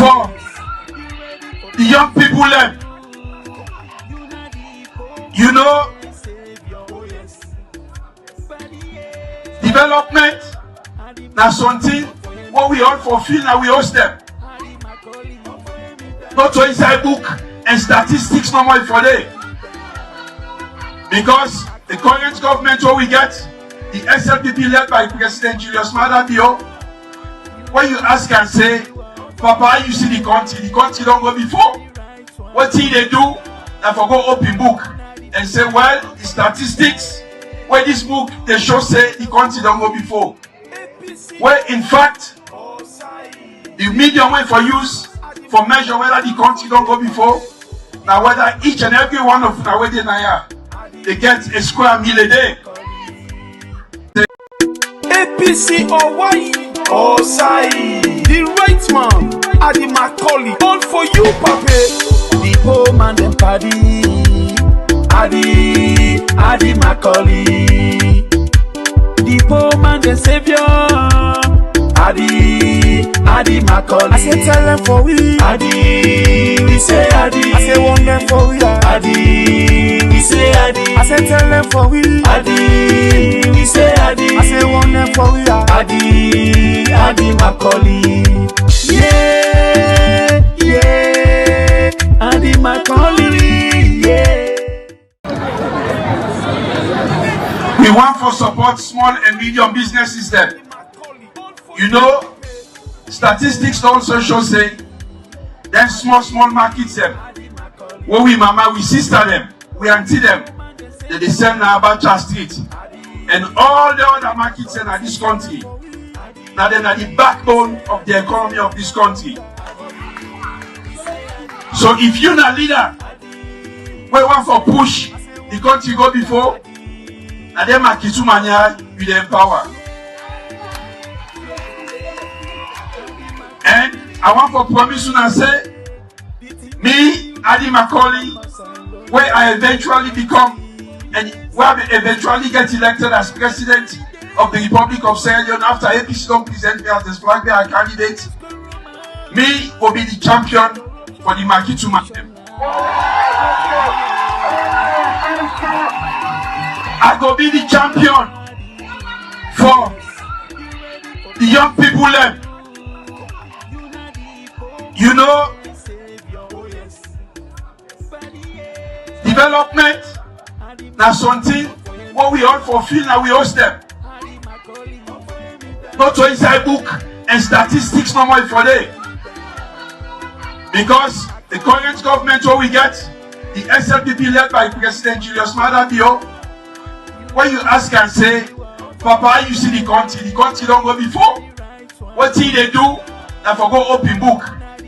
for the young people them. You know, development, that's something what we all fulfill now we host them. Not to inside book and statistics no more for day. Because the current government what we get, the SLPP led by President Julius Maada Bio, when you ask and say, Papa, you see the country don't go before. What thing they do, I for go open book and say, well, the statistics, where this book they show say the country don't go before. Where in fact, the medium way for use for measure whether the country don't go before, now whether each and every one of them where they get a square meal a day. APC or Y or Sai, the right man, Ady Macauley, all for you, Pape. The home and the party, Ady Macauley. The home and the savior, Ady Macauley. I say tell them for we, Ady, we say Ady. I say want them for we, Ady, we say Ady. I say tell them for we, Ady, we say Ady. I say want them for we, Ady Macauley. Yeah, yeah, Ady Macauley, yeah. We want to support small and medium businesses then. You know, statistics also show say, them small markets them. Where we mama, we sister them, we auntie them. They sell now about street. And all the other markets in this country, now they are the backbone of the economy of this country. So if you're not leader, we want to push the country go before, and then Makitu Mania will empower. And I want to promise you and say, me, Ady Macauley, where I eventually become and where I eventually get elected as president of the Republic of Sierra Leone after APC don't present me as the flag bearer candidate, me will be the champion for the Makitu Mania. I go be the champion for the young people them. You know, development, that's something what we all fulfill now we host them. Not to inside book and statistics no more for day. Because the current government what we get, the SLPP led by President Julius Maada Bio, when you ask and say, Papa, you see the country don't go before. What thing they do, I for go open book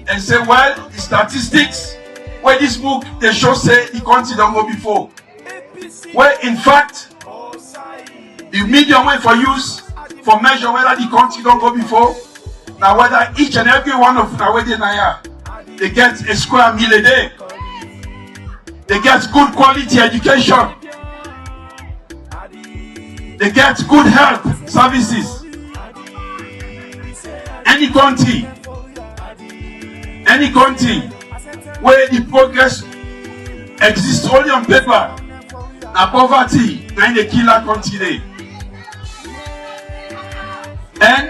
and say, well, the statistics, where this book they show say the country don't go before. Where in fact, the medium way for use for measure whether the country don't go before, now whether each and every one of them where they get a square meal a day, they get good quality education, they get good health services. Any country where the progress exists only on paper, and poverty in the killer country day. And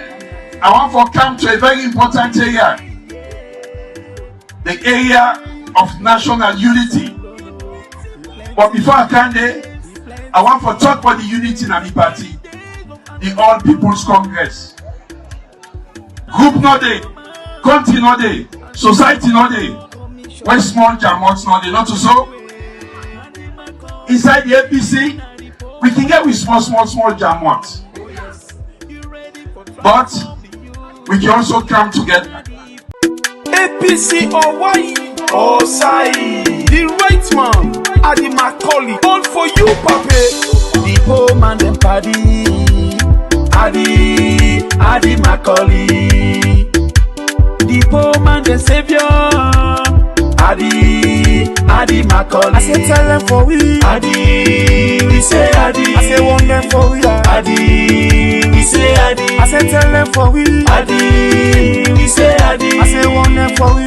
I want to come to a very important area, the area of national unity. But before I come there, I want to talk about the unity in the party, the All People's Congress. Group no day, country no day, society no day, when small jamots no day, not so. Inside the APC, we can get with small jamots. But we can also come together. APC or Y or Sai, the right man, Ady Macauley, all for you, Pape. The home and the party, Ady Macauley. The home and the savior, Ady Macauley. I say tell them for we, Ady, we say Ady. I say want them for we, Ady, we say Ady. I say tell them for we, Ady, we say Ady. I say want them for we,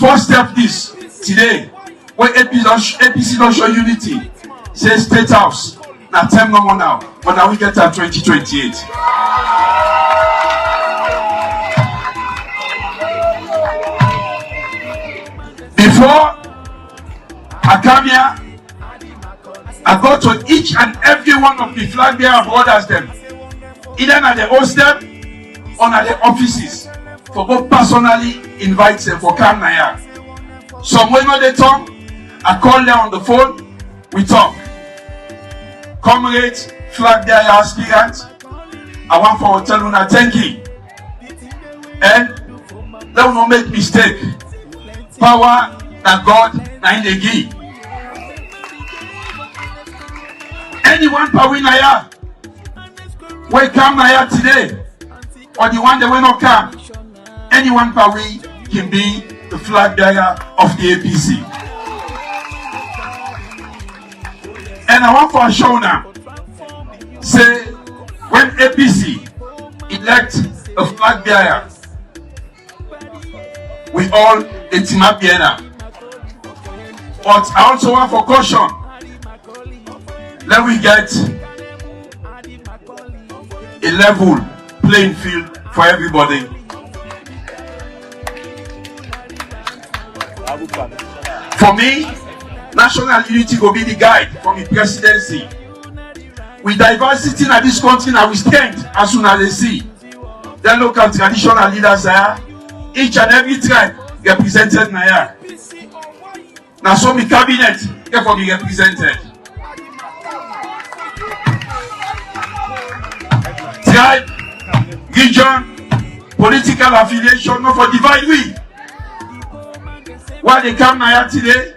first step is today when APC don't show unity. Say State House. Now time no more now. But now we get at 2028. Before I come here, I go to each and every one of the flag bearer brothers them. Either at the hostel or at the offices. For go personally invite them for come here. Some when they talk, I call them on the phone, we talk. Comrades, flag bearer aspirants, I want for tell you thank you. And let us not make mistake. Power that God na the give. Anyone power in here, we come here today, or the one that will not come. Anyone power can be the flag bearer of the APC. And I want for show now, say when APC elect a flag bearer, we all a team up here now. But I also want for caution. Let we get a level playing field for everybody. For me, national unity will be the guide for the presidency. With diversity in this country and with strength as soon as they see. The local traditional leaders are each and every tribe represented now. Now so my cabinet get for be represented. Tribe, region, political affiliation, not for divide we. While they come now today,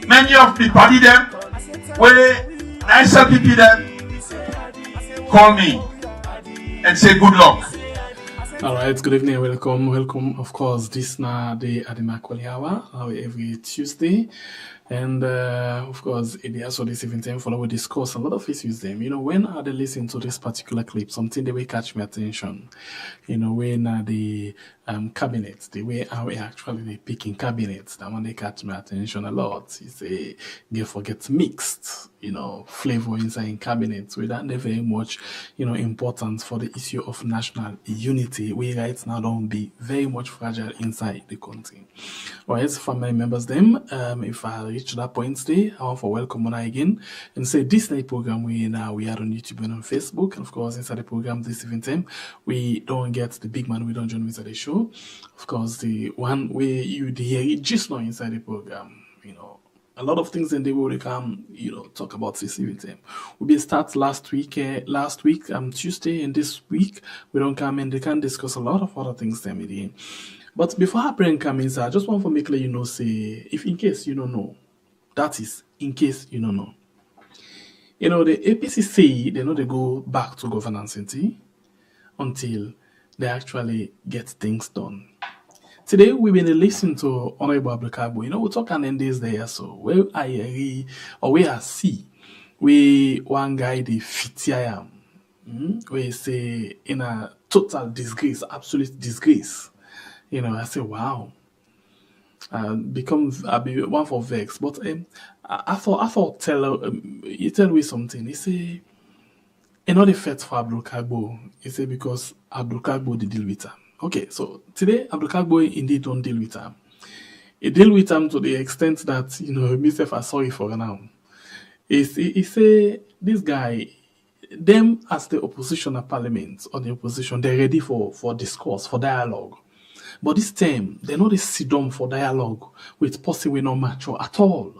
many of the party them, where nicer people them, call me and say good luck. All right, good evening, welcome. Of course, this now the Ady Macauley hour every Tuesday, and of course, it also this evening time follow we discuss a lot of issues. Them, when I listen to this particular clip, something that will catch my attention. When the cabinet, the way how we actually picking cabinets, that one they catch my attention a lot. It's a get mixed, flavor inside cabinets. We don't have very much, importance for the issue of national unity. We right now don't be very much fragile inside the country. Alright, family members, them, if I reach that point today, I want to welcome on again and say this night program we are on YouTube and on Facebook, and of course inside the program this evening time we don't get the big man, we don't join inside the show. Of course, the one where you hear it just now inside the program, a lot of things in the world they come, talk about this evening. We start last week, Tuesday, and this week we don't come and they can discuss a lot of other things them again. But before I bring come in, I just want to make let say, if in case you don't know, that is in case you don't know. The APC say they know they go back to governance until they actually get things done. Today, we've been listening to Honorable Abdulkabo. We're talking in this day, so where I agree or where I see, we one guy the fit I am, we say in a total disgrace, absolute disgrace. I say, wow. I be one for vex, but I thought you tell me something. He say, the fit for Abdulkabo. He say because Abdulkabo did deal with him. Okay, so today Abdulkabo indeed don't deal with him. He deal with him to the extent that himself are sorry for now. He say this guy, them as the opposition at parliament or the opposition, they're ready for discourse, for dialogue. But this time, they're not sit down for dialogue with possibly no mature at all.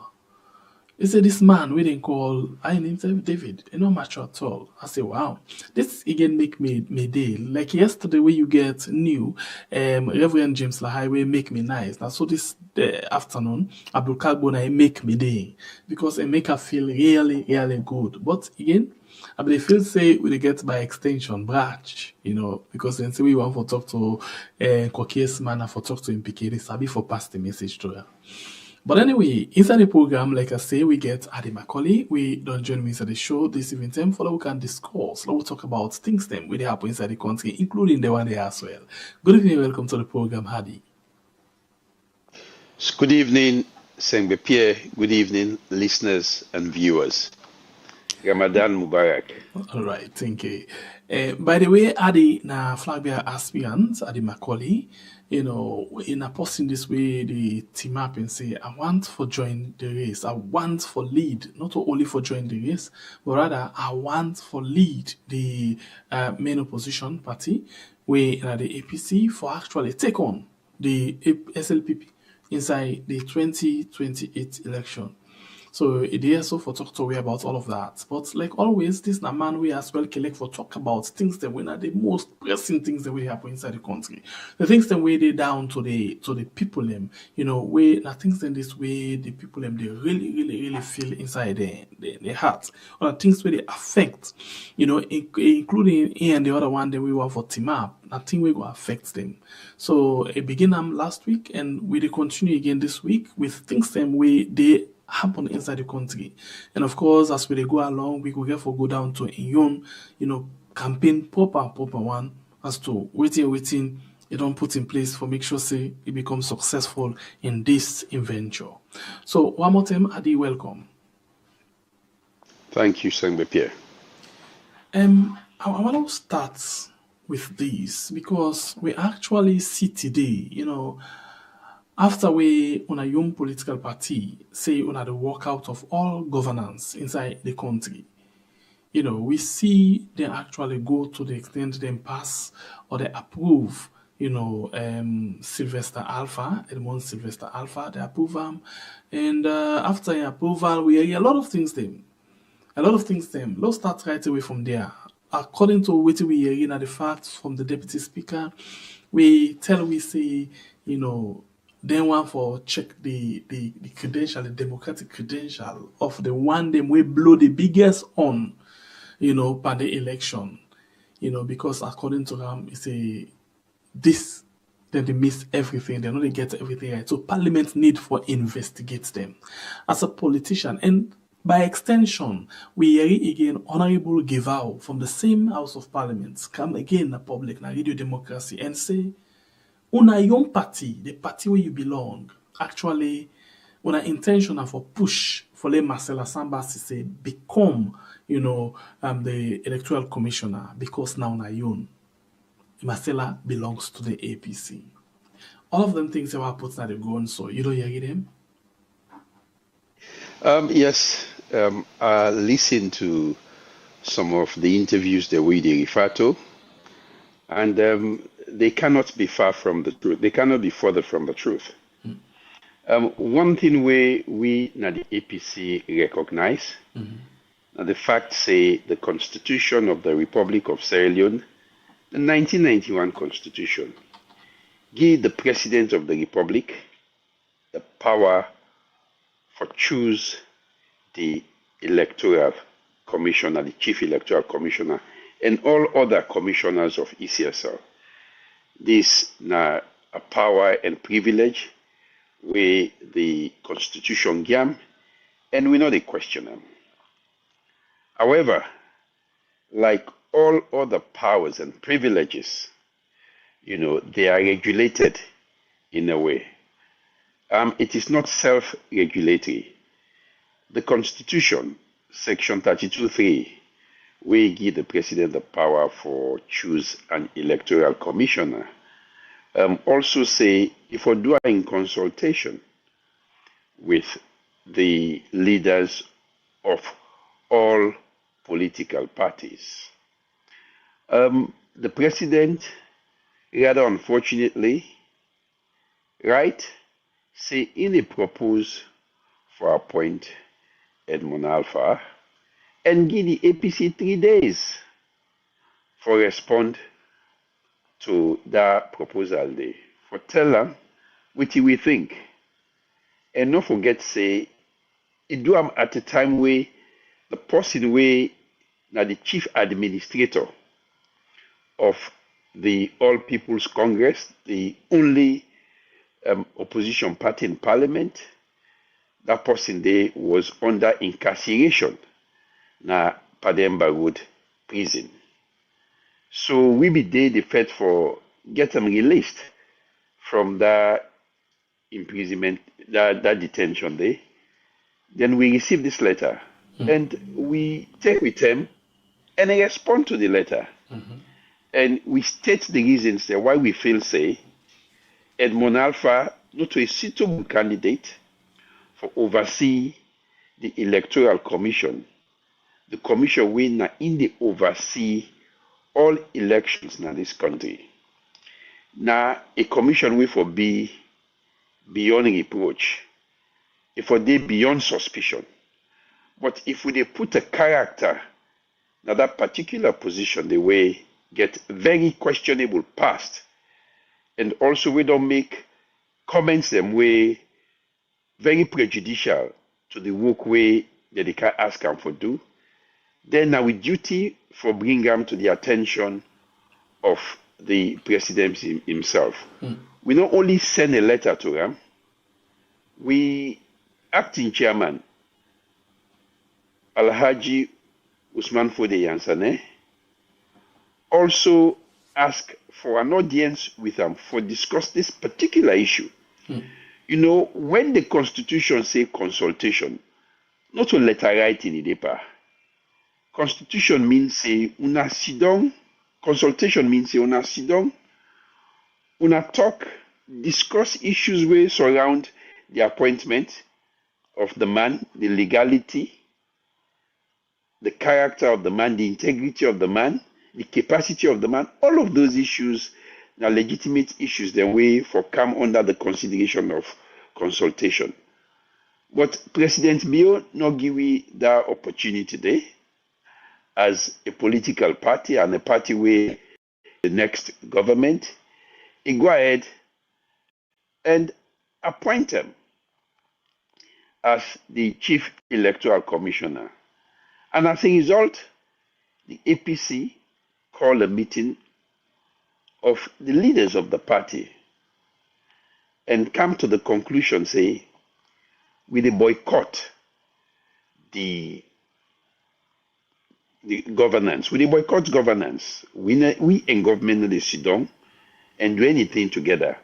He said, this man we didn't call, I named David, no mature at all. I say, wow. This again make me day. Like yesterday where you get new, Reverend James Lahai make me nice. Now so this afternoon, Abdulkabo make me day. Because it make her feel really, really good. But again, I believe feel say we get by extension, branch, because then say we want to talk to Kokie's man for talk to him PK, Sabi for pass the message to her. But anyway, inside the program, like I say, we get Ady Macauley. We don't join me inside the show this evening time for that we can discuss. We'll talk about things them with happen inside the country, including the one there as well. Good evening, welcome to the program, Ady. Good evening, Sengbe Pierre. Good evening, listeners and viewers. Ramadan Mubarak. All right, thank you. By the way, Ady na flag bearer aspirant, Ady Macauley, in a posting this way, the team up and say, I want for join the race. I want for lead, not only for join the race, but rather I want for lead the main opposition party, where the APC for actually take on the SLPP inside the 2028 election. So it is so for talk to we about all of that. But like always, this na man we as well collect for talk about things that we are the most pressing things that we happen inside the country. The things that we they down to the people them, we na things in this way the people them they really feel inside their heart. Or the things where they affect, including and the other one that we were for team up, nothing we go affect them. So it began last week and we dey continue again this week with things them way they happen inside the country. And of course, as we go along, we could therefore go down to Inyon, campaign proper one as to waiting, you don't put in place for make sure say it becomes successful in this venture. So one more time, Ady, welcome. Thank you, Sengbe Pierre. I want to start with this because we actually see today, after we on a young political party say on the workout of all governance inside the country, we see them actually go to the extent they pass or they approve, Sylvester Alpha, Edmond Sylvester Alpha, they approve them, and after approval, we hear a lot of things them. Let's start right away from there. According to what we hear in the facts from the deputy speaker, we say, then one for check the credential, the democratic credential of the one them we blow the biggest on, per the election, because according to them, it's then they miss everything, they don't get everything right. So Parliament need for investigate them as a politician, and by extension, we hear again Honorable Givao from the same House of Parliament come again in public na radio democracy and say, una young party, the party where you belong, actually, una intention for push for let Marcela Samba say become, the electoral commissioner because now na young. Marcela belongs to the APC. All of them things that were put at the gun, so you don't hear them? Yes, I listened to some of the interviews that we refer to, and they cannot be far from the truth. They cannot be further from the truth. One thing we na the APC recognize, the fact say the Constitution of the Republic of Sierra Leone, the 1991 Constitution, give the President of the Republic the power for choose the electoral commissioner, the chief electoral commissioner, and all other commissioners of ECSL. This na a power and privilege where the Constitution gam, and we know they question them. However, like all other powers and privileges, they are regulated in a way. It is not self-regulatory. The Constitution, Section 32(3), we give the President the power for choose an electoral commissioner. Also say if we're doing consultation with the leaders of all political parties. The President, rather unfortunately, right, say in a propose for appoint Edmond Alpha and give the APC 3 days for respond to that proposal day. For tell them what we think. And not forget say it do at a time where the person where now the chief administrator of the All People's Congress, the only opposition party in parliament, that person there was under incarceration na Pademba Road prison. So we be there the fight for get them released from the imprisonment, that detention there. Then we receive this letter and we take with them and I respond to the letter. And we state the reasons there why we feel, say, Edmond Alpha not a suitable candidate for oversee the Electoral Commission. The commission will in the oversee all elections in this country. Now, a commission will for be beyond reproach, if for they beyond suspicion. But if we they put a character now that particular position, they will get very questionable past, and also we don't make comments them way very prejudicial to the work way that they can ask them for do. Then our duty for bring them to the attention of the president himself. We not only send a letter to them, we acting chairman Alhaji Usman Fode Yansane also ask for an audience with them for discuss this particular issue. You know, when the constitution say consultation, not a letter writing in the paper. Constitution means say una sidong. Consultation means say una sidong, una talk, discuss issues wey surround the appointment of the man, the legality, the character of the man, the integrity of the man, the capacity of the man. All of those issues are legitimate issues that way for come under the consideration of consultation. But President Bio not give we that opportunity today as a political party and a party where the next government, he go ahead and appoint him as the chief electoral commissioner. And as a result, the APC called a meeting of the leaders of the party and come to the conclusion, say, we dey boycott the governance. We dey boycott governance. We in government dey sit down and do anything together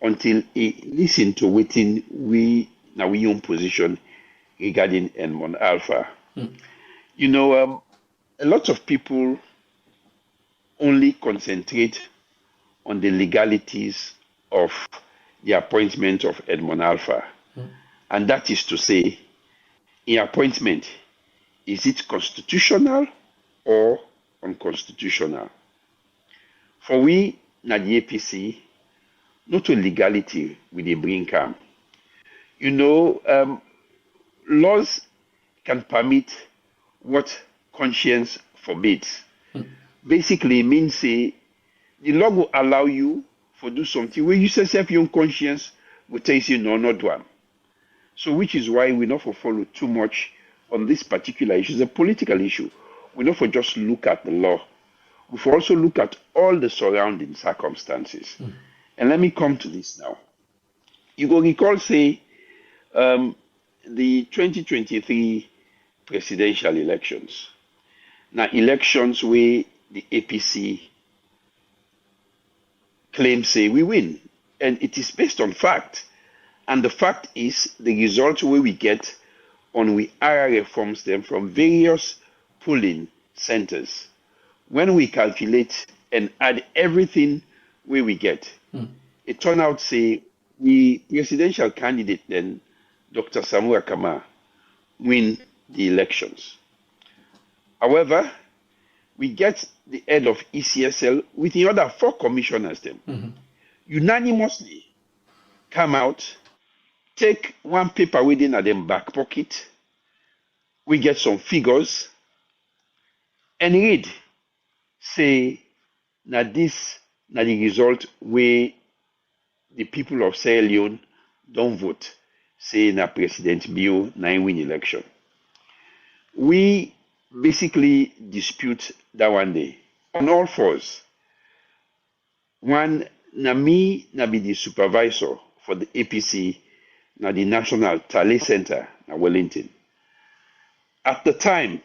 until he listen to waiting we own position regarding Edmond Alpha. You know, a lot of people only concentrate on the legalities of the appointment of Edmond Alpha. And that is to say, in appointment, is it constitutional or unconstitutional? For we, na the APC, not a legality we dey bring come. You know, laws can permit what conscience forbids. Basically, it means say the law will allow you for do something where you self your own conscience will tell you no, not one. So, which is why we not for follow too much on this particular issue. It's a political issue. We not for just look at the law. We for also look at all the surrounding circumstances. And let me come to this now. You go recall, say, the 2023 presidential elections. Now, elections where the APC claims say we win. And it is based on fact. And the fact is the result where we get on we IRA reforms them from various polling centers. When we calculate and add everything where we get, it turned out say the presidential candidate then, Dr. Samuel Kama, win the elections. However, we get the head of ECSL with the other 4 commissioners them unanimously come out, take one paper within at them back pocket, we get some figures, and read, say, now this, now the result where the people of Sierra Leone don't vote, say, na President Bio, na win election. We basically dispute that one day on all fours. One, na me, na be the supervisor for the APC, na the National Tally Center, na Wellington. At the time,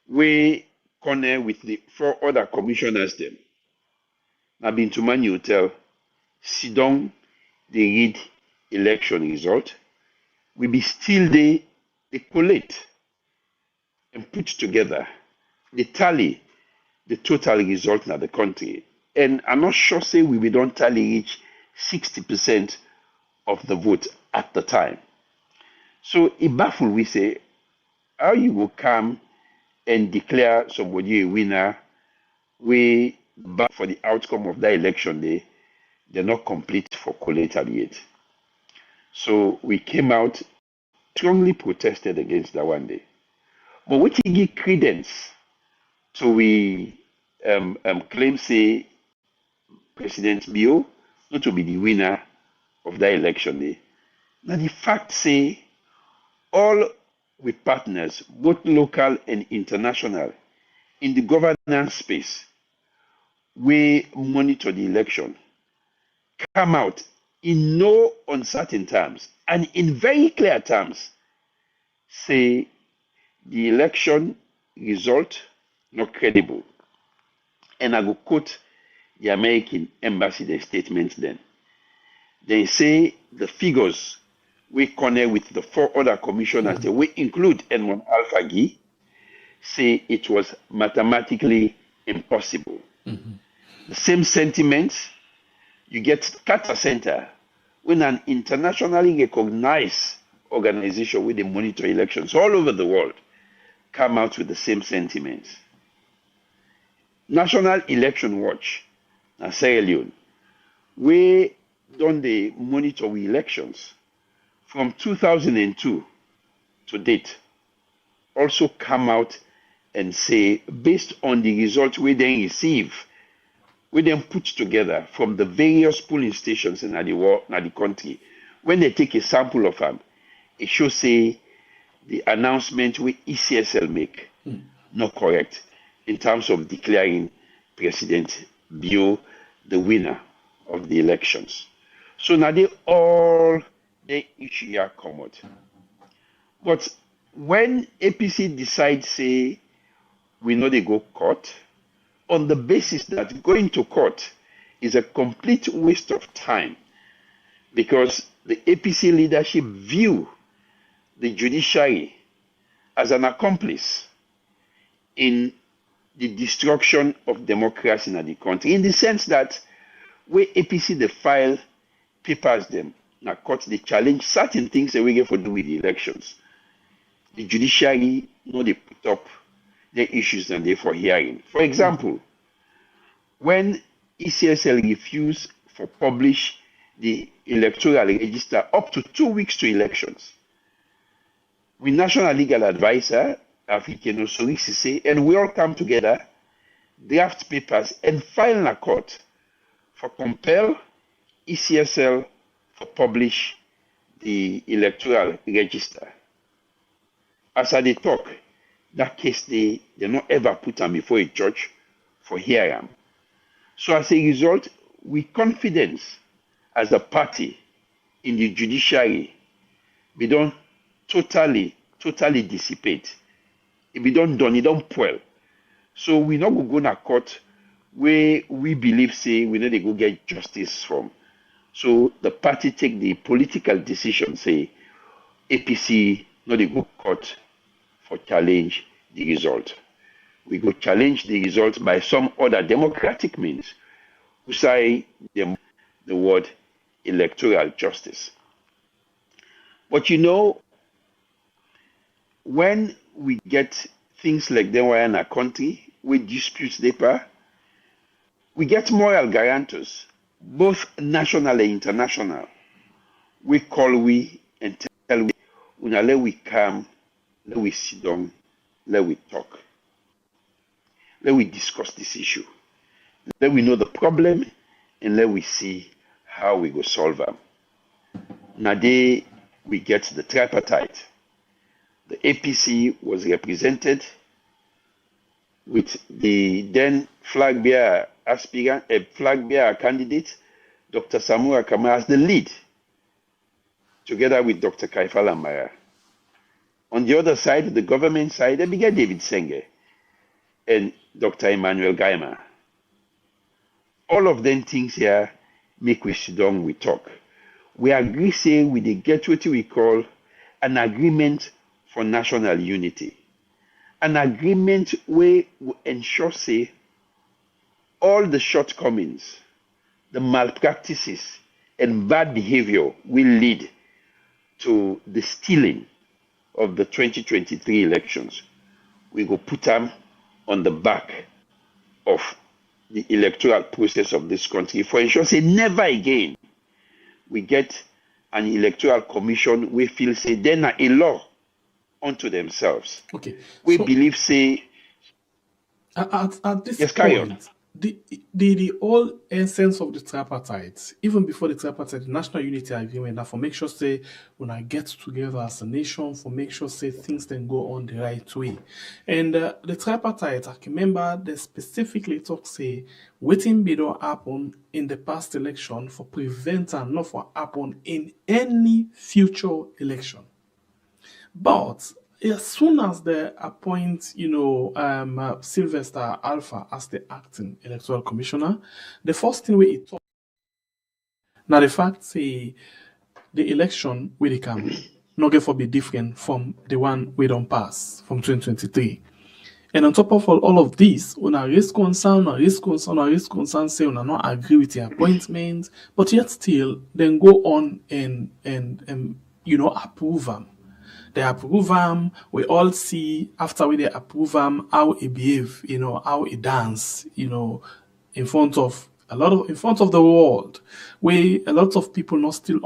we connect with the 4 other commissioners them. Na been to Mani Hotel, sit down, they read election result, we be still they collate and put together the tally, the total result in the country. And I'm not sure say we don't tally reach 60% of the vote at the time. So it baffles we say how you will come and declare somebody a winner, we but for the outcome of that election day, they're not complete for collateral yet. So we came out, strongly protested against that one day. But what you give credence to we claim say President Bio not to be the winner of that election day. Now the fact say all with partners, both local and international, in the governance space, we monitor the election, come out in no uncertain terms and in very clear terms, say the election result not credible. And I go quote the American embassy, their statement then. They say the figures we connect with the 4 other commissioners, they we include N1 Alpha G, say it was mathematically impossible. The same sentiments you get Carter Center, when an internationally recognized organization with the monitor elections all over the world come out with the same sentiments. National Election Watch, Sierra Leone, we done the monitor elections from 2002 to date, also come out and say, based on the results we then receive, we then put together from the various polling stations in the country, when they take a sample of them, it should say the announcement we ECSL make not correct in terms of declaring President Bio the winner of the elections. So now they all the issue here come out. But when APC decides say we know they go court, on the basis that going to court is a complete waste of time, because the APC leadership view the judiciary as an accomplice in the destruction of democracy in the country, in the sense that where APC they file papers them, now court they challenge certain things that we get for do with the elections. The judiciary know they put up the issues and they for hearing. For example, when ECSL refused for publish the electoral register up to 2 weeks to elections, with National Legal Advisor, African Osorisi say, and we all come together, draft papers and file in a court for compel ECSL to publish the electoral register. As I talk, that case they not ever put them before a judge for hearing. So as a result, we confidence as a party in the judiciary, we don't totally dissipate. If we don't done, it don't well. So we not go to court where we believe say we know they go get justice from. So the party take the political decision, say APC no they go court for challenge the result. We go challenge the result by some other democratic means who say the word electoral justice. But you know, when we get things like that in our country, we dispute paper, we get moral guarantors, both national and international. We call we and tell we, let we come, let we sit down, let we talk. Let we discuss this issue. Let we know the problem and let we see how we go solve them. Now we get the tripartite. The APC was represented with the then flag bearer aspirant, a flag bearer candidate, Dr. Samura Kamara as the lead, together with Dr. Kaifala Mara. On the other side, the government side, they began David Senge and Dr. Emmanuel Gaima. All of them things here make we sit down, we talk. we agree say we dey get what we call an agreement for national unity. An agreement where we ensure say all the shortcomings, the malpractices, and bad behavior will lead to the stealing of the 2023 elections. We go put them on the back of the electoral process of this country for ensure say never again we get an electoral commission we feel say they're not a law unto themselves. Okay. We So believe say at this yes, carry on. point, the whole essence of the tripartite, even before the tripartite, the national unity agreement, that for make sure say when I get together as a nation, for make sure say things then go on the right way. And the tripartite, I can remember they specifically talk say waiting be don't happen in the past election for prevent and not for happen in any future election. But as soon as they appoint, Sylvester Alpha as the acting electoral commissioner, the first thing we talk now the fact say the election will come not get for be different from the one we don't pass from 2023. And on top of all of this, on a risk concern, say on not agree with the appointment, but yet still then go on and approve them. They approve them. We all see after they approve them how he behave, how he dance, in front of the world, where a lot of people not still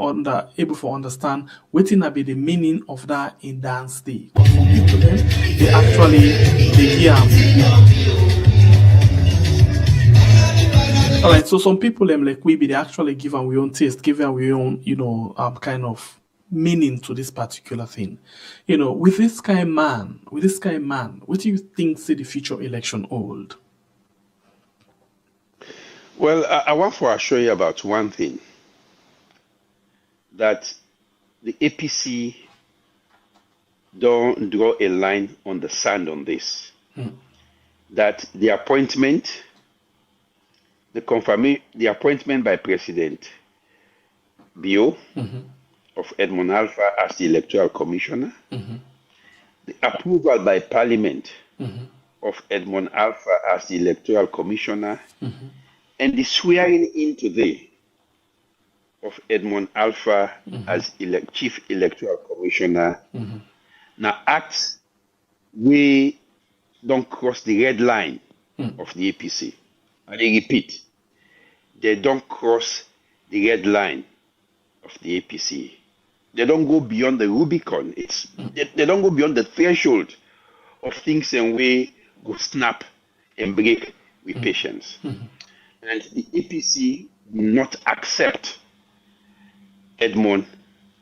able to understand what be the meaning of that in dance day. But for people then, they actually they hear. All right, so some people like we be they actually give our own taste, give our own kind of meaning to this particular thing. With this kind of man, what do you think say the future election hold? Well, I want to assure you about one thing, that the APC don't draw a line on the sand on this. That the appointment by President Bio of Edmond Alpha as the electoral commissioner, the approval by Parliament of Edmond Alpha as the electoral commissioner, and the swearing in today of Edmond Alpha as chief electoral commissioner. Now acts we don't cross the red line of the APC. And I repeat, they don't cross the red line of the APC. They don't go beyond the Rubicon. They don't go beyond the threshold of things and we go snap and break with patience. And the APC will not accept Edmond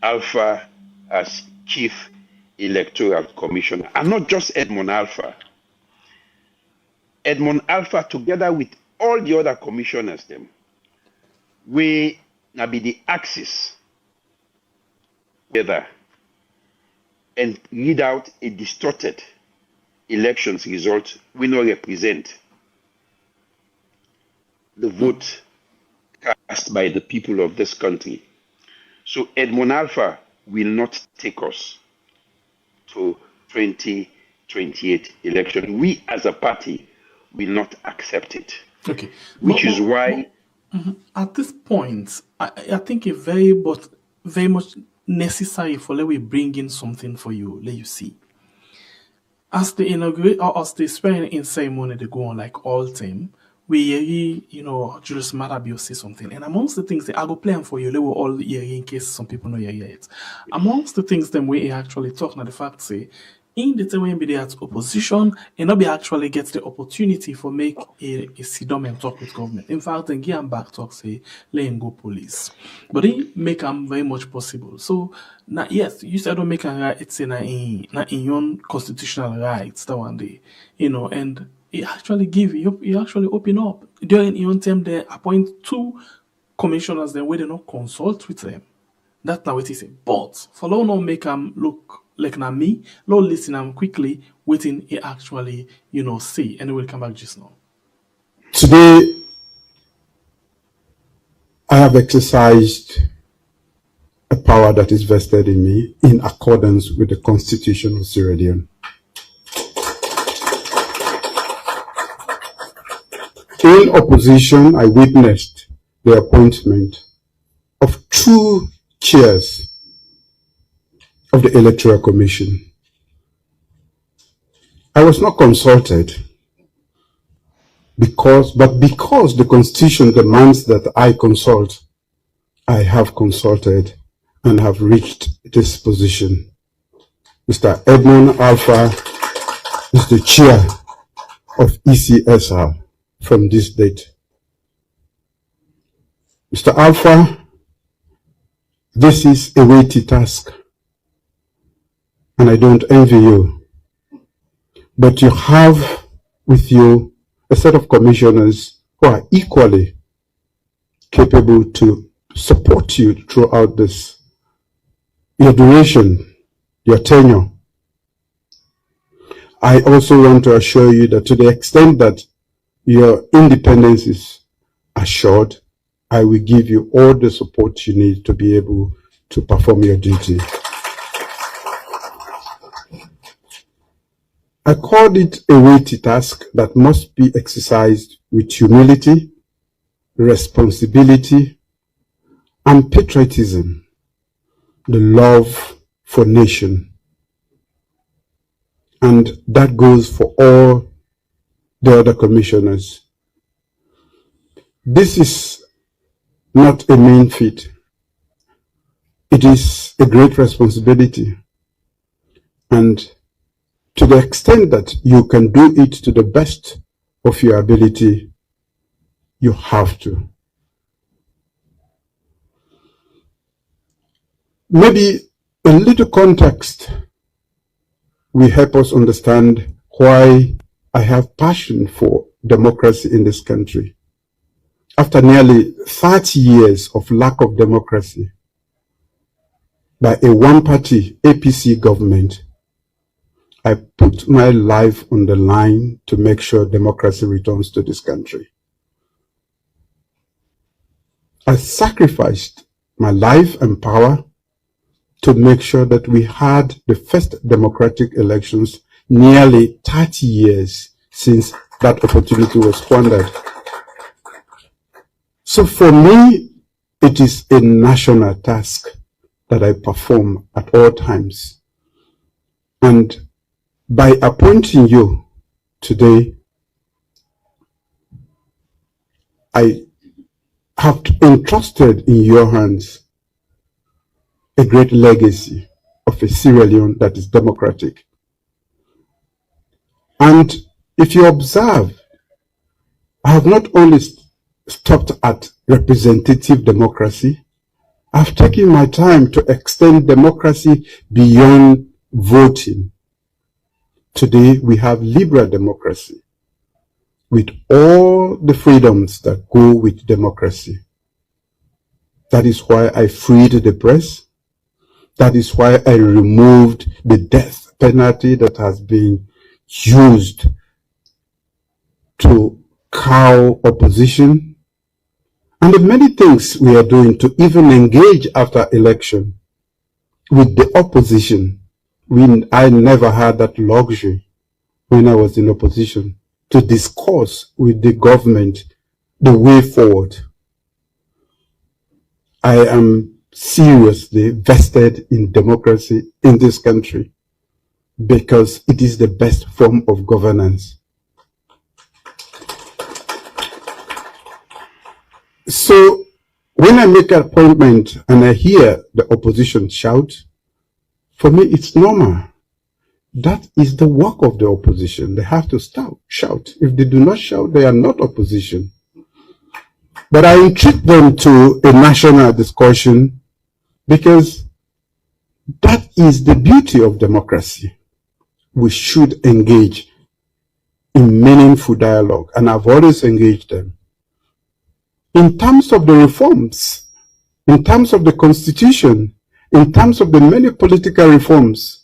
Alpha as chief electoral commissioner. And not just Edmond Alpha. Edmond Alpha together with all the other commissioners them, we now be the axis together and read out a distorted elections result we not represent the vote cast by the people of this country. So Edmond Alpha will not take us to 2028 election. We as a party will not accept it. Okay. Which is why at this point, I think it's very much necessary for let we bring in something for you, let you see. As the inaugurate or as the swearing in ceremony they go on like all time, we Julius Marabio say something. And amongst the things that I go plan for you, they will all hear in case some people know hear it. Amongst the things them we actually talk now the fact say in the time when be there at opposition and not be actually gets the opportunity for make a sit down and talk with government. In fact, then give back talk say let him go police. But they make them very much possible. So now yes, you said don't make a right, it's in your own constitutional rights that one day. And it actually actually open up. During your term they appoint 2 commissioners then where they not consult with them. That's not what he said. But for long not make them look like na me, Lord listen them quickly, waiting he actually, say, and we'll come back just now. Today, I have exercised a power that is vested in me in accordance with the Constitution of Sierra Leone. In opposition, I witnessed the appointment of 2 chairs of the Electoral Commission. I was not consulted because the Constitution demands that I consult, I have consulted and have reached this position. Mr. Edmund Alpha is the chair of ECSR from this date. Mr. Alpha, this is a weighty task, and I don't envy you. But you have with you a set of commissioners who are equally capable to support you throughout this, your duration, your tenure. I also want to assure you that to the extent that your independence is assured, I will give you all the support you need to be able to perform your duty. I called it a weighty task that must be exercised with humility, responsibility, and patriotism, the love for nation. And that goes for all the other commissioners. This is not a mean feat. It is a great responsibility. And to the extent that you can do it to the best of your ability, you have to. Maybe a little context will help us understand why I have passion for democracy in this country. After nearly 30 years of lack of democracy by a one-party APC government, I put my life on the line to make sure democracy returns to this country. I sacrificed my life and power to make sure that we had the first democratic elections nearly 30 years since that opportunity was squandered. So for me, it is a national task that I perform at all times. And by appointing you today, I have entrusted in your hands a great legacy of a Sierra Leone that is democratic. And if you observe, I have not only stopped at representative democracy, I've taken my time to extend democracy beyond voting. Today, we have liberal democracy with all the freedoms that go with democracy. That is why I freed the press. That is why I removed the death penalty that has been used to cow opposition. And the many things we are doing to even engage after election with the opposition. I never had that luxury when I was in opposition to discuss with the government the way forward. I am seriously vested in democracy in this country because it is the best form of governance. So when I make an appointment and I hear the opposition shout, for me it's normal. That is the work of the opposition. They have to shout. If they do not shout, they are not opposition. But I entreat them to a national discussion because that is the beauty of democracy. We should engage in meaningful dialogue, and I've always engaged them. In terms of the reforms, in terms of the constitution, in terms of the many political reforms,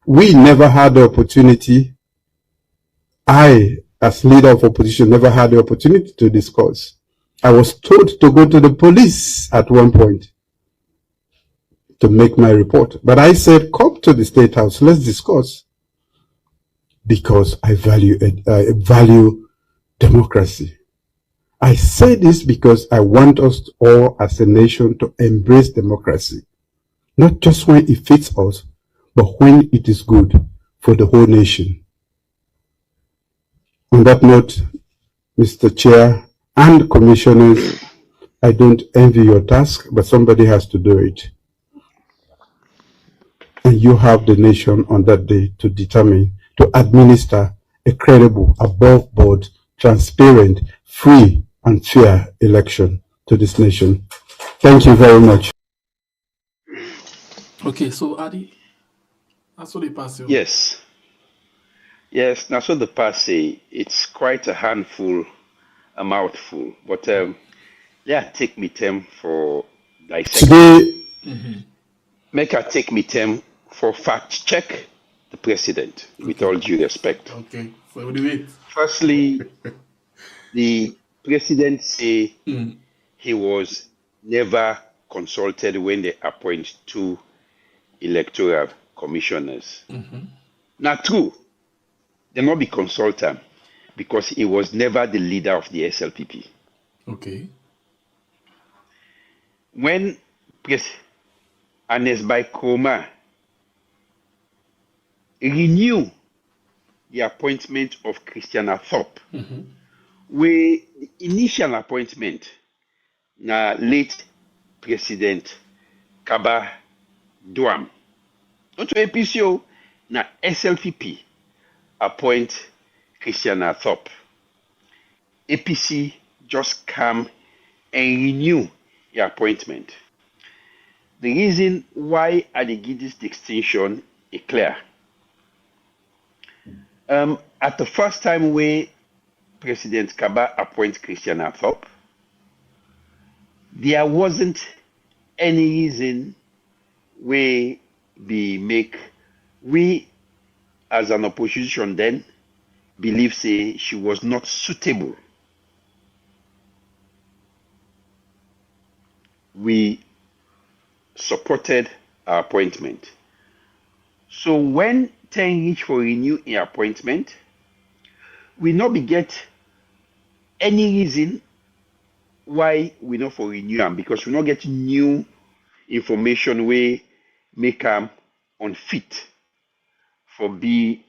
we never had the opportunity. I, as leader of opposition, never had the opportunity to discuss. I was told to go to the police at one point. to make my report. But I said, come to the State House, let's discuss, because I value democracy. I say this because I want us all as a nation to embrace democracy, not just when it fits us, but when it is good for the whole nation. On that note, Mr. Chair and commissioners, I don't envy your task, but somebody has to do it. And you have the nation on that day to determine, to administer a credible, above board, transparent, free and fair election to this nation. Thank you very much. Okay, so Ady, that's what they pass you. Yes. Yes, now so the passe, it's quite a handful, a mouthful. But yeah, take me time for dissecting. Today, Make her take me time for fact check the president, with all due respect. Okay, so what do it? Firstly, the president say he was never consulted when they appoint 2 electoral commissioners. Not true. They not be consulted because he was never the leader of the SLPP. Okay. When Anes by Kroma renew the appointment of Christiana Thorpe, where the initial appointment na late President Kaba Duam. Not to APCO, na SLPP appoint Christiana Thorpe. APC just come and renew the appointment. The reason why I give this distinction is clear. At the first time where President Kaba appoints Christiana Thorpe, there wasn't any reason where we as an opposition then believe say she was not suitable. We supported her appointment. So when 10 reach for renew an appointment, we not be get any reason why we not for renew them, because we not get new information we make them unfit for be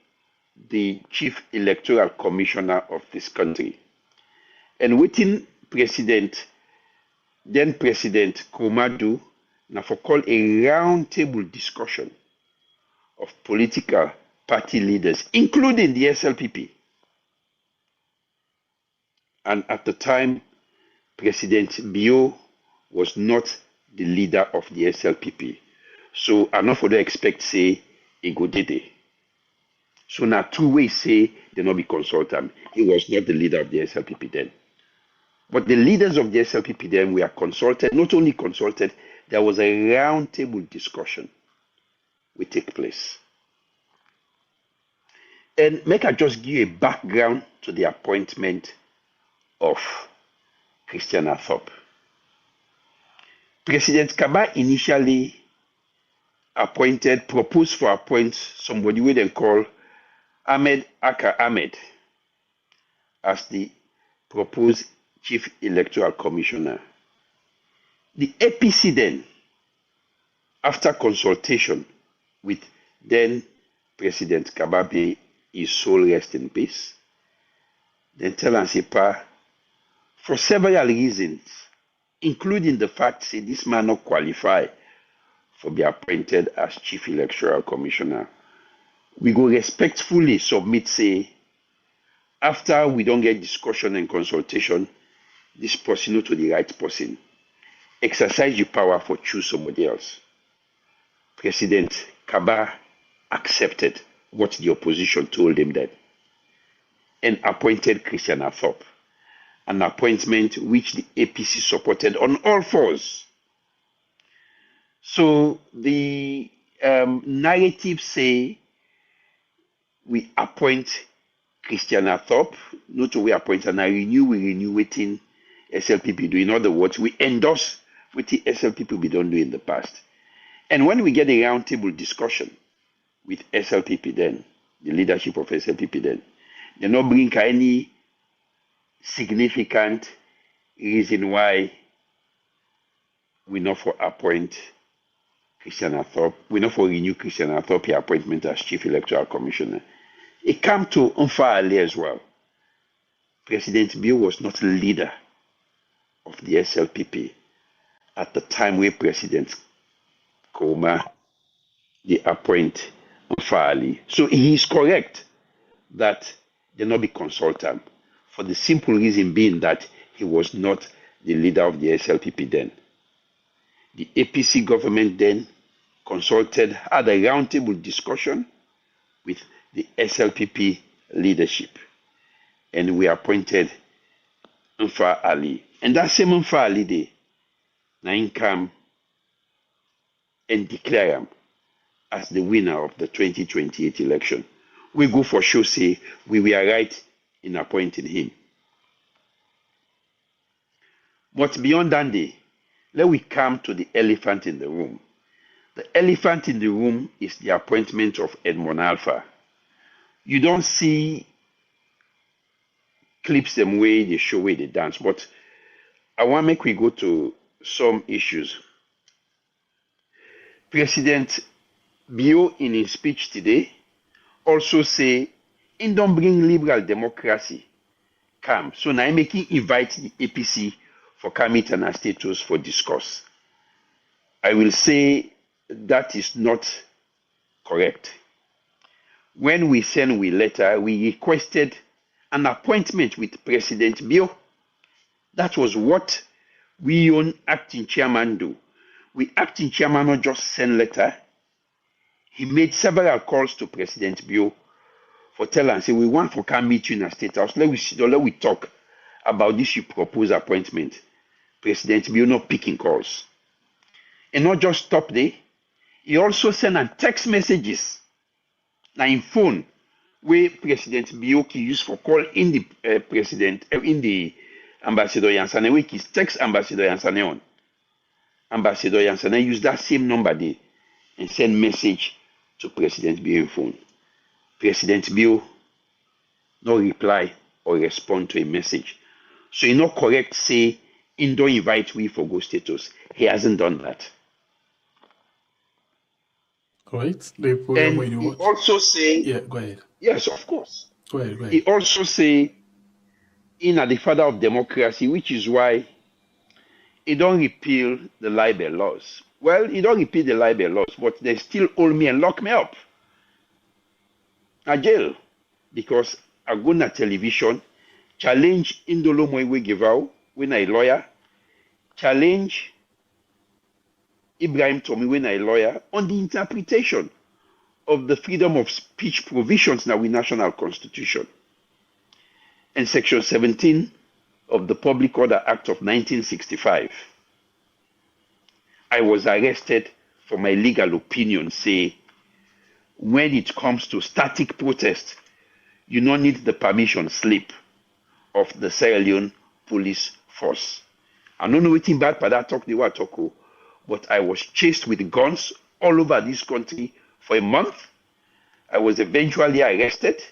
the chief electoral commissioner of this country. And within then President Kromadu now for call a round table discussion of political party leaders, including the SLPP. And at the time, President Bio was not the leader of the SLPP. So I not for the expect say he go did it. So now 2 ways say they not be consultant. He was not the leader of the SLPP then. But the leaders of the SLPP then were consulted, not only consulted, there was a round table discussion will take place. And make I just give a background to the appointment of Christiana Thorpe. President Kaba initially proposed for appoint somebody we then call Ahmed Aka Ahmed as the proposed chief electoral commissioner. The APC then, after consultation with then President Kababe, his soul rest in peace, then tell Ansipa, for several reasons, including the fact that this man not qualify for be appointed as chief electoral commissioner, we go respectfully submit say, after we don't get discussion and consultation, this person not to the right person. Exercise your power for choose somebody else. President Kaba accepted what the opposition told him then and appointed Christiana Thorpe, an appointment which the APC supported on all fours. So the narrative say we appoint Christiana Thorpe, not we appoint and we renew within SLPP do. In other words, we endorse what the SLPP we don't do in the past. And when we get a roundtable discussion with SLPP then, the leadership of SLPP then, they not bring any significant reason why we not for appoint Christian Athorpe, we not for renew Christian Athorpe appointment as Chief Electoral Commissioner. It came to Umfa Ali as well. President Bio was not the leader of the SLPP at the time where President Koma they appoint Umfa Ali. So he is correct that they not be consultant for the simple reason being that he was not the leader of the SLPP then. The APC government then consulted, had a roundtable discussion with the SLPP leadership, and we appointed Umfa Ali. And that same Umfa Ali day, now come and declare him as the winner of the 2028 election. We go for sure say we were right in appointing him. But beyond that day, let we come to the elephant in the room. The elephant in the room is the appointment of Edmond Alpha. You don't see clips them way they show way they dance, but I want to make we go to some issues. President Bio in his speech today also say he don't bring liberal democracy come. So now I'm making invite the APC for coming to an status for discourse. I will say that is not correct. When we send we letter, we requested an appointment with President Bio. That was what we own acting chairman do. We acting chairman not just send letter. He made several calls to President Bio for tell and say we want to come meet you in a state house. Let we talk about this you propose appointment. President Bio not picking calls. And not just stop there. He also sent a text messages now in phone where President Bioki used for call in the president in the Ambassador Yansane, which is text Ambassador Yansane on. Ambassador Yansane used that same number there and send message to President Bio in phone. President Bio no reply or respond to a message. So he not correct say he don't invite we for go status. He hasn't done that. Right? The program where you He watch. also say, Yeah, go ahead. yes, of course. Go ahead, go He ahead. also say, in the father of democracy, which is why he don't repeal the libel laws. Well, he don't repeal the libel laws, but they still hold me and lock me up. A jail. Because I go na television, challenge Indolo Moiwe Givao, when I lawyer, challenge Ibrahim Tomi when I lawyer on the interpretation of the freedom of speech provisions in our national constitution and section 17 of the Public Order Act of 1965. I was arrested for my legal opinion, say when it comes to static protest, you don't need the permission slip of the Sierra Leone police force. I don't know anything bad for that talk they were talking, but I was chased with guns all over this country for a month. I was eventually arrested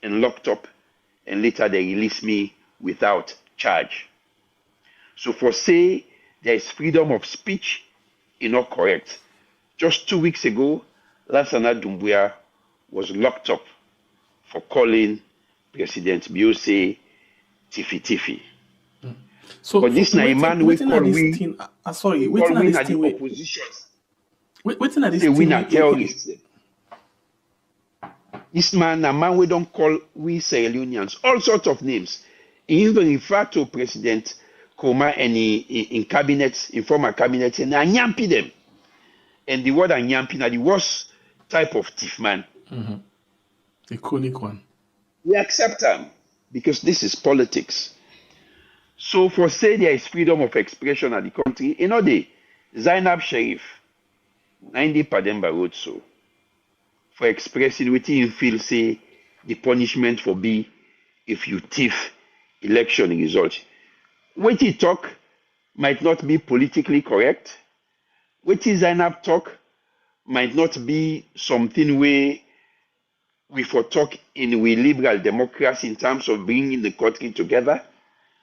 and locked up, and later they released me without charge. So for say there is freedom of speech, is not correct. Just 2 weeks ago, Lansana Doumbouya was locked up for calling President Biose Tiffy Tiffy. So, but this na a man we call we sorry, call waiting we at na this the thing. oppositions. Waiting at this Say we thing. na terrorists. This man, a man we don't call we Sierra Leoneans, all sorts of names. He even referred to President Koma and in cabinets, in former cabinets, and anyampi them. And the word anyampi na the worst type of thief man. The chronic one. We accept them because this is politics. So for say there is freedom of expression at the country, you know the Zainab Sharif, 90 Pademba Road so for expressing what you feel say the punishment for be if you thief election result. What he talk might not be politically correct. What Zainab talk might not be something where we for talk in we liberal democracy in terms of bringing the country together.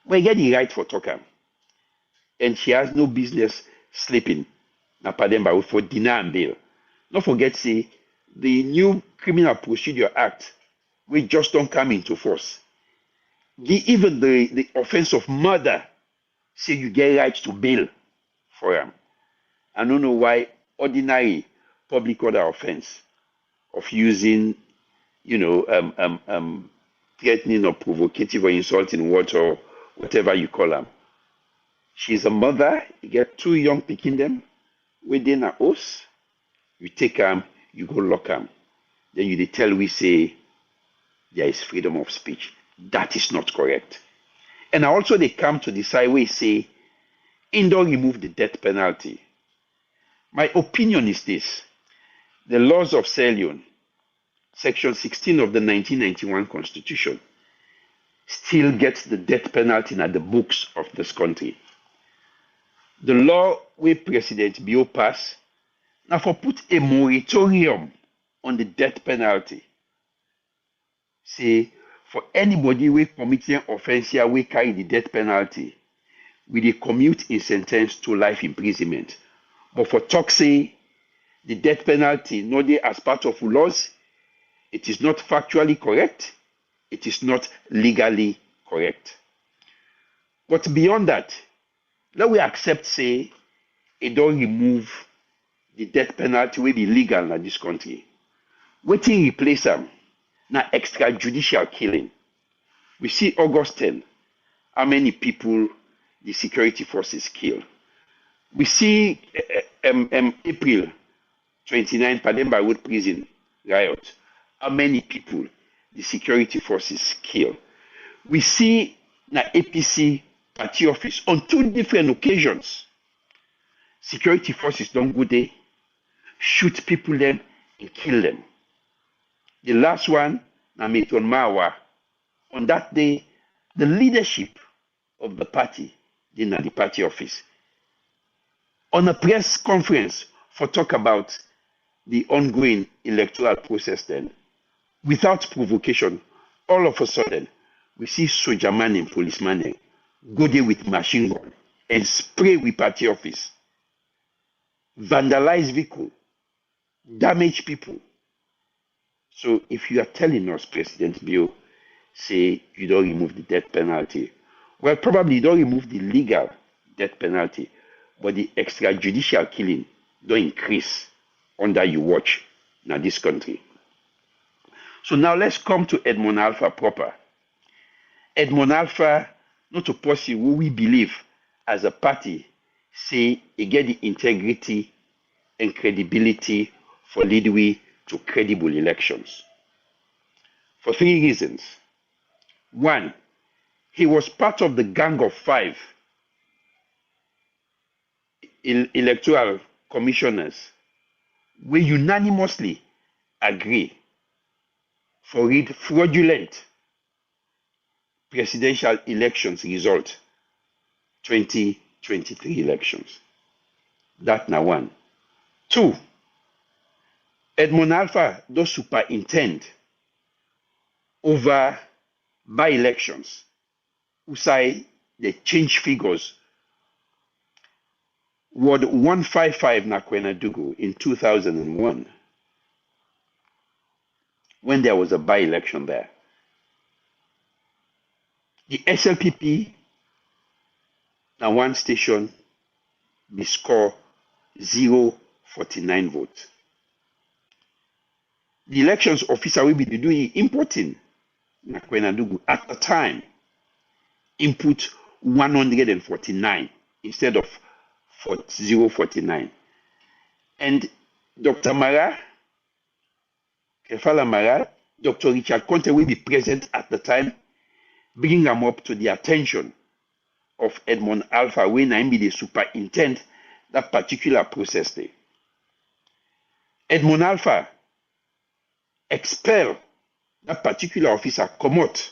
We get the right for talk am. And she has no business sleeping na Pademba for dinner and bail. Not forget, say, the new Criminal Procedure Act, we just don't come into force. Even the offense of murder, say you get right to bail for them. I don't know why ordinary public order offense of using, threatening or provocative or insulting words or whatever you call them. She's a mother, you get 2 young pikin them within a house, you take them, you go lock them. Then you tell we say there is freedom of speech. That is not correct. And also they come to decide we say, don't remove the death penalty. My opinion is this. The laws of Sierra Leone, Section 16 of the 1991 Constitution, still gets the death penalty in the books of this country. The law where President Bio pass now for put a moratorium on the death penalty. Say for anybody we committing offense here we carry the death penalty, we dey commute in sentence to life imprisonment. But for talk say the death penalty not there as part of laws, it is not factually correct, it is not legally correct. But beyond that, let we accept say it don't remove the death penalty will be legal in this country. Waiting replace them now extrajudicial killing. We see August 10, how many people the security forces kill. We see April 29, Pademba Road prison riot, how many people the security forces kill. We see na APC party office on 2 different occasions. Security forces don't go there, shoot people them and kill them. The last one, na Meton Mawa. On that day, the leadership of the party in the party office. On a press conference for talk about the ongoing electoral process then, without provocation, all of a sudden, we see soldier man and policeman go there with machine gun and spray with party office, vandalize vehicle, damage people. So if you are telling us, President Bio, say you don't remove the death penalty, well, probably you don't remove the legal death penalty, but the extrajudicial killing don't increase under you watch in this country. So now let's come to Edmond Alpha proper. Edmond Alpha, not to pursue who we believe as a party, say he get the integrity and credibility for lead we to credible elections. For 3 reasons. 1, he was part of the Gang of 5 electoral commissioners we unanimously agree for read fraudulent presidential elections result 2023 elections. That now 1. 2, Edmond Alpha does superintend over by-elections who say they change figures. Ward 155 na Kwenadugu in 2001 when there was a by-election there. The SLPP na 1 station be score 049 votes. The elections officer will be doing importing na Kwenadugu at the time input 149 instead of 049. And Dr. Mara, Kefala Mara, Dr. Richard Conte will be present at the time, bring them up to the attention of Edmond Alpha when I be the superintend that particular process there. Edmond Alpha expel that particular officer come out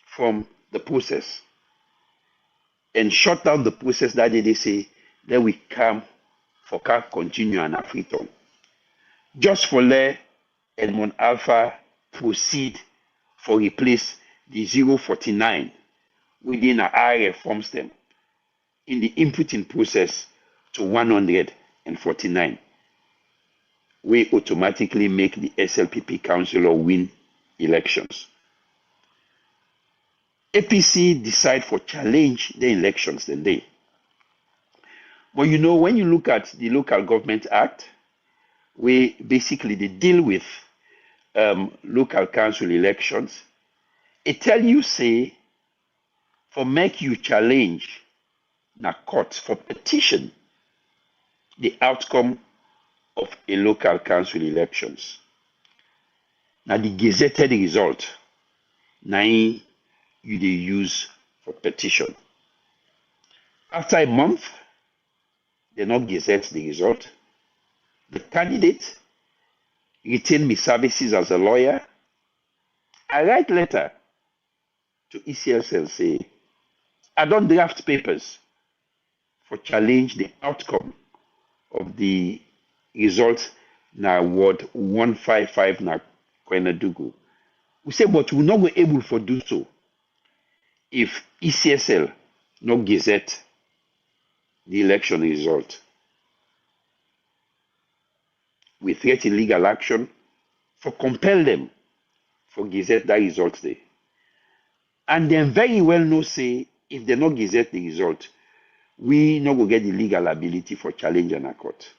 from the process and shut down the process that day. They say then we come for car continue and Afriton. Just for let Edmond Alpha proceed for replace the 049 within our reforms them in the inputting process to 149. We automatically make the SLPP councillor win elections. APC decide for challenge the elections the day. But you know, when you look at the Local Government Act, we basically they deal with local council elections. It tell you say for make you challenge na court for petition the outcome of a local council elections. Now the gazetted result now you they use for petition. After a month, they not gazette the result. The candidate retain me services as a lawyer. I write letter to ECSL say I don't draft papers for challenge the outcome of the result na ward 155 na Kwenadugu. We say, but we not be able to do so if ECSL not gazette the election result. We threaten legal action for compel them for gazette that result there. And then very well know say if they not gazette the result, we not go get the legal ability for challenge in a court.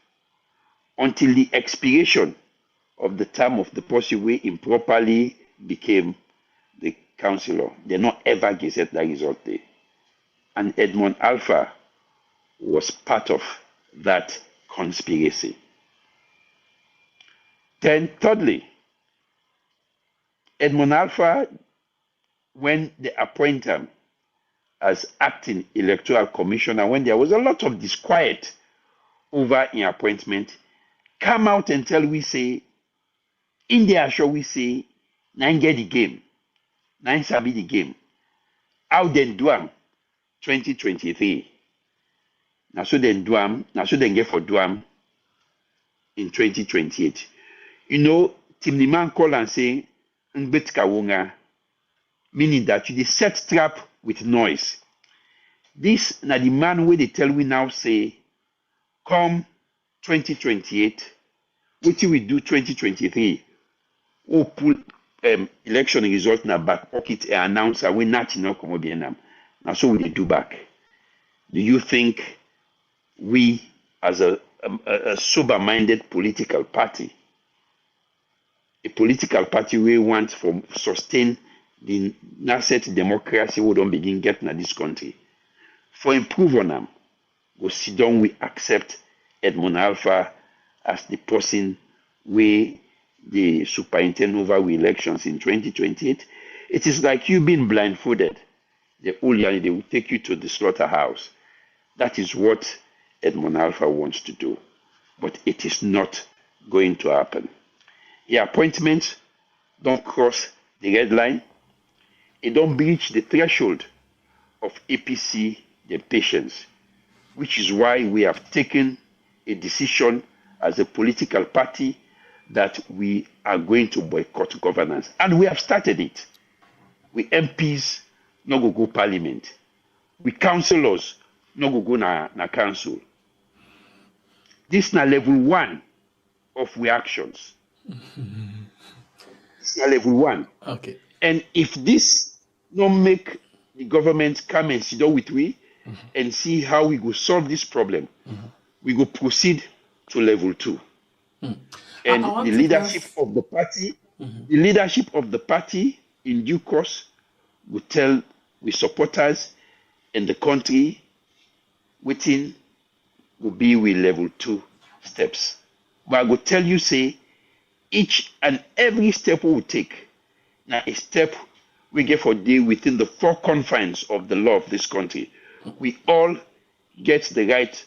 Until the expiration of the term of the person who improperly became the councillor, they not ever gazette that result there. And Edmond Alpha was part of that conspiracy. Then thirdly, Edmond Alpha, when they appoint him as acting electoral commissioner, when there was a lot of disquiet over in appointment, come out and tell we say, in there show we say, nine get the game, nine sabi the game. How then do 2023? Now so then do now so then get for do in 2028. You know, Timni man call and say, Nbetka wonga, meaning that you set trap with noise. This na the man where they tell we now say, come 2028, what we do 2023, we pull election result na back pocket and announce we not come obienam. Now so we do back. Do you think we as a sober-minded political party, a political party we want to sustain the nascent democracy we don't begin getting in this country, for improve on them, go sit down, we accept Edmond Alpha as the person we the superintendent over elections in 2028. It is like you being blindfolded. The Uliani, they will take you to the slaughterhouse. That is what Edmond Alpha wants to do. But it is not going to happen. The appointments don't cross the red line. It don't breach the threshold of APC, the patience, which is why we have taken a decision as a political party that we are going to boycott governance. And we have started it. We MPs no go parliament. We councillors no go na council. This na level 1 of reactions. It's na level 1. Okay. And if this no make the government come and sit down with we and see how we go solve this problem, we go proceed to level 2. And the leadership of the party, the leadership of the party in due course will tell we supporters in the country within will be with level 2 steps. But I will tell you, say, each and every step we will take, now a step we get for day within the 4 confines of the law of this country. We all get the right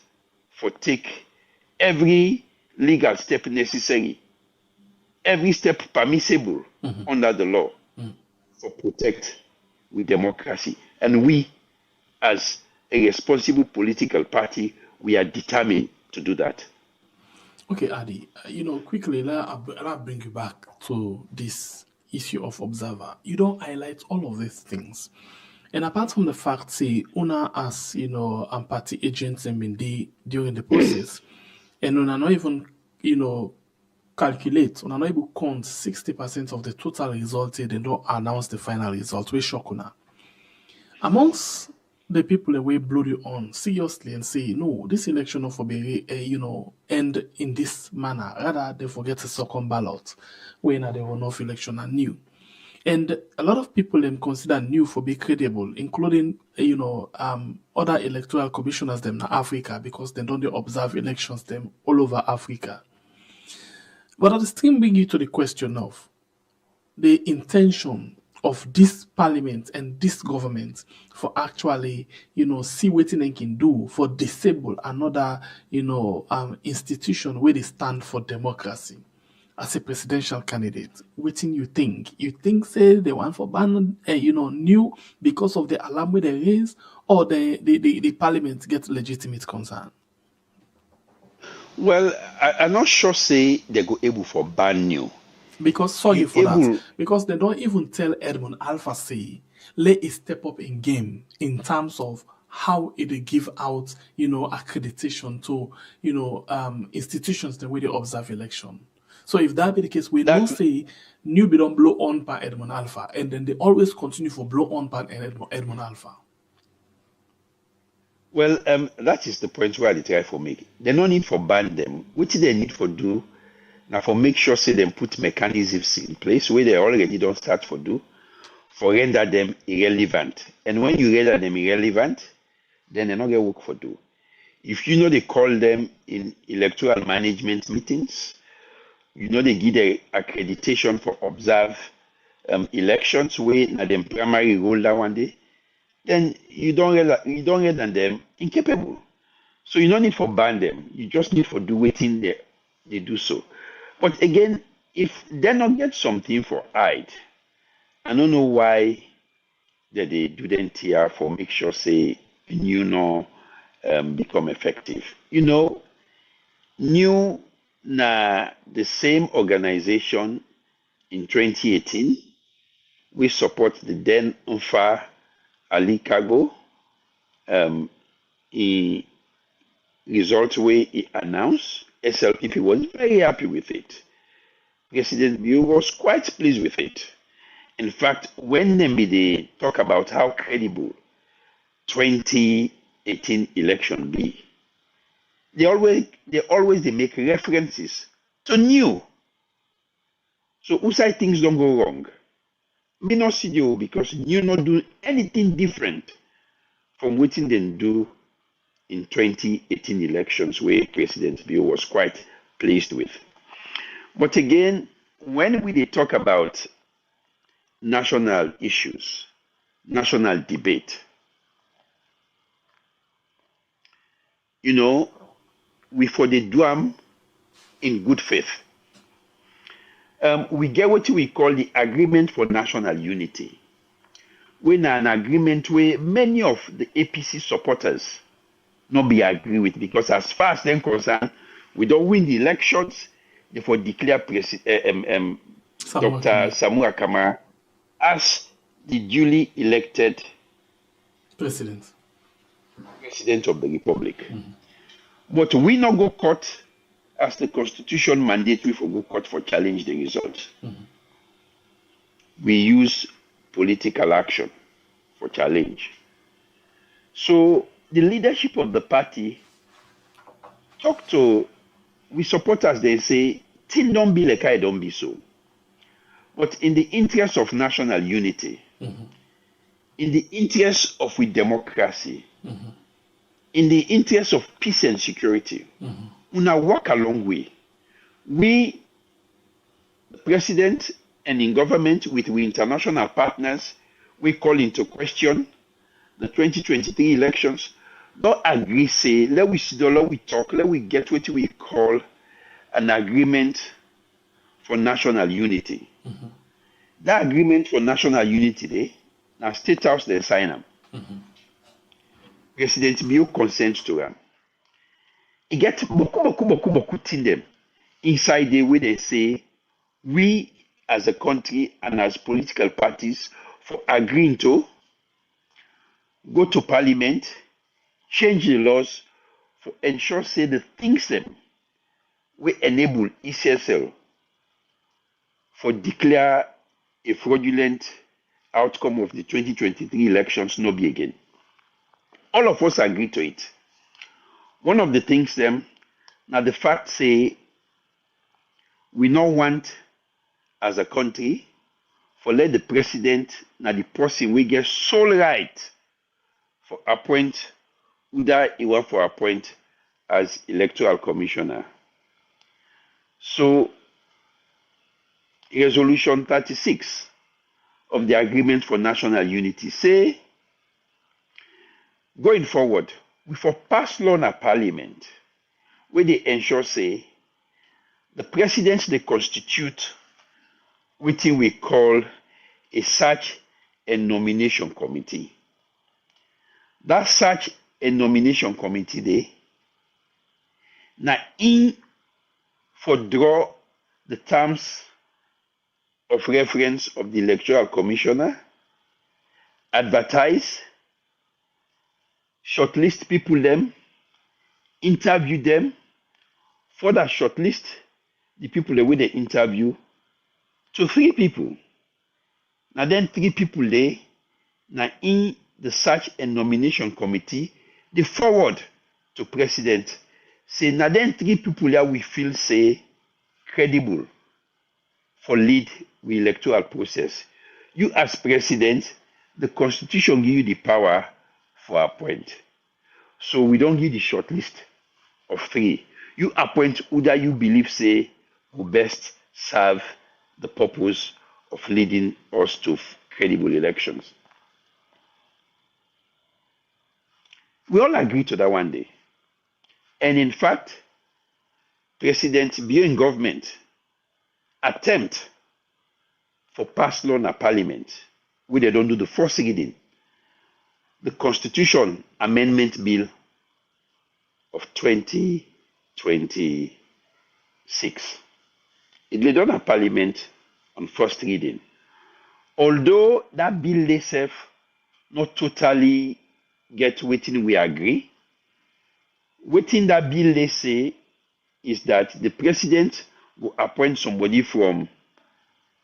for take every legal step necessary, every step permissible under the law for protect with democracy. And we, as a responsible political party, we are determined to do that. Okay, Ady, quickly, let bring you back to this issue of observer. You don't highlight all of these things. And apart from the fact, say, Una as, party agents and been during the process, and Una not even, calculate, Una not able count 60% of the total result, they don't announce the final result. We shock Una. Amongst the people that will blow you on seriously and say, no, this election not for be, end in this manner. Rather, they forget a second ballot when they will not election are new. And a lot of people them consider new for be credible, including other electoral commissioners them in Africa because they don't observe elections them all over Africa. But at still bring you to the question of the intention of this parliament and this government for actually, see what they can do for disable another, institution where they stand for democracy. As a presidential candidate, waiting you think? You think say they want for ban, new because of the alarm where they raise, or the parliament get legitimate concern? Well, I'm not sure say they go able for ban new. Because sorry for that. Because they don't even tell Edmund Alpha say let it step up in game in terms of how it give out, accreditation to, institutions the way they observe election. So if that be the case, we don't say new be don't blow on by Edmund Alpha, and then they always continue for blow on by Edmund Alpha. Well, that is the point where they try for make. They no need for ban them. What do they need for do? Now for make sure say them put mechanisms in place where they already don't start for do, for render them irrelevant. And when you render them irrelevant, then they not get work for do. If they call them in electoral management meetings, they give the accreditation for observe elections where na them primary role that one day, then you don't render them incapable. So you don't need for ban them. You just need for do waiting they do so. But again, if they not get something for hide, I don't know why that they do the NTR for make sure say become effective. New na the same organization in 2018. We support the then Unfa Ali Kago. He result way he announced. SLPP was very happy with it. President Bio was quite pleased with it. In fact, when they talk about how credible 2018 election be, they always make references to new. So who say things don't go wrong? Me not see you because new not do anything different from what they do in 2018 elections where President Bio was quite pleased with. But again, when we talk about national issues, national debate, we for the do in good faith. We get what we call the Agreement for National Unity. When an agreement where many of the APC supporters not be agree with, because as far as they're concerned, we don't win the elections, therefore declare Dr. Samura Kamara as the duly elected president of the Republic. Mm-hmm. But we not go court as the Constitution mandatory for go court for challenge the results. Mm-hmm. We use political action for challenge. So the leadership of the party talk to we supporters. They say, "Till don't be like I don't be so." But in the interest of national unity, mm-hmm. in the interest of democracy, mm-hmm. in the interest of peace and security, mm-hmm. we now walk a long way. We, the president and in government with we international partners, we call into question the 2023 elections. Don't agree, say, let we sit down, let we talk, let we get what we call an agreement for national unity. Mm-hmm. That agreement for national unity, now State House, they sign them. Mm-hmm. President Bio consents to them. He get boku thing them. inside the way they say we as a country and as political parties for agreeing to go to parliament, change the laws for ensure say the things them we enable ECSL for declare a fraudulent outcome of the 2023 elections no be again. All of us agree to it. One of the things them now the fact say we don't want as a country for let the president now the person we get sole right for appoint whether he want for appoint as electoral commissioner. So resolution 36 of the agreement for national unity say going forward we for pass law in a parliament where they ensure say the presidents they constitute what we call a search and nomination committee. That search and nomination committee they now in for draw the terms of reference of the electoral commissioner, advertise, shortlist people them, interview them, further shortlist the people that we they interview to 3 people. Now then 3 people there, now in the search and nomination committee, they forward to president. Say now then 3 people that we feel say credible for lead the electoral process. You as president, the constitution give you the power for appoint. So we don't give the short list of 3. You appoint who that you believe say will best serve the purpose of leading us to credible elections. We all agree to that one day. And in fact, President being government attempt for pass law in a parliament where they don't do the first reading, the Constitution Amendment Bill of 2026. It led on a parliament on first reading. Although that bill itself not totally get waiting we agree, waiting that bill they say is that the president will appoint somebody from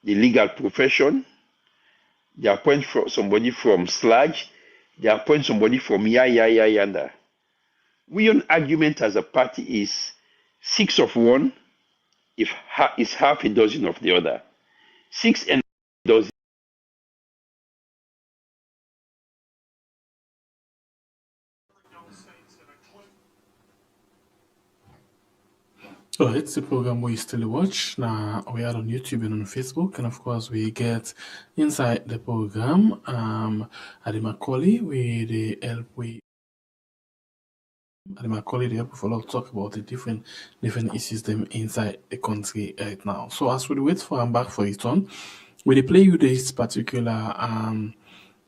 the legal profession, they appoint somebody from SLAG, they appoint somebody from yanda. We own argument as a party is 6 of one, if is half a dozen of the other. 6 and a dozen. So it's the program we still watch. Now we are on YouTube and on Facebook, and of course we get inside the program Ady Macauley we help Ady Macauley they help follow talk about the different issues them inside the country right now. So as we wait for him back for his turn, we play you this particular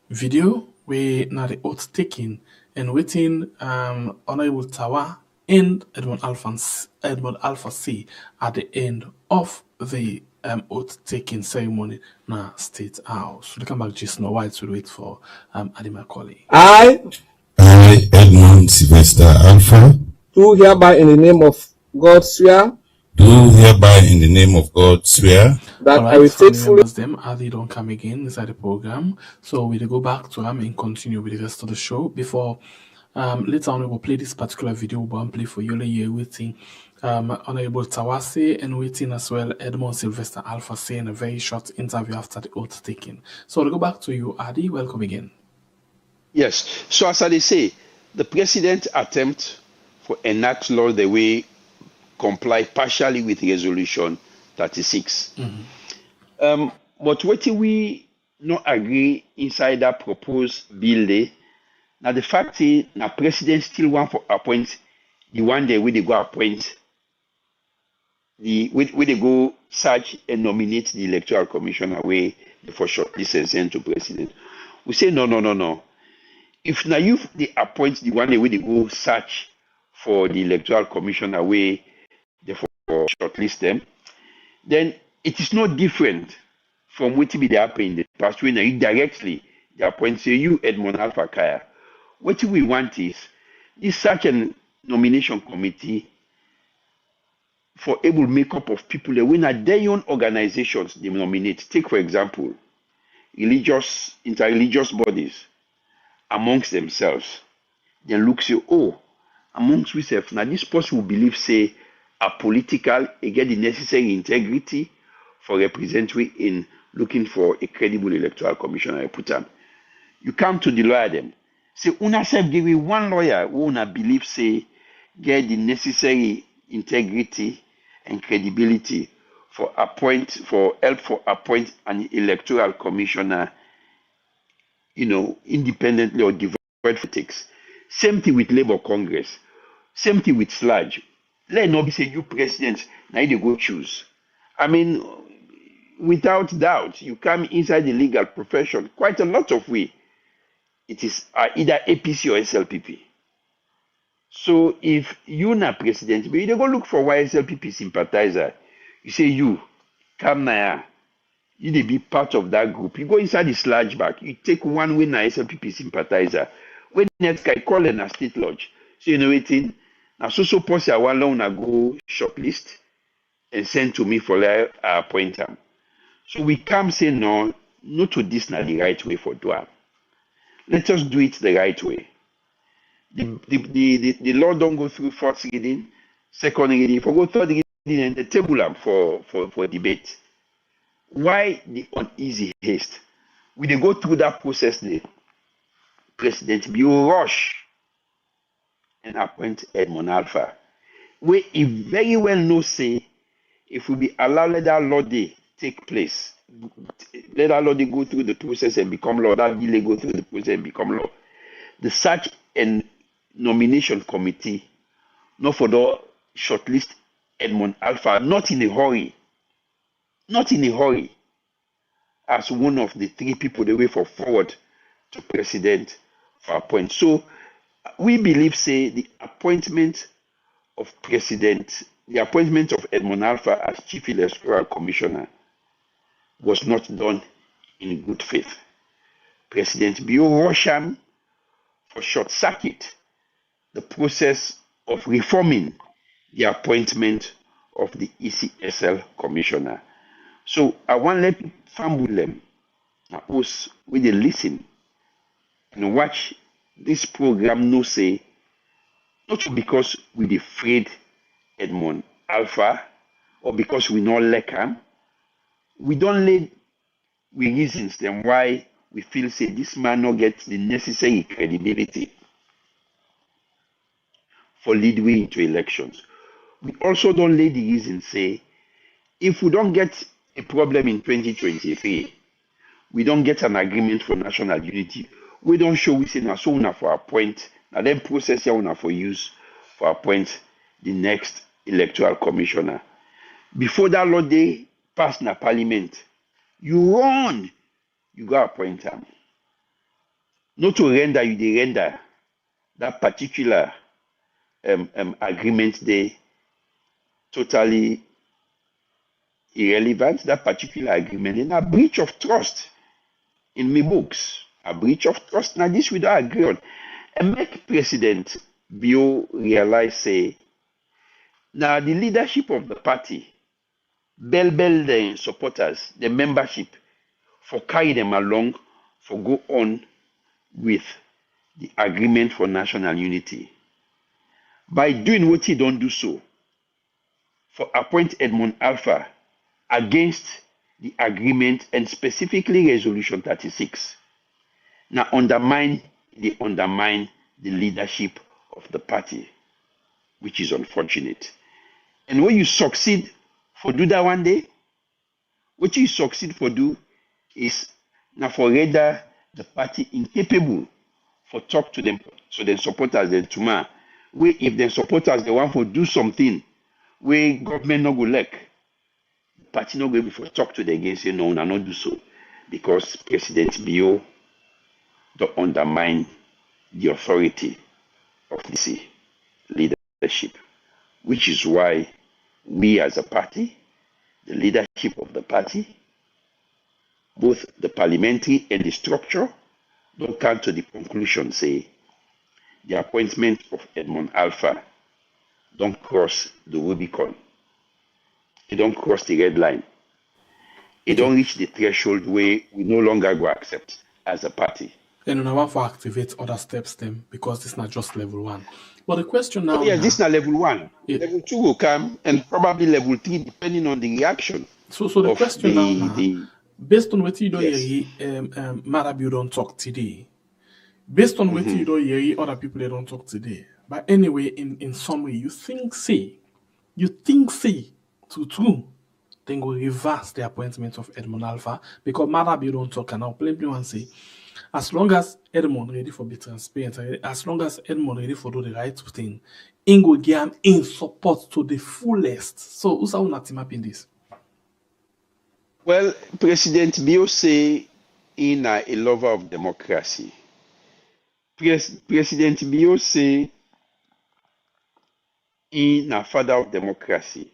video where now the oath taking and waiting Honorable Tawa and Edmund Alpha C at the end of the oath taking ceremony na State House. So they come back just now while to wait for Ady Macauley. I, Edmund Sylvester Alpha, do hereby in the name of God swear do hereby in the name of God swear that All I will right, family faithfully members, them Ady don't come again inside the program, so we'll go back to him and continue with the rest of the show. Before later on, we will play this particular video. We'll play for you later waiting. Honorable Tawase and waiting as well. Edmund Sylvester Alpha saying a very short interview after the oath taking. So we'll go back to you, Ady. Welcome again. Yes. So as I say, the president attempt for enact law the way comply partially with resolution 36. But what we not agree inside that proposed bill there, now the fact is now president still want to appoint the one day where they go appoint the where they go search and nominate the electoral commissioner way for shortlist and send to president. We say no. If now you they appoint the one day where they go search for the electoral commissioner way they for shortlist them, then it is no different from what be happen in the past when you directly they appoint say you Edmond Alpha Kaya. What we want is such a nomination committee for able makeup of people that when at their own organizations they nominate. Take for example, interreligious bodies amongst themselves. Then look say, oh, amongst ourselves, now this person will believe say are political, they get the necessary integrity for representative in looking for a credible electoral commissioner. Put them. You come to the lawyer them. Say, una self give me one lawyer who una believe say get the necessary integrity and credibility for appoint an electoral commissioner, independently or devoid politics. Same thing with Labour Congress. Same thing with Sludge. Let not be say you president, now they go choose. I mean, without doubt, you come inside the legal profession, quite a lot of way. It is either APC or SLPP. So if you're not president, but you don't go look for why SLPP sympathizer. You say you, come now, you dey be part of that group. You go inside the sludge back, you take one way now SLPP sympathizer. When next guy call in a state lodge, so you know waiting. Now so posse I want long go shortlist and send to me for appoint them. So we come say no to this not the right way for do. Let us do it the right way. The law don't go through first reading, second reading, for go third reading and the table for debate. Why the uneasy haste? We dey go through that process the President Bio rush and appoint Edmond Alpha. Where he very well know say if we be allowed let that law day take place, let that law day go through the process and become law, that bill go through the process and become law. The search and nomination committee, not for the shortlist Edmond Alpha, not in a hurry, as one of the three people they way for forward to president for appoint. So we believe say the appointment of Edmond Alpha as chief electoral commissioner was not done in good faith. President Bio Rosham for short circuit the process of reforming the appointment of the ECSL commissioner. So I want to let family them, us with they listen and watch this program. No say not because we afraid Edmond Alpha or because we not like him. We don't let we reasons them why we feel say this man not get the necessary credibility for lead way into elections. We also don't let the reason say if we don't get a problem in 2023, we don't get an agreement for national unity, we don't show we say na so una for appoint, na then process ya una for use for appoint the next electoral commissioner. Before that law day pass na parliament, you run, you go appoint them. Not to render, you dey render that particular agreement they totally irrelevant. That particular agreement in a breach of trust in my books. A breach of trust. Now this we don't agree on. And make President Bio realize say now the leadership of the party bell the supporters, the membership for carry them along for go on with the agreement for national unity. By doing what he don't do so, for appoint Edmond Alpha against the agreement and specifically resolution 36. Now undermine the leadership of the party, which is unfortunate. And when you succeed for do that one day, what you succeed for do is now for render the party incapable for talk to them, so then supporters then tomorrow. Where if the supporters they want to do something where government not go like, the party not go before talk to them again say no, not do so because President Bio don't undermine the authority of the leadership, which is why we as a party, the leadership of the party, both the parliamentary and the structure, don't come to the conclusion, say, the appointment of Edmond Alpha don't cross the Rubicon. It don't cross the red line. It don't reach the threshold where we no longer go accept as a party. And I want to activate other steps then, because it's not just level 1. But the question now... yes, this is not level 1. Yeah. Level 2 will come, and probably level 3, depending on the reaction. So the question now, based on what you do here, Marabi don't talk today. Based on what you do here, other people they don't talk today. But anyway, in some way, you think to true, then go reverse the appointment of Edmond Alpha, because Marabi don't talk, and now plainly one say, as long as Edmond ready for be transparent, as long as Edmond ready for do the right thing, Ingo Giam in support to the fullest. So who's our not team up in this? Well, President Bio say in a lover of democracy. President Bio say in a father of democracy.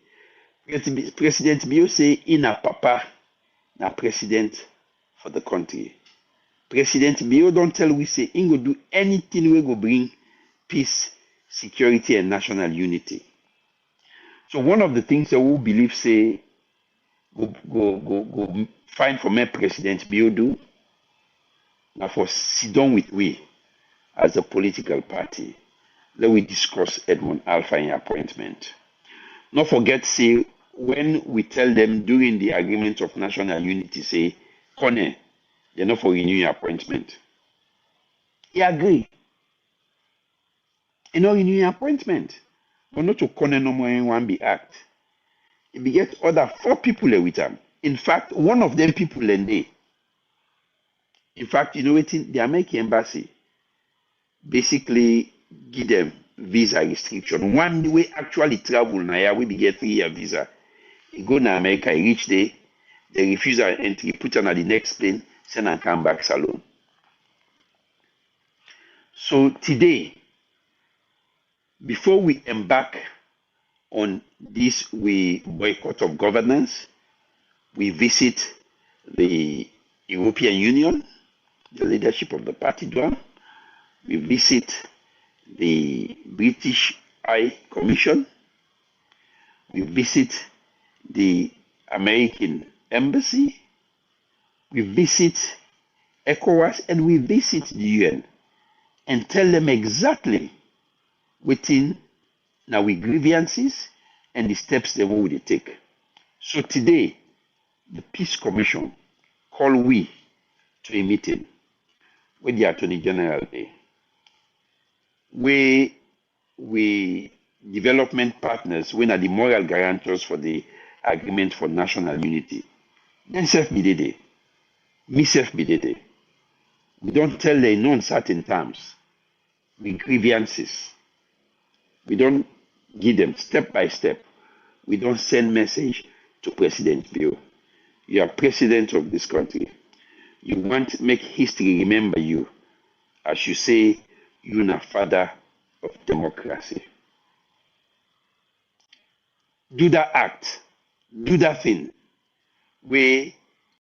President Bio say in a papa, na president for the country. President Bio don't tell we say he go do anything we go bring peace, security, and national unity. So one of the things that we believe say go find for me President Bio do now for sit down with we as a political party. Let we discuss Edmond Alpha in appointment. Not forget say when we tell them during the agreement of national unity say Kone, they're not for renewing appointment. He agree. You know, renewing appointment. But not to Kone no more in one be act. He be get other 4 people with him. In fact, one of them people and they. In fact, you know what the American embassy basically give them visa restriction. One way actually travel now, we be get 3-year visa. He go to America, he reach there, they refuse our entry, put on the next plane, send and come back salon. So today, before we embark on this we boycott of governance, we visit the European Union, the leadership of the party do. We visit the British High Commission. We visit the American Embassy. We visit ECOWAS, and we visit the UN and tell them exactly within now we grievances and the steps they will take. So today, the Peace Commission call we to a meeting with the Attorney General there, where we development partners, when are the moral guarantors for the agreement for national unity. Then self be there. Me self be there. We don't tell them in uncertain terms. We grievances. We don't give them step by step. We don't send message to President Bio. You are president of this country. You want to make history remember you. As you say, you are father of democracy. Do that act. Do that thing where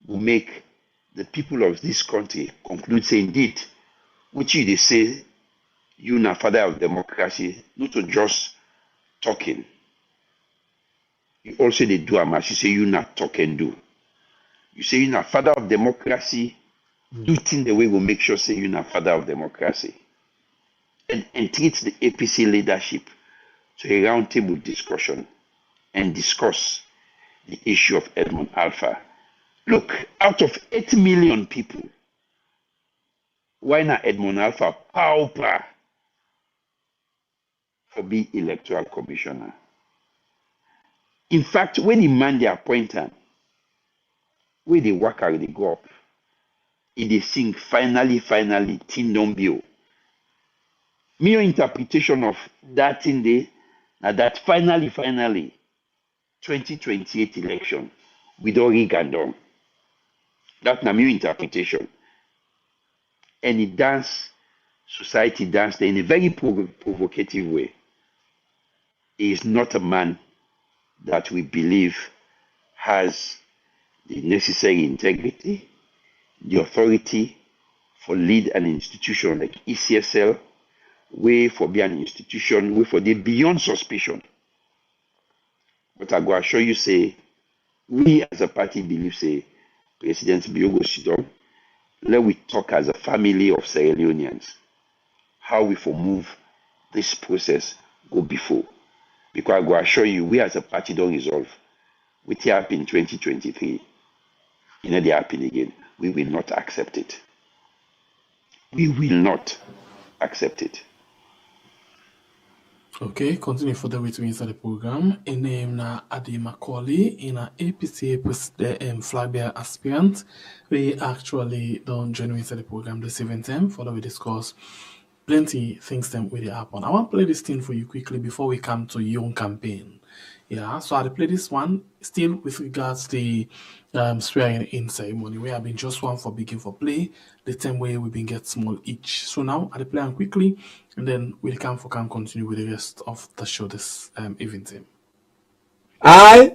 we make the people of this country conclude say indeed, which they say you are father of democracy, not to just talking. You also they do as you say you not talk and do. You say you are father of democracy, do things the way we make sure say you are father of democracy. And treat the APC leadership to a roundtable discussion and discuss the issue of Edmond Alpha. Look, out of 8 million people, why not Edmond Alpha pauper for being electoral commissioner? In fact, when the man they appoint him, when they work out, they go up, they sing finally, thing don't be. My interpretation of that thing there, now that finally, 2028 election, we don't rig and down. That's my interpretation. And it dance, society dance in a very provocative way. He is not a man that we believe has the necessary integrity, the authority for lead an institution like ECSL, way for be an institution, way for the beyond suspicion. But I go assure you, say, we as a party believe, say, President Biogo Sidon, let we talk as a family of Sierra Leoneans, how we for move this process go before. Because I go assure you, we as a party don't resolve. What happened in 2023, you know, they happen again. We will not accept it. We will not accept it. Okay, continue further with me inside the program. In name na Ady Macauley, in a APCA president flag bearer aspirant. We actually don't join inside the program this evening. Follow we discuss plenty things them really happen. I want to play this thing for you quickly before we come to young campaign. Yeah, so I'll play this one still with regards to the swearing in ceremony. We have been just one for begin for play. The same way we've been get small each. So now I'll play them quickly and then we'll can continue with the rest of the show this evening. I,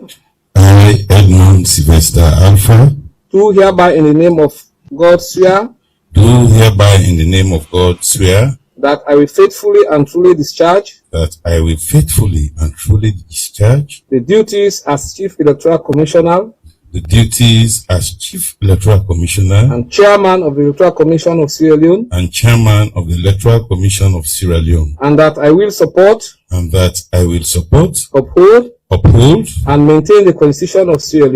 Edmund Sylvester Alpha, do hereby in the name of God swear do hereby in the name of God swear that I will faithfully and truly discharge that I will faithfully and truly discharge the duties as Chief Electoral Commissioner the duties as Chief Electoral Commissioner and Chairman of the Electoral Commission of Sierra Leone, and Chairman of the Electoral Commission of Sierra Leone, and that I will support, uphold, and maintain the Constitution of Sierra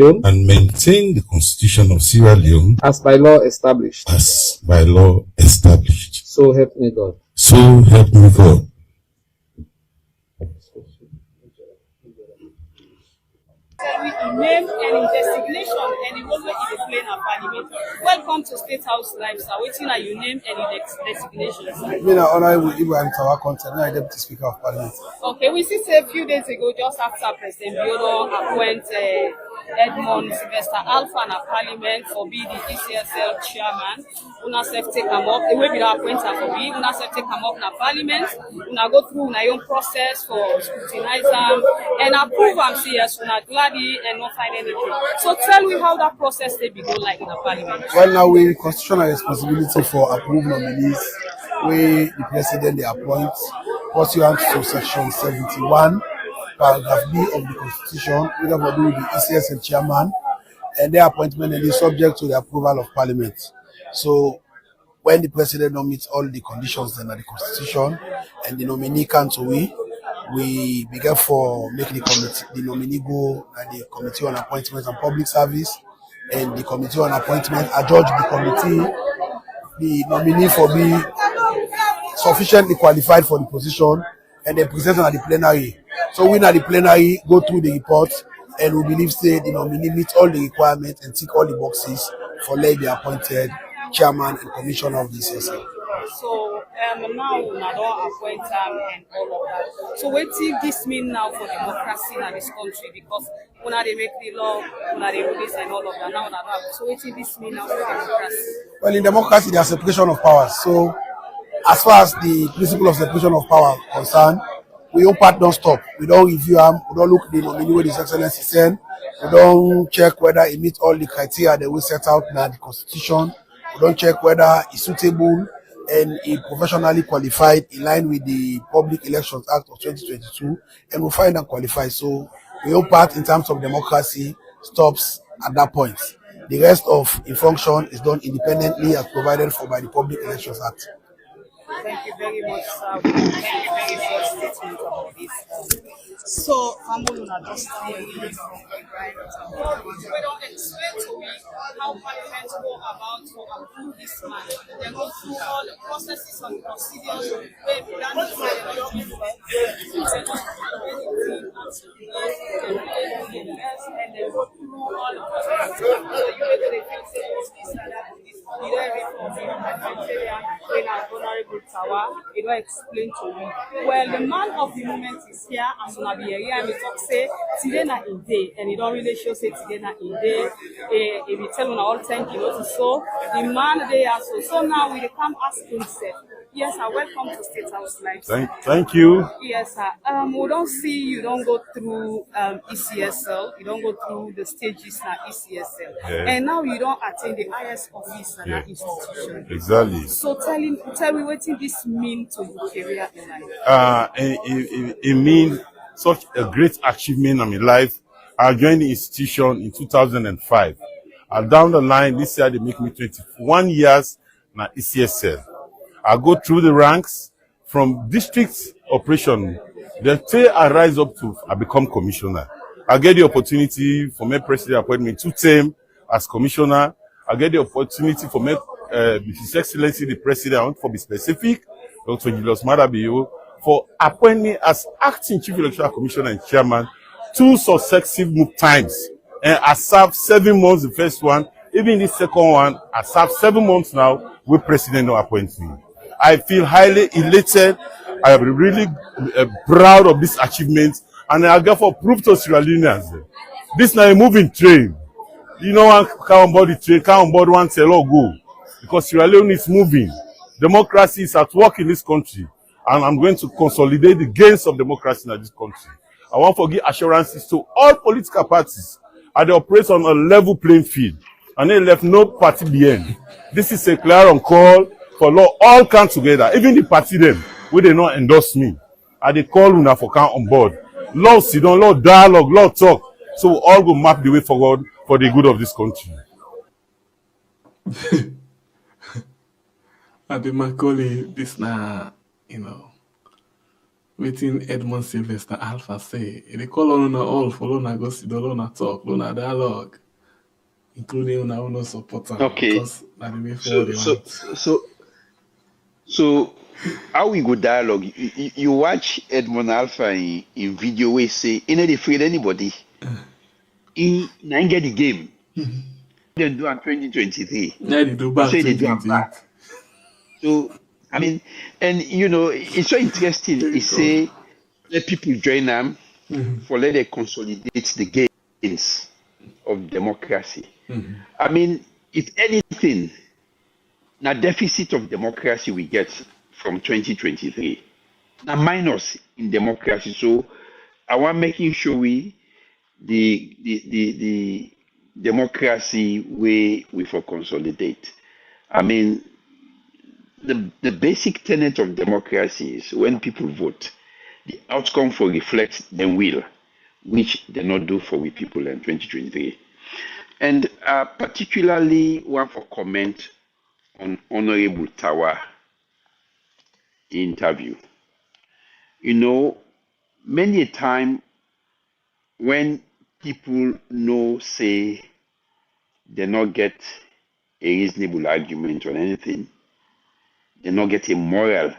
Leone as by law established. So help me God. So help me God. Name and designation and the role in the plane of parliament. Welcome to State House Live, sir. Waiting at your name and designation, sir. Me na Honorable Ibrahim Tawa Content, now Deputy Speaker of Parliament. Okay, we see a few days ago, just after President Biodo appointed Edmund Sylvester Alpha in Parliament for be the ECSL chairman. Una self take him up. The way we appoint her for be, una self take him up in Parliament. Una go through una own process for scrutinize them and approve and see yes, una gladly and not find anything. So tell me how that process they be go like in the Parliament. Well, now we constitutional responsibility for approved nominees, where the president they appoint pursuant to section 71, paragraph B of the Constitution, we have to do with the ECSL chairman, and their appointment is subject to the approval of Parliament. So when the president don't meet all the conditions then of the Constitution and the nominee can't we begin for making the nominee go and the Committee on Appointments and Public Service, and the Committee on Appointment adjudge the committee, the nominee for be sufficiently qualified for the position, and then present at the plenary. So we at the plenary go through the report, and we believe say the nominee meets all the requirements and tick all the boxes for let be appointed chairman and commissioner of the CSL. So now we don't appoint and all of that. So what does this mean now for democracy in this country? Because when they make the law, when they release and all of that, now that. So what does this mean now for democracy? Well, in democracy, there's separation of powers. So as far as the principle of separation of power concerned, we own part don't stop. We don't review them. We don't look at the nominee with His Excellency send. We don't check whether it meets all the criteria that we set out in the Constitution. We don't check whether it's suitable and is professionally qualified in line with the Public Elections Act of 2022, and we find them qualified. So we own part in terms of democracy stops at that point. The rest of the function is done independently as provided for by the Public Elections Act. Thank you very much, sir. Thank you very much for your statement about this. So, I'm going to just explain to me how Parliament go about to approve this man. They go through all the processes and procedures where we done this by the government, and they go through all the processes. So, you make the this and that. You don't explain to me. Well, the man of the moment is here, and so be here. And he talk say today na in day, and he don't really show say today na in day. If you tell him all thank you, so the man they are so now we come ask himself, Yes, sir. Welcome to State House Live. Thank you. Yes, sir. We don't see you don't go through ECSL. You don't go through the stages now ECSL, Yeah. and now you don't attend the highest office in that institution. Exactly. So tell me what this mean to your career in life. It means such a great achievement in my life. I joined the institution in 2005. And down the line, this year they make me 21 years na ECSL. I go through the ranks from district operation. Then till I rise up to, I become commissioner. I get the opportunity for my president appointment 2 terms as commissioner. I get the opportunity for my His Excellency the President, for be specific, Dr. Julius Madabio, for appointing as acting Chief Electoral Commissioner and Chairman 2 successive times. And I served 7 months the first one. Even the second one, I served 7 months now with President no appointment. I feel highly elated. I am really proud of this achievement, and I therefore prove to Sierra Leoneans this now a moving train. You know, one come on board the train, come on board one tell or go, because Sierra Leone is moving. Democracy is at work in this country, and I'm going to consolidate the gains of democracy in this country. I want to give assurances to all political parties, and they operate on a level playing field, and they left no party behind. This is a clear on call for law all come together, even the party them where they not endorse me. And they call una for come on board. Law sit down, law dialogue, law talk. So we all go map the way forward for the good of this country. Ady Macauley, this na, waiting Edmund Sylvester Alpha say. They call on all for Lona go sit down, Lona talk, Lona dialogue, including una supporter. Okay. Because na the way forward they want. So how we go dialogue? You watch Edmund Alpha in video where he say he not afraid anybody. He not get the game. They do in 2023. Yeah, they do back So they do 2028. back. So I mean, and it's so interesting. He say let people join them for let them consolidate the gains of democracy. I mean, if anything, now deficit of democracy we get from 2023. Now minus in democracy. So I want making sure the democracy we for consolidate. I mean, the basic tenet of democracy is when people vote, the outcome for reflects their will, which they not do for we people in 2023. And particularly one for comment on Honorable Tawa interview. Many a time when people say they not get a reasonable argument on anything, they not get a moral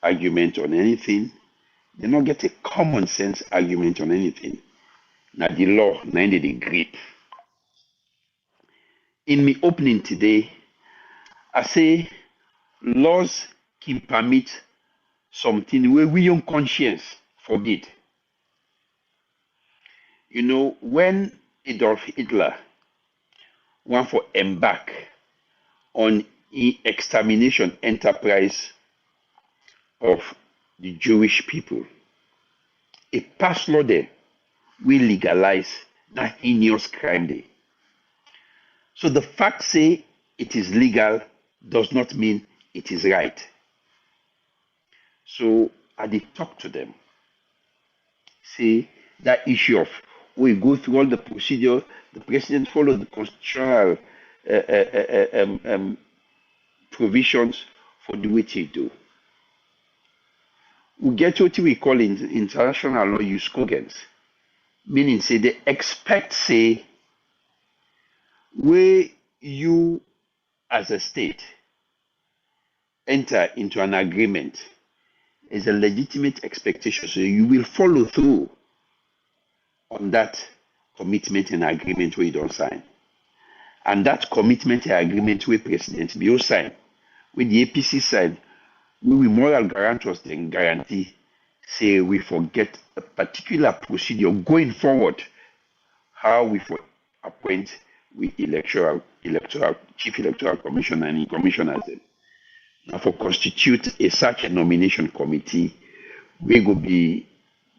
argument on anything, they not get a common sense argument on anything. Now the law, 90 degree. In my opening today, I say laws can permit something where we own conscience forbid. When Adolf Hitler want to embark on an extermination enterprise of the Jewish people, a past law there will legalize that heinous crime there. So the fact say it is legal does not mean it is right. So I did talk to them. See that issue of we go through all the procedure, the president follows the constitutional provisions for the way they do. We get what we call in international law use cogents, meaning say they expect say where you as a state enter into an agreement is a legitimate expectation, so you will follow through on that commitment and agreement where you don't sign. And that commitment and agreement where President Bio sign, with the APC sign, we will moral guarantors then guarantee, say we forget a particular procedure going forward, how we appoint with electoral chief electoral commissioner and commissioners. Now, for constitute such a nomination committee, we will be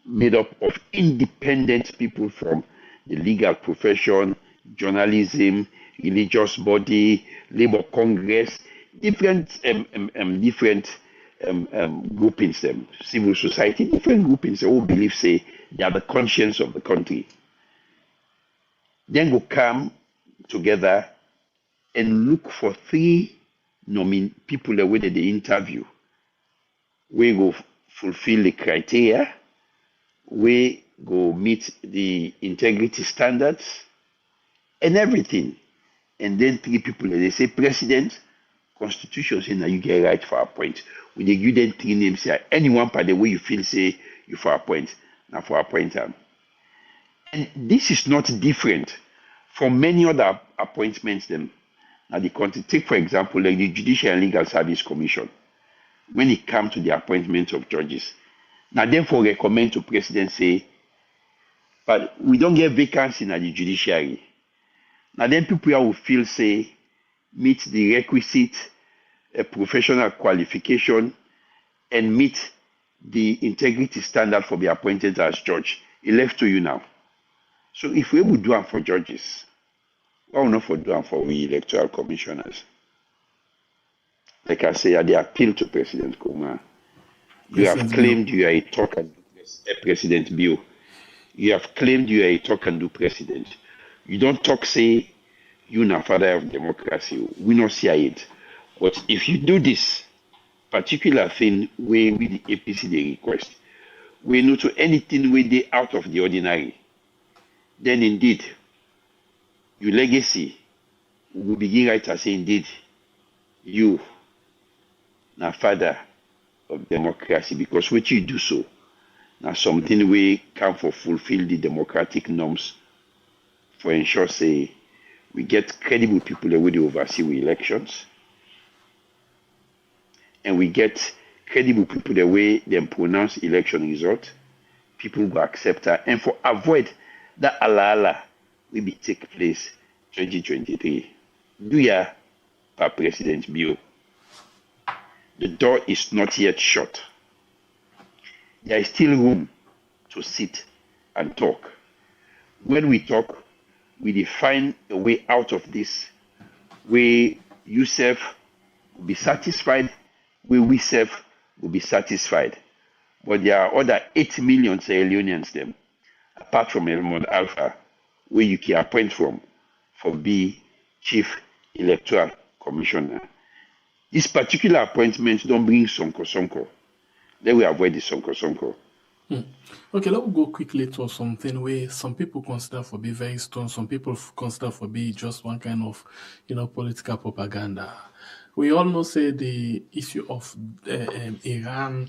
made up of independent people from the legal profession, journalism, religious body, labor congress, different groupings, civil society, different groupings who believe say they are the conscience of the country. Then go come together and look for three people the way that they interview. We go fulfill the criteria. We go meet the integrity standards and everything. And then three people, they say, President, Constitution say now you get right for appoint. When they give them three names here, anyone by the way you feel say you for appoint, now for appoint them. And this is not different from many other appointments them. Now the country, take for example, like the Judicial and Legal Service Commission, when it comes to the appointment of judges. Now therefore recommend to President say, but we don't get vacancy in the judiciary. Now then people will feel say, meet the requisite professional qualification and meet the integrity standard for be appointed as judge. It left to you now. So if we would do it for judges, why not for do it for we electoral commissioners? Like I say, they appeal to President Kuma. You have claimed you are a talk and do President Bill. You have claimed you are a talk and do president. You don't talk say you na father of democracy. We not see it. But if you do this particular thing where with the APC they request, we know to anything where they out of the ordinary, then indeed your legacy will begin right to say indeed you na father of democracy, because what you do so now something we can for fulfill the democratic norms for ensure say we get credible people that will oversee the elections, and we get credible people the way they pronounce election result, people will accept that, and for avoid that ala will be take place 2023. Do ya, per President Bio? The door is not yet shut. There is still room to sit and talk. When we talk, we define a way out of this, where you self will be satisfied, where we self will be satisfied. But there are other 8 million Sierra Leoneans them, apart from Elmond Alpha, where you can appoint from for be Chief Electoral Commissioner. This particular appointment don't bring sonko. Then we avoid the sonko. Okay, let's go quickly to something where some people consider for be very strong, some people consider for be just one kind of, political propaganda. We all know say the issue of Iran,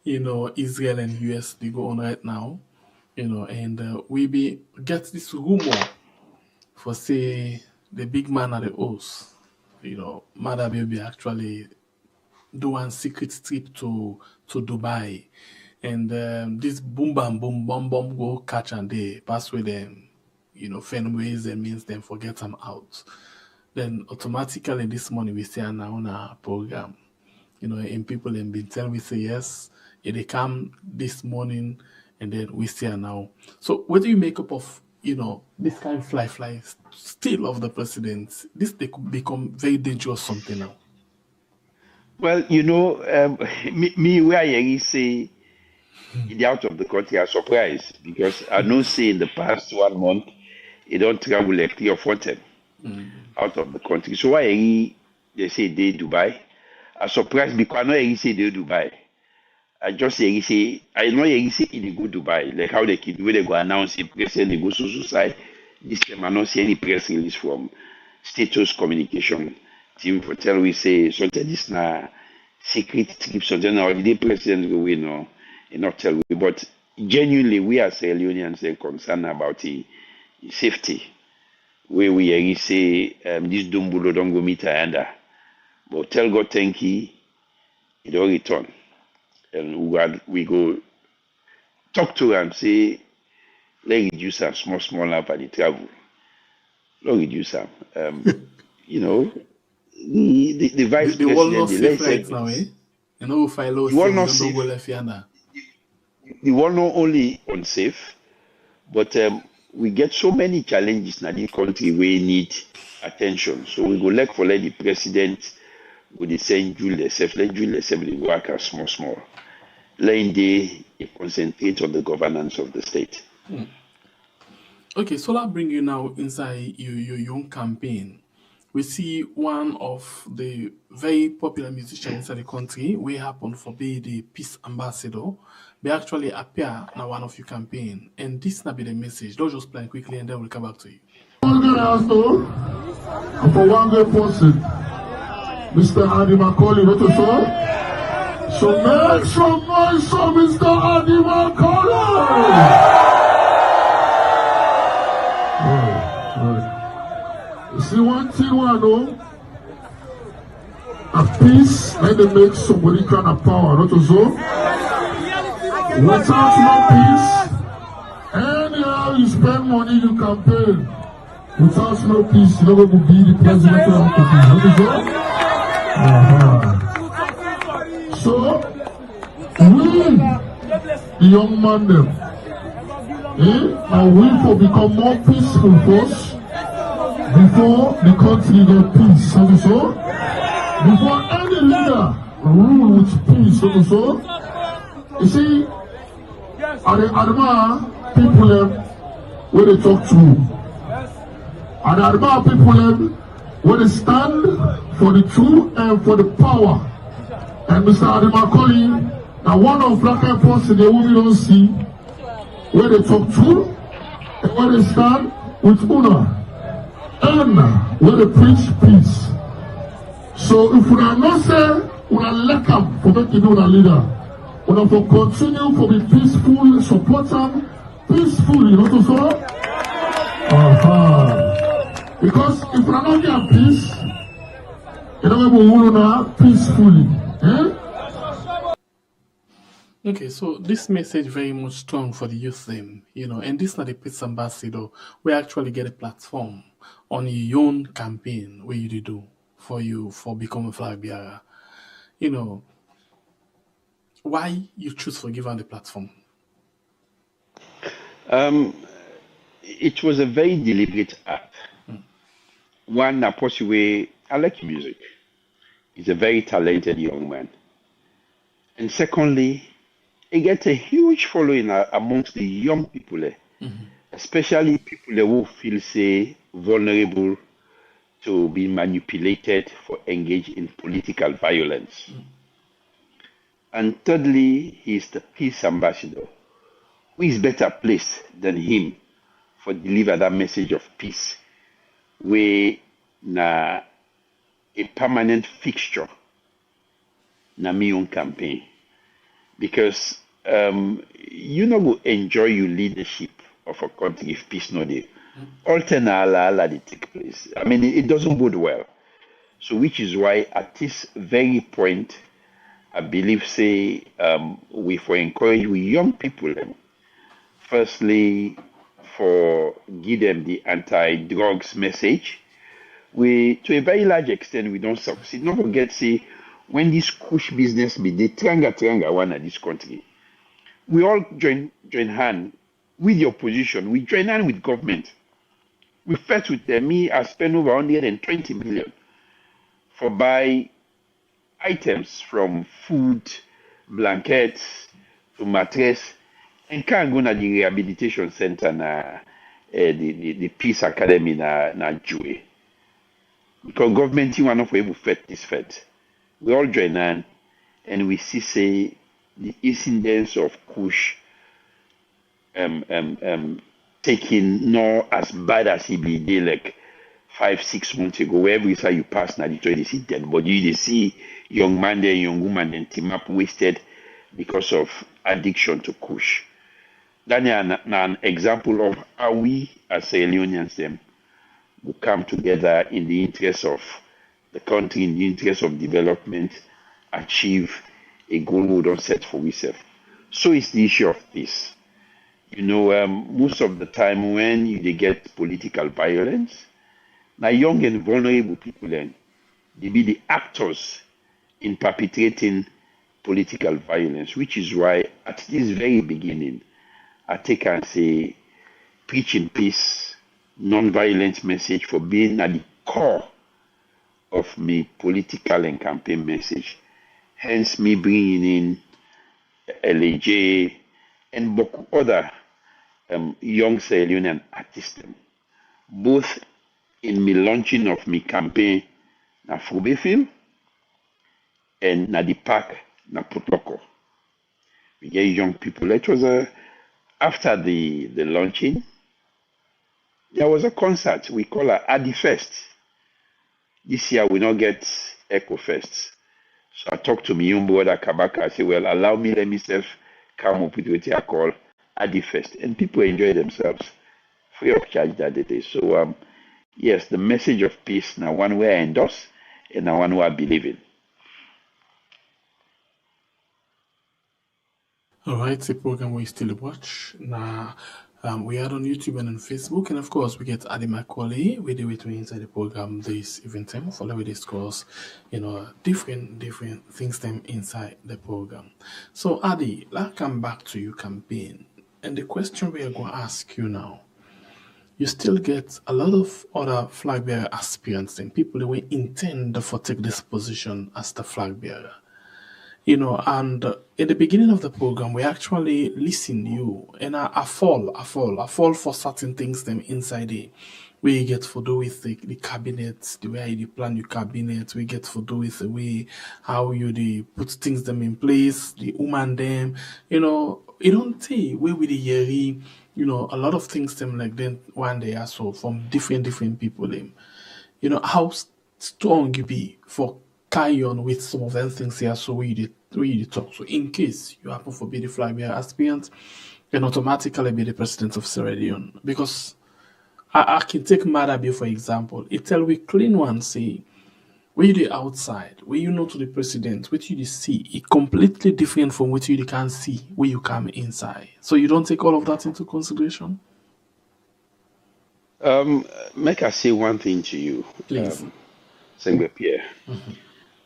Israel and US, they go on right now, and we get this rumor for say the big man at the host, Mother Baby actually do one secret trip to Dubai. And this boom bam go catch and they pass with them, Fenways and means them forget them out. Then automatically this morning we see now on our program, and people have been telling we say yes, they come this morning and then we see now. So what do you make up of, this kind of fly still of the president? They could become very dangerous something now. Well, me where I say in the out of the country are surprised, because I know say in the past 1 month you don't travel like 3 or 4 times out of the country. So why they say they Dubai? I'm surprised because I know say they Dubai. I just say I know say they go Dubai, like how they kid when they go announce a president they go so side. This time I don't see any press release from status communication team for tell we say something this na secret trip something or the president go win not tell we, but genuinely we as Sierra Leoneans are concerned about the safety. Where we say this Dumbulo don't go meet Ayanda, but tell God thank you, it don't return, and we go talk to him say let's reduce some small for the travel. Let's reduce some, the vice The world not president, the safe right legislative, now, eh? You know, if I lose, the world we not don't know safe. go left yonder. The world not only unsafe, but we get so many challenges in the country we need attention. So we go like for let the president with the same Julius, let Julius work as small. Let they concentrate on the governance of the state. Okay, so that bring you now inside your own campaign. We see one of the very popular musicians inside the country, we happen for be the peace ambassador. They actually appear now one of your campaign, and this not be the message. Don't just plan quickly, and then we'll come back to you. And for one good person, Mr. Ady Macauley, what you say? So make some noise for Mr. Ady Macauley. You see one thing I know, a peace and they make somebody kind of power, not so. Without no peace, anyhow you spend money, you campaign. Without no peace, you're not going to be the president of the country. So, we, the young man them, and we for become more peaceful first before the country get peace. So, before any leader rule with peace. So, you see, I admire people where they talk to. And I admire people when they stand for the truth and for the power. And Mr. Ady Macauley, now one of black person they we don't see where they talk true and where they stand with honor and where they preach peace. So if we are not say we are let them for making you a leader, we have to continue to be peaceful, support them peacefully, you know to so. Because if we are not get peace, you know we will not peacefully. Okay, so this message very much strong for the youth them, and this not the peace ambassador. We actually get a platform on your own campaign where you do for becoming flag bearer. Why you choose for giving the platform? It was a very deliberate act. One, Apostle, I like music. He's a very talented young man. And secondly, he gets a huge following amongst the young people, especially people who feel, say, vulnerable to be manipulated for engage in political violence. And thirdly, he's the peace ambassador. Who is better placed than him for deliver that message of peace? We na a permanent fixture na my own campaign, because you know go enjoy your leadership of a country if peace no dey. Alternate they take place. I mean, it doesn't bode well. So which is why at this very point, I believe say we for encourage we young people firstly for give them the anti-drugs message. We, to a very large extent, we don't succeed. Don't forget, say, when this kush business be the tranga one at this country, we all join hand with the opposition. We join hand with government. We first with me, I spend over 120 million for buy items from food, blankets to mattress, and can't go to the rehabilitation center na the Peace Academy na Jue. Because government want to able fet this fet. We all join hand and we see say the incidence of Kush taking not as bad as he be there like 5-6 months ago. Wherever you pass now, you see dead body, you see young man there, young woman and team up wasted because of addiction to Kush. That's an example of how we as Sierra Leoneans them will come together in the interest of the country, in the interest of development, achieve a goal we don't set for ourselves. So it's the issue of peace. Most of the time when they get political violence, now young and vulnerable people they be the actors in perpetrating political violence, which is why at this very beginning, I take and say, preaching peace, non-violent message for being at the core of me political and campaign message. Hence me bringing in LAJ and other young Sierra Leonean artists, both in me launching of me campaign na Fubefil and na the park na Potoko. We get young people. It was after the launching, there was a concert we call it Ady Fest. This year we not get Echo Fest. So I talked to my young brother Kabaka. I said, well, allow me, let myself come up with what I call Ady Fest. And people enjoy themselves free of charge that day. So yes, the message of peace now one way I endorse and now one way I believe in. All right, the program we still watch now. We are on YouTube and on Facebook, and of course, we get Ady Macauley. We do it inside the program this event time. Follow we discuss, different things them inside the program. So, Ady, let's come back to your campaign, and the question we are going to ask you now. You still get a lot of other flag bearer aspirants and people that will intend for take this position as the flag bearer. And at the beginning of the program, we actually listen to you, and I fall for certain things them inside it. We get to do with the cabinet, the way you plan your cabinet. We get to do with the way how you put things them in place, the woman them. It don't take where we the year, a lot of things them like then one day or so from different people them. How strong you be for carry on with some of them things here, so we talk. So in case you happen to be the flag bearer aspirant, then automatically be the president of Sierra Leone. Because I can take Madabi for example. It tell we clean one say where you the outside, where you know to the president, what you see, it completely different from what you can see where you come inside. So you don't take all of that into consideration? Make I say one thing to you, please. Sengbe Pierre.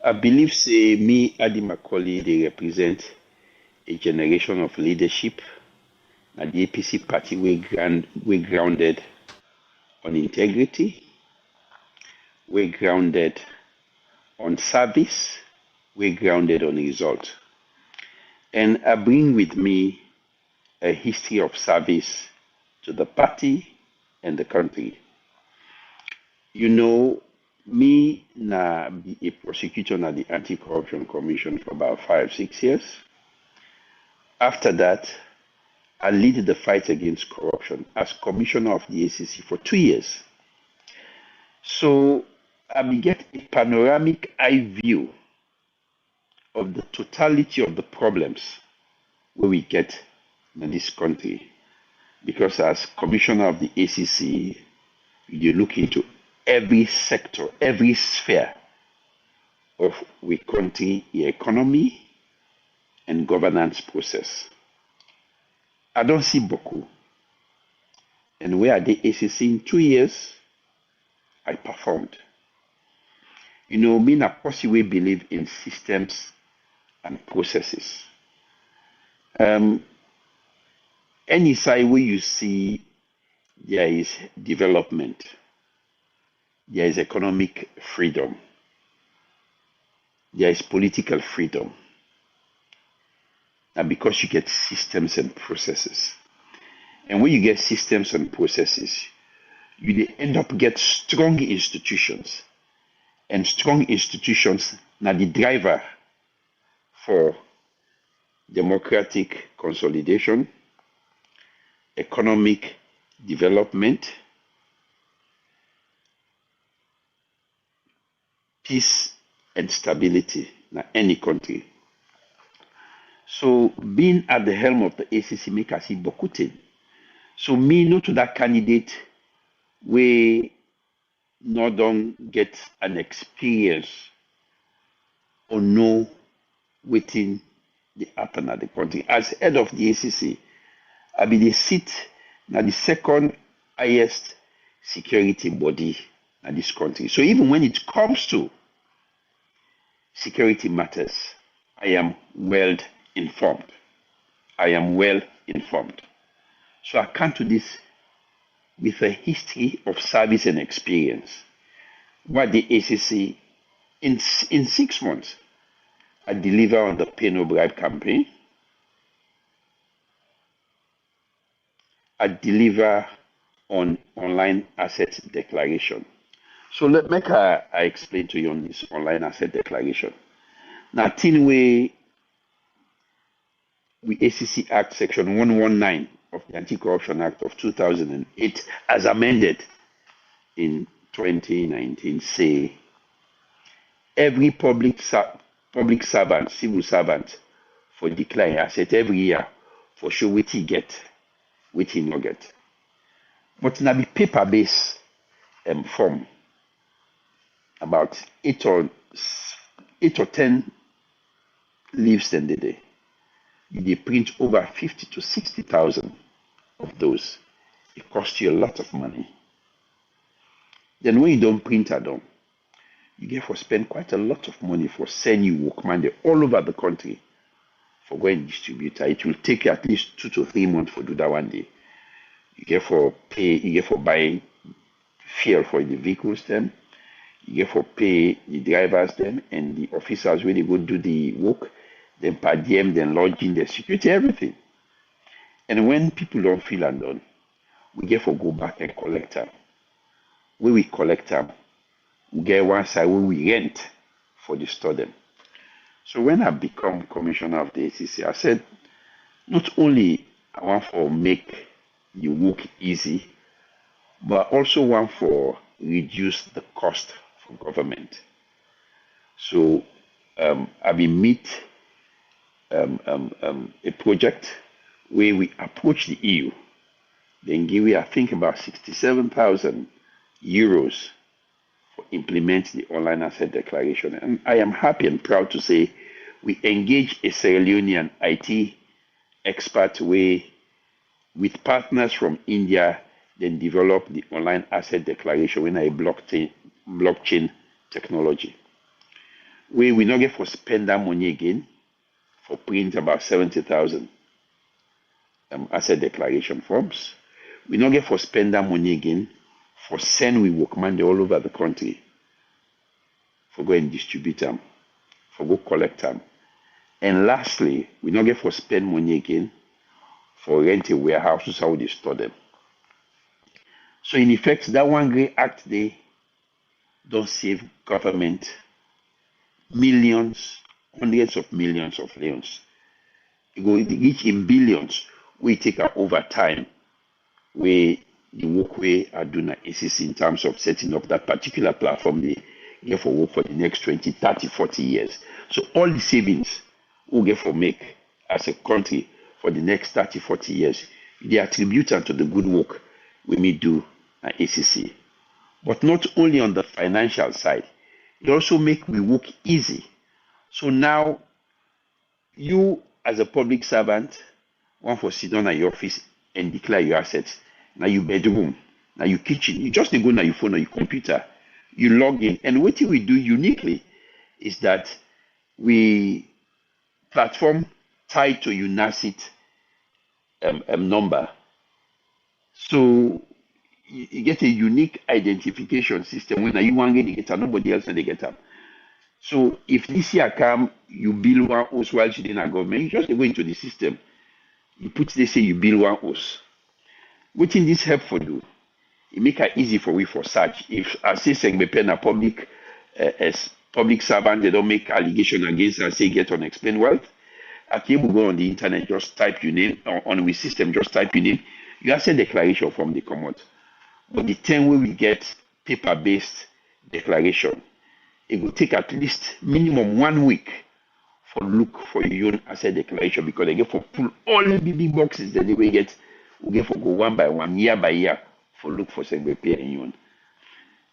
I believe, say, me, Ady Macauley, they represent a generation of leadership. And the APC party, we grounded on integrity, we grounded on service, we grounded on result. And I bring with me a history of service to the party and the country. Me na be a prosecutor at the Anti-Corruption Commission for about 5-6 years. After that, I lead the fight against corruption as commissioner of the ACC for 2 years. So I get a panoramic eye view of the totality of the problems where we get in this country. Because as commissioner of the ACC, you look into every sector, every sphere of we country economy and governance process. I don't see beaucoup. And where the ACC in 2 years, I performed. Me na possibly believe in systems and processes. Any side where you see there is development, there is economic freedom, there is political freedom, and because you get systems and processes. And when you get systems and processes, you end up get strong institutions. And strong institutions are the driver for democratic consolidation, economic development, peace and stability in any country. So being at the helm of the ACC make us see beaucoup things. So me not to that candidate we not don't get an experience or know within the happen at the country. As head of the ACC, I be the seat na the second highest security body in this country. So even when it comes to security matters, I am well informed. I am well informed. So I come to this with a history of service and experience. What the ACC, in 6 months, I deliver on the pay no bribe campaign. I deliver on online asset declaration. So make I explain to you on this online asset declaration. Now, thing we ACC Act Section 119 of the Anti-Corruption Act of 2008, as amended in 2019, say every public servant, civil servant, for declare asset every year for sure what he get, what he no get. But now the paper-based form, about 8 or 10 leaves in the day. They print over 50 to 60,000 of those. It costs you a lot of money. Then when you don't print at all, you get for spend quite a lot of money for send you workman all over the country for going distributor. It will take you at least 2 to 3 months for do that one day. You get for pay, you get for buying fuel for the vehicles then. You get for pay the drivers then and the officers when they go do the work, then per diem, then lodging, the security, everything. And when people don't feel and done, we get for go back and collect them. When we collect them, we get one side where we rent for the store them. So when I become commissioner of the ACC, I said, not only I want for make the work easy, but I also want for reduce the cost for government. So I will meet a project where we approach the EU, then give we I think about 67,000 euros for implement the online asset declaration. And I am happy and proud to say we engage a Sierra Leonean IT expert way with partners from India, then develop the online asset declaration in a blockchain technology. Where we not get for spend that money again for print about 70,000 asset declaration forms. We not get for spend that money again for send we workman all over the country for go and distribute them, for go collect them. And lastly, we not get for spend money again for rent a warehouse how they store them. So in effect, that one great act they don't save government millions, hundreds of millions of leons. It go reach in billions. We take up over time where the work we are doing at ACC in terms of setting up that particular platform they get for work for the next 20, 30, 40 years. So all the savings we get for make as a country for the next 30, 40 years, they attribute to the good work we may do at ACC. But not only on the financial side, it also make we work easy. So now, you as a public servant, want for sit down at your office and declare your assets. Now your bedroom, now your kitchen, you just go on your phone or your computer, you log in. And what we do uniquely is that we platform tied to UNACIT number. So you get a unique identification system. When you want to get it, nobody else can get them. So if this year come, you bill one house while you in a government, you just go into the system. You put, they say you bill one house. What in this help for do? It make it easy for we for search. If I say saying a public as public servant, they don't make allegation against us, say get unexplained wealth. I can go on the internet, just type your name, or on the system, just type your name. You have a declaration from the command. But the time when we get paper-based declaration, it will take at least minimum 1 week for look for your own asset declaration because they get for pull all the big boxes that they will get for go one by one, year by year for look for segment pay and own.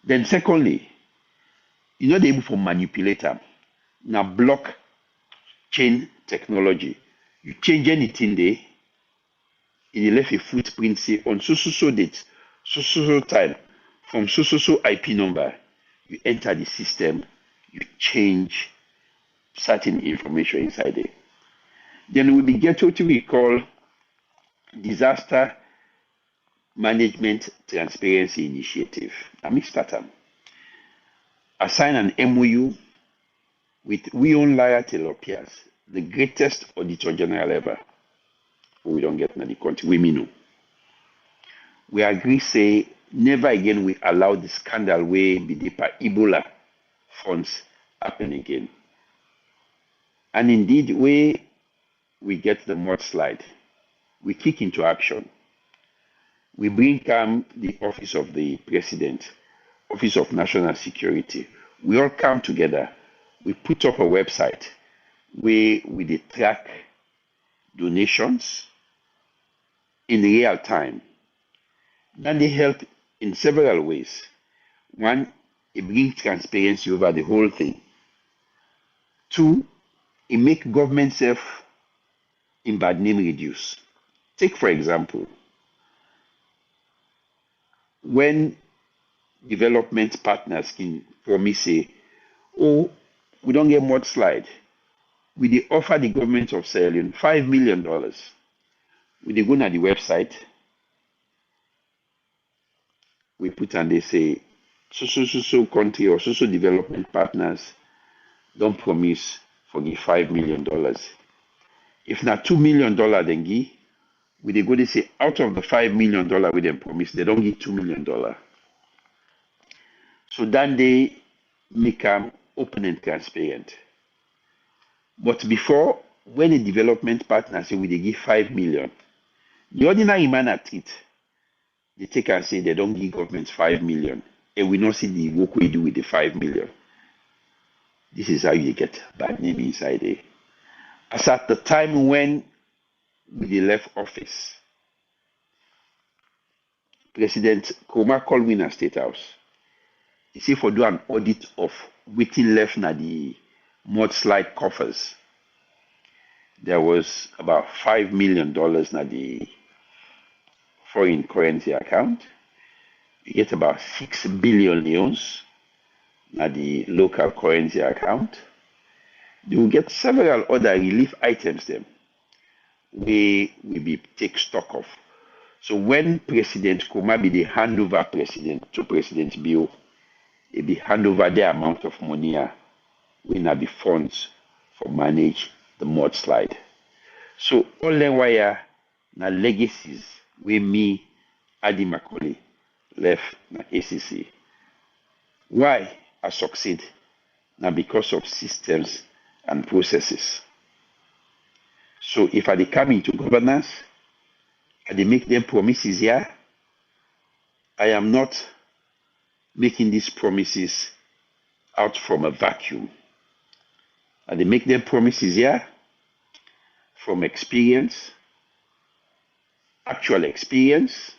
Then secondly, you're not able to manipulate them. Now blockchain technology, you change anything there, it left a footprint say on so date, so time, from so IP number, you enter the system, you change certain information inside there. Then we get what we call Disaster Management Transparency Initiative. I mixed that up. I signed an MOU with we own Lara Telopias, the greatest auditor general ever. We don't get in the country, we mean no. We agree, say, never again we allow the scandal where Bidipa Ebola funds happen again. And indeed, where we get the mudslide, we kick into action. We bring the Office of the President, Office of National Security. We all come together. We put up a website where we track donations in real time. Then they help in several ways. One, it brings transparency over the whole thing. Two, it makes government self in bad name reduce. Take, for example, when development partners can promise, say, oh, we don't get mudslide, we offer the government of Sierra Leone $5 million. We go on the website, we put and they say, so country or so development partners don't promise for give $5 million. If not $2 million then give, we go they say out of the $5 million we them promise, they don't give $2 million. So then they make them open and transparent. But before, when a development partner say we they give 5 million, the ordinary man at it, they take and say they don't give government 5 million, and we not see the work we do with the 5 million. This is how you get bad name inside there. As at the time when we left office, President Nkrumah called me in a State House. He said for do an audit of waiting left na the mudslide coffers. There was about $5 million na the foreign currency account. You get about 6 billion leons na the local currency account. They will get several other relief items them we will be take stock of. So when President Nkrumah be the handover president to President Bio, it be hand over the amount of money we now be funds for manage the mudslide. So all the wire na legacies we me Ady Macauley left na ACC. Why I succeed? Now because of systems and processes. So if I come into governance, I make them promises here. I am not making these promises out from a vacuum. And they make them promises here from experience, actual experience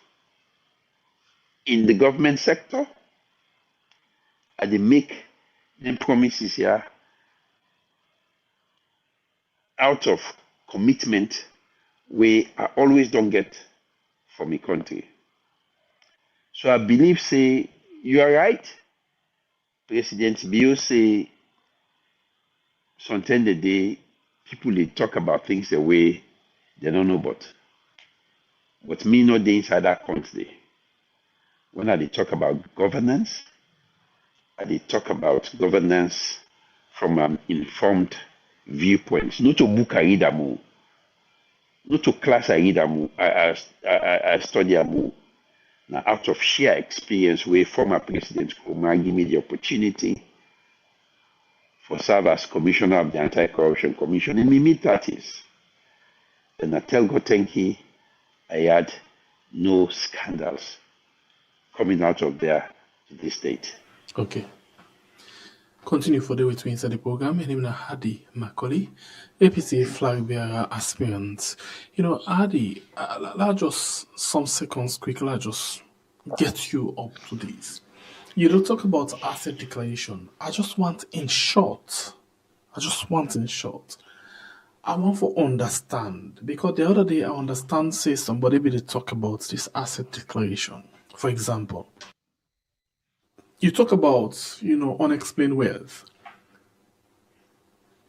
in the government sector. And they make them promises here out of commitment we I always don't get from a country. So I believe, say, you are right. President Bio say, sometimes the day people they talk about things the way they don't know but me not the inside that country. When I they talk about governance, I they talk about governance from an informed viewpoint. Not to book I read a more, not to class I read a more, I study a more. Now, out of sheer experience, where former President Nkrumah give me the opportunity for serve as Commissioner of the Anti-Corruption Commission in my mid-30s. And I tell God thank you, I had no scandals coming out of there to this date. Okay. Continue for the way to inside the program. My name is Ady Macauley, APC flag bearer aspirant. You know, Ady, I'll just some seconds quickly, I'll just get you up to this. You don't talk about asset declaration. I want in short, I want to understand, because the other day I understand, say somebody be to talk about this asset declaration. For example, you talk about, unexplained wealth.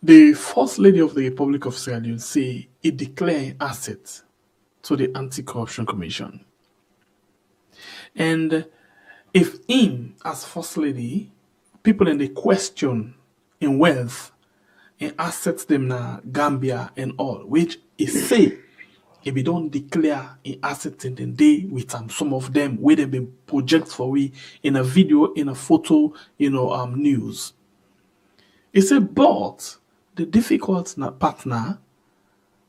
The First Lady of the Republic of Sierra Leone say it declare assets to the Anti-Corruption Commission. And if him, as First Lady, people in the question in wealth and assets them na Gambia and all, which is say if we don't declare an asset in the day with some of them where they've been project for we in a video, in a photo, news. It say, but the difficult partner,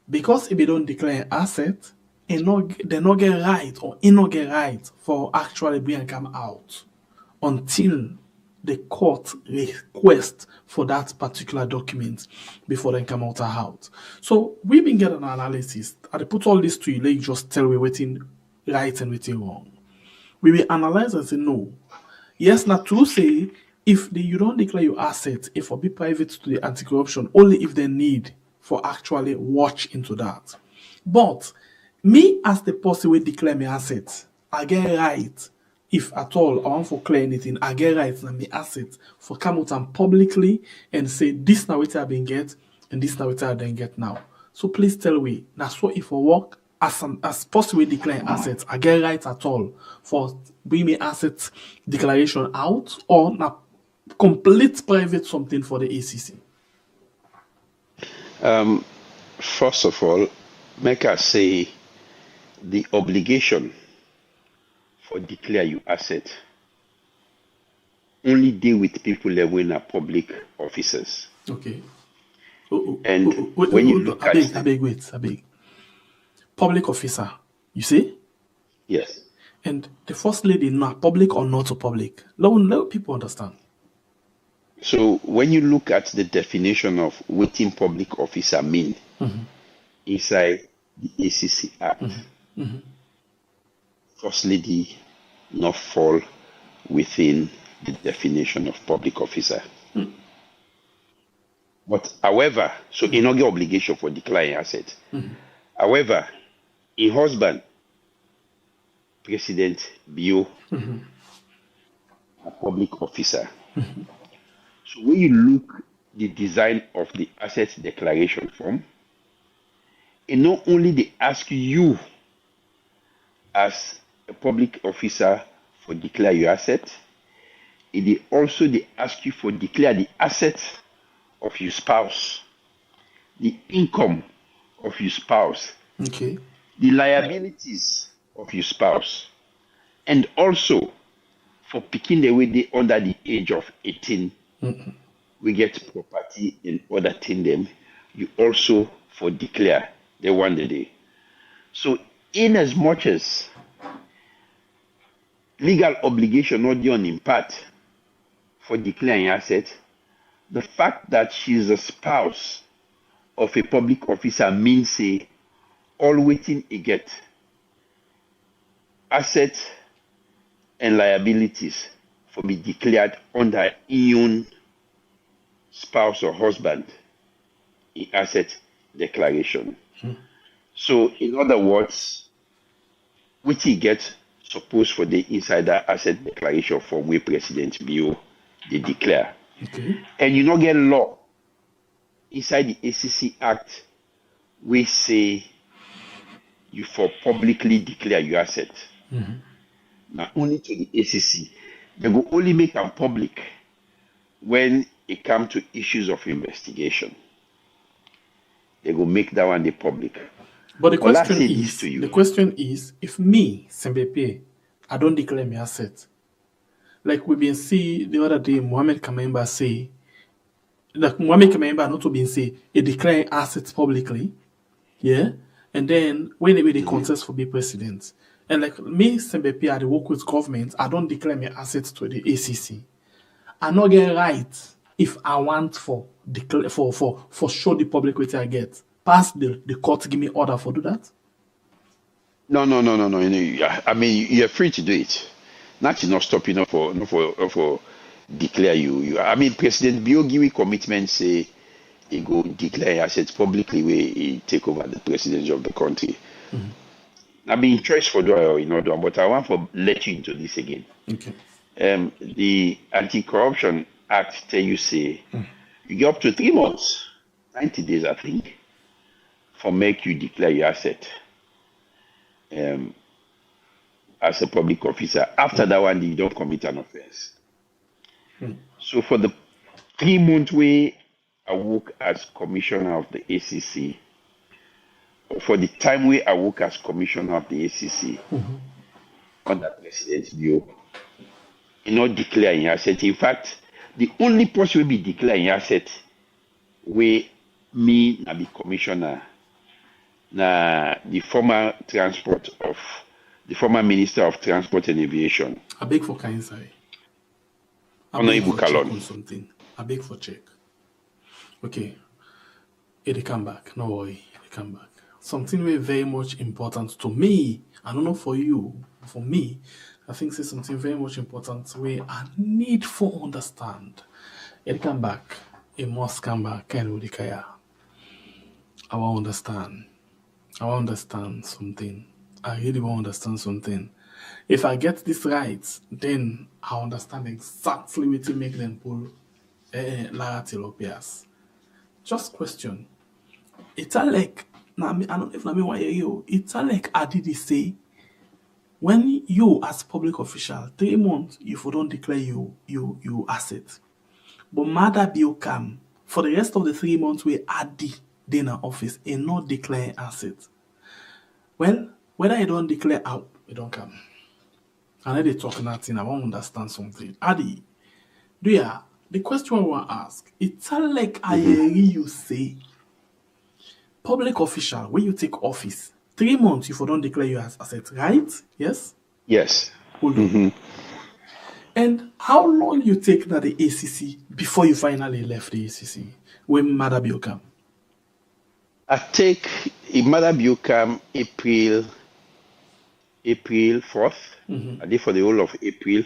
because if they don't declare an asset, they not get right or not get right for actually being come out until the court request for that particular document before they come out. So we've been getting an analysis. I put all this to you, let you just tell me what's right and what's wrong. We will analyze and say no. Yes, not to say if you don't declare your assets, if for be private to the anti-corruption, only if they need for actually watch into that. But me as the person will declare my assets, I get right. If at all I want to clear anything, I get right on my assets for come out and publicly and say this now what I been get and this now what I didn't get now. So please tell me, that's what if I work as possible declare assets, I get right at all for bring me assets declaration out or na complete private something for the ACC. First of all, make us say the obligation for declare your asset only deal with people that were not public officers. Okay. When you look at I beg. Public officer, you see? Yes. And the First Lady not public or not so public. Let people understand. So when you look at the definition of what public officer mean inside the ACC Act, First Lady not fall within the definition of public officer. But however, so you not get obligation for declaring asset. However, in husband, President Bio, a public officer. So when you look the design of the asset declaration form, it not only they ask you as a public officer for declare your asset, they also they ask you for declare the assets of your spouse, the income of your spouse, okay, the liabilities of your spouse, and also for picking the way they under the age of 18, we get property in other thing them. You also for declare the one day. So in as much as legal obligation not done in part for declaring asset, the fact that she is a spouse of a public officer means say all waiting he get assets and liabilities for be declared under own spouse or husband in asset declaration. So in other words, which he get supposed for the insider asset declaration form where President Bio they declare. Okay. And you not get law inside the ACC Act we say you for publicly declare your asset. Now only to the ACC. They will only make them public when it comes to issues of investigation. They will make that one the public. But the question is, if me, Sembepe, I don't declare my asset, like we've been see the other day, Mohammed Kamemba say, like Mohammed Kamemba not to be say, he declare assets publicly, yeah, and then when they contest for be president, and like me, Sembepe, I work with government, I don't declare my assets to the ACC. I not get right if I want for show the public what I get. Pass the court give me order for do that? No. I mean, you're free to do it. Not stop you for declare you. I mean, President Bio give me commitment say he go declare assets publicly where he take over the presidency of the country. I mean, choice for do or not do, but I want to let you into this again. Okay. The Anti-Corruption Act tell you say you get up to 3 months 90 days, I think, for make you declare your asset as a public officer. After that one, you don't commit an offense. So for the 3 months we I work as commissioner of the ACC, for the time we I work as commissioner of the ACC, under President Bio, you not declare your asset. In fact, the only person will be declaring asset we me na be commissioner na the former minister of transport and aviation. I beg for kind side. I Honorable beg for check Kalon. on something. I beg for check. Okay. It come back. No worry. It come back. Something very much important to me. I don't know for you. For me, I think it's something very much important where I need for understand. It come back. It must come back. I want to understand. I want to understand something. I really want to understand something. If I get this right, then I understand exactly what to make them pull Lara Tilopias. Just question. It's like, I don't know if I mean why you. It's like Ady say, when you as public official, 3 months, if you don't declare you asset. But Mother Bill come for the rest of the 3 months we Ady in our office and not declare asset. Well, whether I don't declare out, it don't come. And then they talk nothing, I want to understand something. Ady, the question I want to ask, it's like I hear you say, public official, when you take office, 3 months if you don't declare you as asset, right? Yes? Yes. Hold on. And how long you take now the ACC before you finally left the ACC when Mother Bill come? I take Mother Bill come April 4th. I did for the whole of April.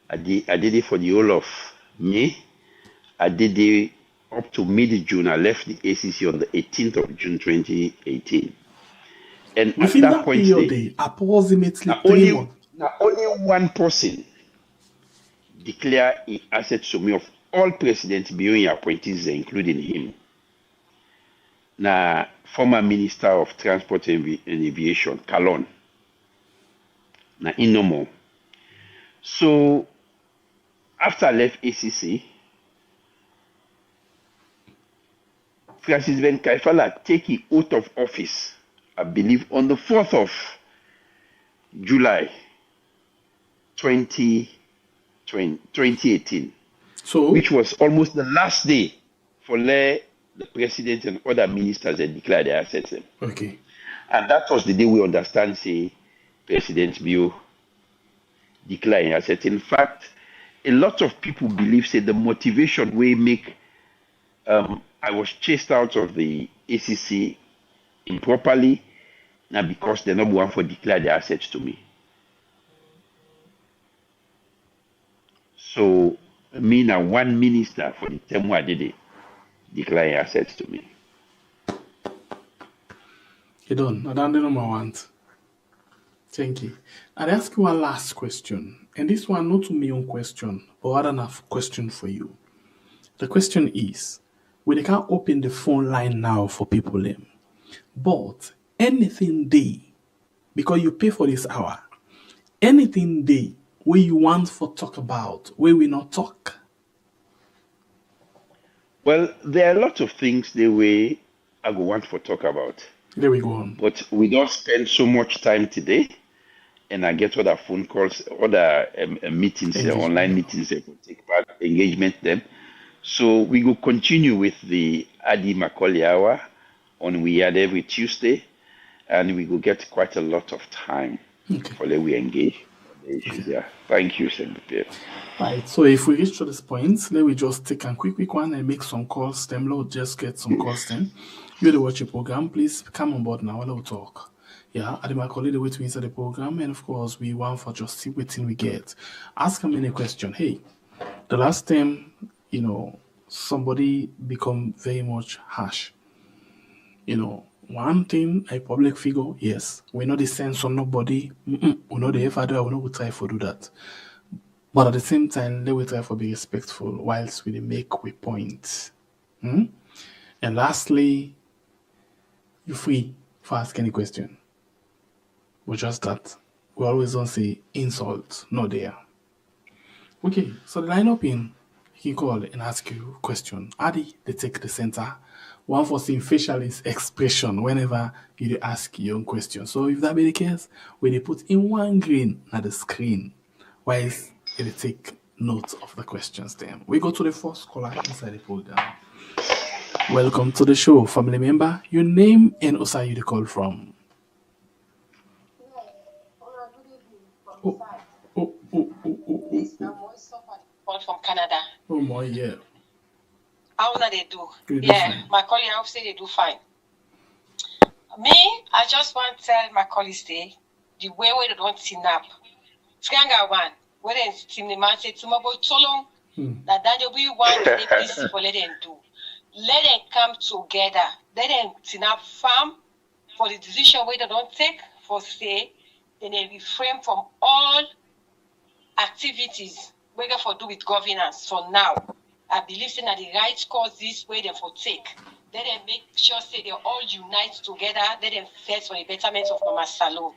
I did it for the whole of May. I did it up to mid-June. I left the ACC on the 18th of June 2018. And within at that point, period, approximately 3 months. Now only one person declare an asset to me of all presidents being appointees, including him. Now, former Minister of Transport and Aviation, Kalon. Now, in no more. So, after I left ACC, Francis Ben Kaifala take his oath of office, I believe, on the 4th of July 2018. So, which was almost the last day for the president and other ministers that declared their assets. Okay. And that was the day we understand, say, President Bio declaring assets. In fact, a lot of people believe, say, the motivation we make, I was chased out of the ACC improperly, now because they're not one for declare their assets to me. So, me now one minister for the term I did it, declare assets to me. You done. I don't know my want. Thank you. I'd ask you one last question. And this one not to me own question, but I don't have a question for you. The question is, we can't open the phone line now for people, but anything they, because you pay for this hour, anything they where you want for talk about, where we not talk? Well, there are a lot of things the way I go want for talk about. There we go on. But we don't spend so much time today, and I get other phone calls, other meetings, online meetings, I can take part, engagement them. So we will continue with the Ady Macauley hour on we had every Tuesday, and we will get quite a lot of time for the we engage. Yeah. Thank you, Senator. Right. So if we reach to this point, let me just take a quick one and make some calls. Them, Lord, just get some calls. Then you the watch your program. Please come on board now. We'll talk. Yeah, Ady Macauley, the way to inside the program, and of course we want for just see what we get. Ask him any question. Hey, the last time somebody become very much harsh. One thing, a public figure, yes, we know the sense on nobody. We know the ever do. We know we try to do that, but at the same time, let we try to be respectful whilst we make we point. And lastly, you're free for ask any question. But just that we always don't say insult, no there. Okay, so the line up in, you can call and ask you a question. Ady, they take the center. One for seeing facial expression whenever you ask your own question. So if that be the case, we they put in one green at the screen, while it take note of the questions then. We go to the first caller inside the program. Welcome to the show, family member. Your name and also you the call from. From Canada. Oh my, yeah. How na they do? You do Yeah, fine. my colleague, I would say they do fine. Me, I just want to tell my colleagues say the way they don't snap. Skanga one, where they team the man say tomorrow so long that we want to these people let them do. Let them come together. Let them snap farm for the decision where they don't take for say, then they refrain from all activities we got for do with governance for now. I believe that the right causes where they for take. Let them make sure say they all unite together. Let them fight for the betterment of Mama Salon.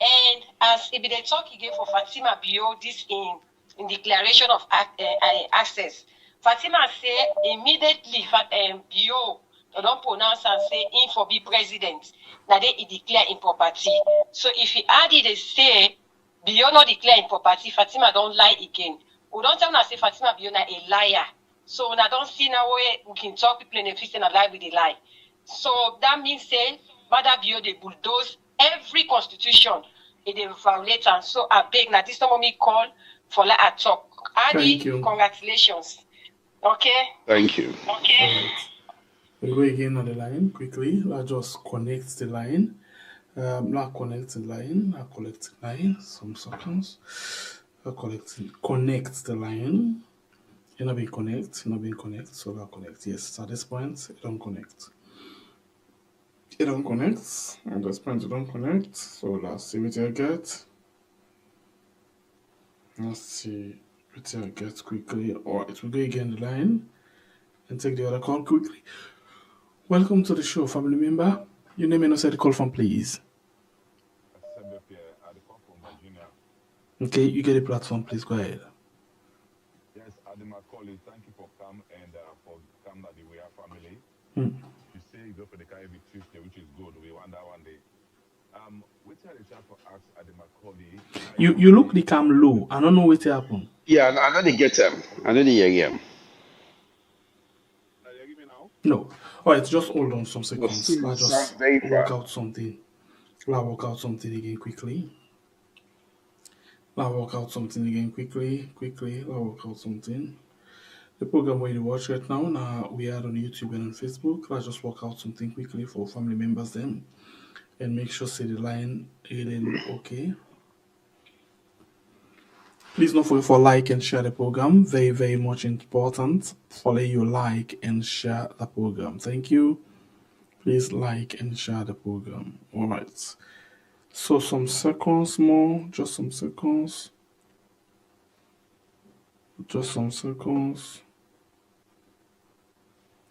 And as if they talk again for Fatima Bio, this in declaration of access. Fatima say immediately Bio don't pronounce and say in for be president. Now they declare improperty. So if he added they say Bio not declare improperty, Fatima don't lie again. We don't tell me say Fatima Bio na a liar. So I don't see now where we can talk people in the face and lie with a lie. So that means say Mother Bio they bulldoze every constitution they violate, and so I beg now this time me call for like a talk. Ady, congratulations. Okay. Thank you. Okay. Right. We'll go again on the line quickly. Let's just connect the line. Now connect the line. Now collect the line. Some seconds. Connect the line. You're not being connect. So now connect. Yes, at this point, it don't connect. It don't connect. At this point, it don't connect. So let's see what I get. Let's see what I get quickly. Or it will go again the line and take the other call quickly. Welcome to the show, family member. Your name and also the call from, please. Okay, you get a platform, please. Go ahead. Yes, Ady Macauley, thank you for coming and for coming at the We Are family. You say you go for the Caribbean Tuesday, which is good. We wonder one day. Which are the chat for ask Ady Macauley? You look the cam low. I don't know what happened. Yeah, I know they get them. I know they hear them. No. All right, just hold on some seconds. I'll just very work far. out something. I'll work out something again quickly. I'll work out something again quickly. I'll work out something. The program where you watch right now, we are on YouTube and on Facebook. I'll just work out something quickly for family members then. And make sure say the line is okay. Please don't forget for like and share the program. Very, very much important. Follow you like and share the program. Thank you. Please like and share the program. All right. So some seconds more. Just some seconds.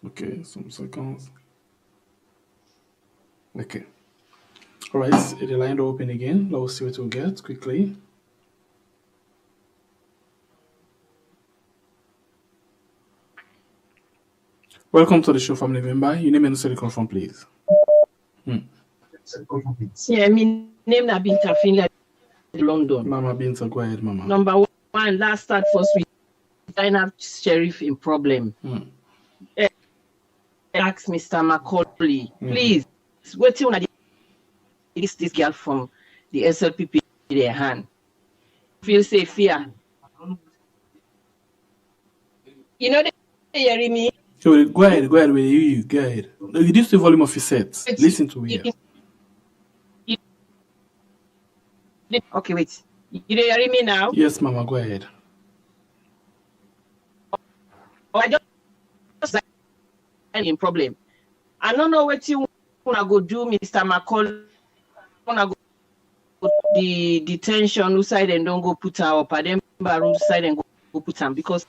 Okay, some seconds. Okay. All right, the line will open again. Let's see what we'll get quickly. Welcome to the show, family member. Your name and also the call from, please. Yeah, my name na Binta Finlay, London. Mama Binta, go ahead, Mama. Number one, last start first with China sheriff in problem. Ask Mr. Macauley, please, what you want this girl from the SLPP in their hand? Feel safe here. You know, they hearing me? Go ahead with you. Go ahead. Reduce the volume of your set. Listen to it. Okay, wait. You hearing me now? Yes, Mama, go ahead. I just in problem. I don't know what you wanna go do, Mr. McCall. Wanna go the detention side and don't go put her up. And then room side and go put her because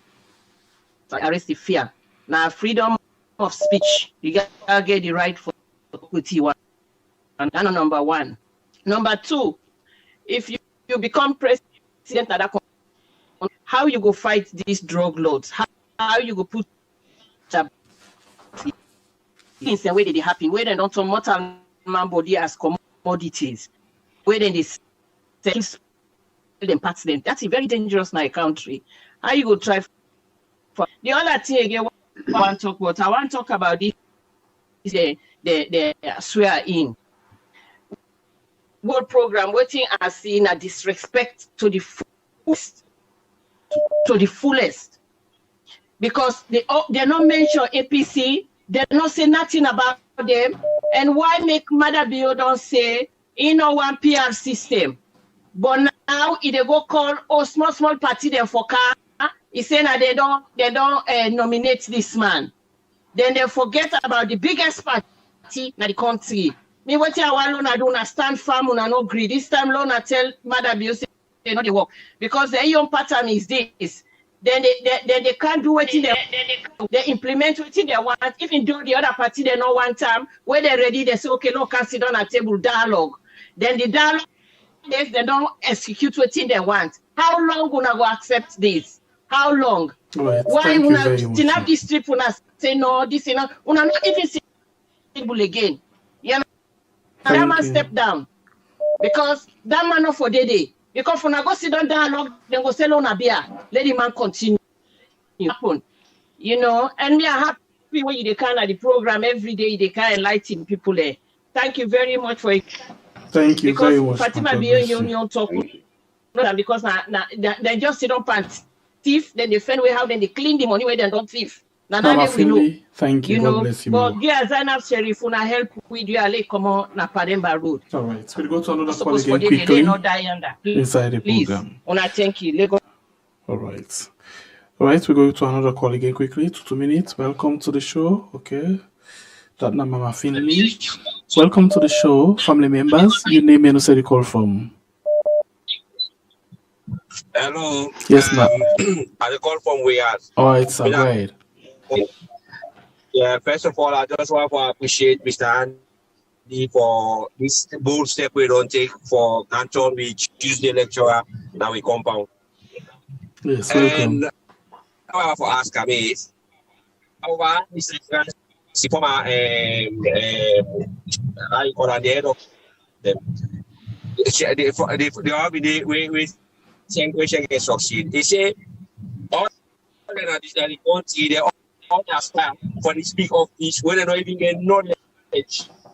arrest the fear. Now freedom of speech. You gotta get the right for equity one. And that's number one. Number two, if you become president at that country, how you go fight these drug lords? How you go put things and where they happen, where they don't turn mortal man body as commodities, where then they sell them, parts them. That's a very dangerous in a country. How you go try for the other thing again? I want to talk about this. The swear in world program. Waiting as seen a disrespect to the fullest, because they not mention APC. They don't say nothing about them. And why make Mother Bio don't say one PR system? But now if they go call small party them for car, he say that they don't nominate this man. Then they forget about the biggest party in the country. Me what I want to do na stand firm and no agree. This time Lona tell Mother Bio say they not the work. Because their own pattern is this. Then they can't do what they implement what they want. Even though the other party they know one time where they're ready, they say okay, no, can sit down at table dialogue. Then the dialogue is they don't execute what they want. How long gonna go accept this? How long? Right. Why una still have this trip una say no, this una not even see table again. You know, that man step down because that man not for day. Because when I go sit down dialogue, then go sell on a beer. Let the man continue. Happen. You know, and we are happy when you can at the program every day, they can enlighten people there. Thank you very much for it. Thank you very much. Fatima Bion Union talk because they just sit up and thief, then they find way how then they clean the money where they don't thief. Now we know. Thank you. God bless you. But dear Zainab Sheriff, una help with you ale come on na Pademba Road. All right. We'll go to another call again quickly inside the program. Una thank you. All right. All right. We go to another call again quickly. 2 minutes. Welcome to the show. Okay. That na Mama Finley. Welcome to the show, family members. You name and say the call from. Hello. Yes, ma'am. I call from where? Oh, it's a great. Yeah, first of all, I just want to appreciate Mr. Andy for this bold step we don't take for Canton. We choose the lecturer, now we compound. Yes, welcome. And I want to ask me, over Mr. former I call on the head of them. They have been we think we can succeed. They say all the country they all understand for the speak of this when they don't even get knowledge.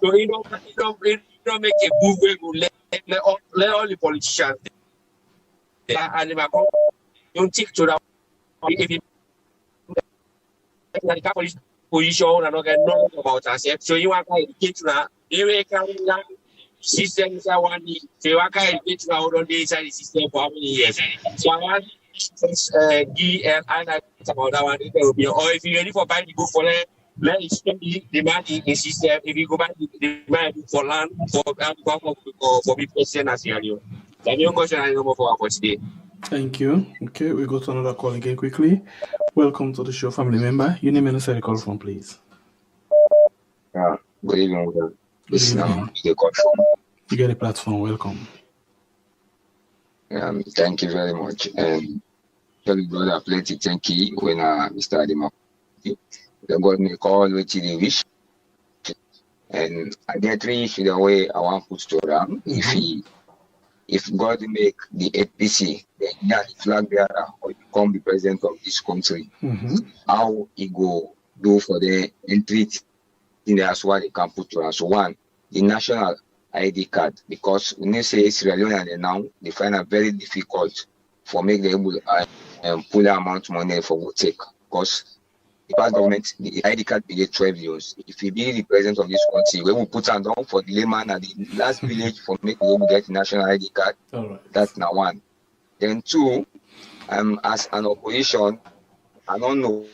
So you don't make a move where you let all the politicians and they don't take to that if you position and not get knowledge about ourselves. So you want to educate now. You can system is one day. So you want to educate now on the inside the system for how many years. So I want G and I about that one. Or if you're ready for buying the book for land, let it spend the money in system. If you go buy the money for land for people as you. That's your question. I know for today. Thank you. Okay, we go to another call again quickly. Welcome to the show, family member. Your name and the call from, please. Good evening. Good evening. You get a platform. Welcome. Thank you very much. And tell the brother plenty thank you when Mr. Ady Macauley. They got me call with the wish. And I get three issues the way I want to put to them. If God make the APC, the flag bearer, or become the president of this country, how he go do for the entry in the as well they can put to us. So one, the national ID card, because when they say Sierra Leone and now they find it very difficult for make them able pull the amount of money for what take, because the past government, the ID card be 12 years. If he be the president of this country, we will put down for the layman at the last village for making able get the national ID card. That's now one. Then two, as an opposition, I don't know.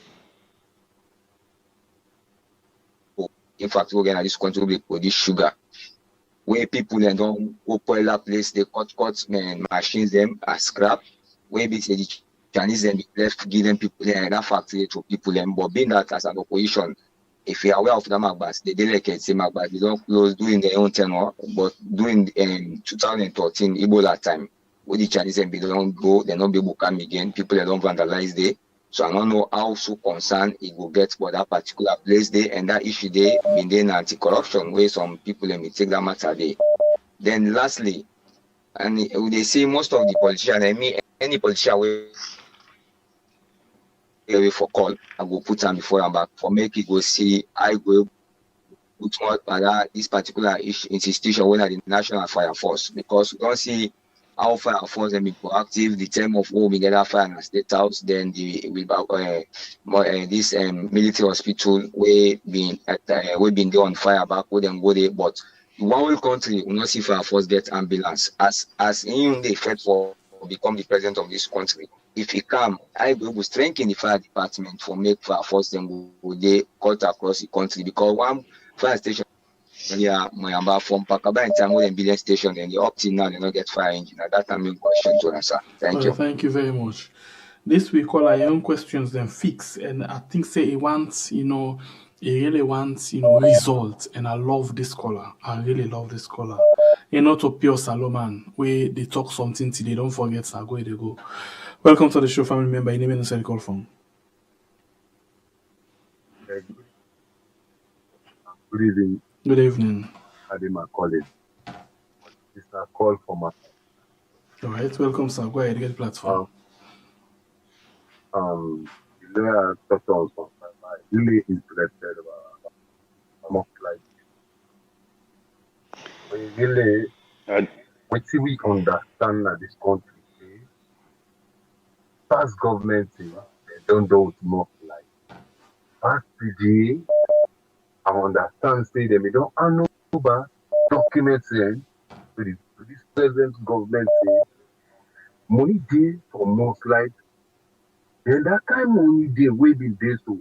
In fact, we're gonna this country will produce sugar, where people and don't open that place, they cut machines them as scrap, where they say the Chinese and left give them people there that factory to people them, but being that as an opposition, if you are aware of the Magbas, they delegate say Magbas, they don't close during their own tenure, but during 2013 Ebola time, with the Chinese and they don't go, they don't be able to come again, people they don't vandalize there. So I don't know how so concerned it will get for that particular place there and that issue there being there anti-corruption where some people let me take that matter there. Then lastly, and they say most of the politicians, I mean any politician will for call, I go put them before and back for make it go see I go put more this particular institution when the National Fire Force because we don't see how fire force and be proactive the term of war we get that fire in the state house, then the this military hospital we been there on fire back with them go there, but one whole country will not see fire force get ambulance as in the effect for become the president of this country. If he come, I will strengthen the fire department for make fire force them go they cut across the country because one fire station from Pakaba in time with billion station and the up till now they not get fire engine. That's a main question to answer. Thank you. Thank you very much. This we call our young questions then fix, and I think say he wants, he really wants, results. And I love this caller. I really love this caller. Not a pure Salomon where they talk something till they don't forget so where they go. Welcome to the show, family member. Your name and the call from. Good evening. Good evening. Ady Macauley. It's a call from us. All right, welcome, sir. Go ahead, get the platform. The lawyer talked on something. I'm really interested about like we really what we understand that this country past government they don't do it more like past PG. I understand say them they don't know about documents to this present government money day for most like then that kind of money day will be there so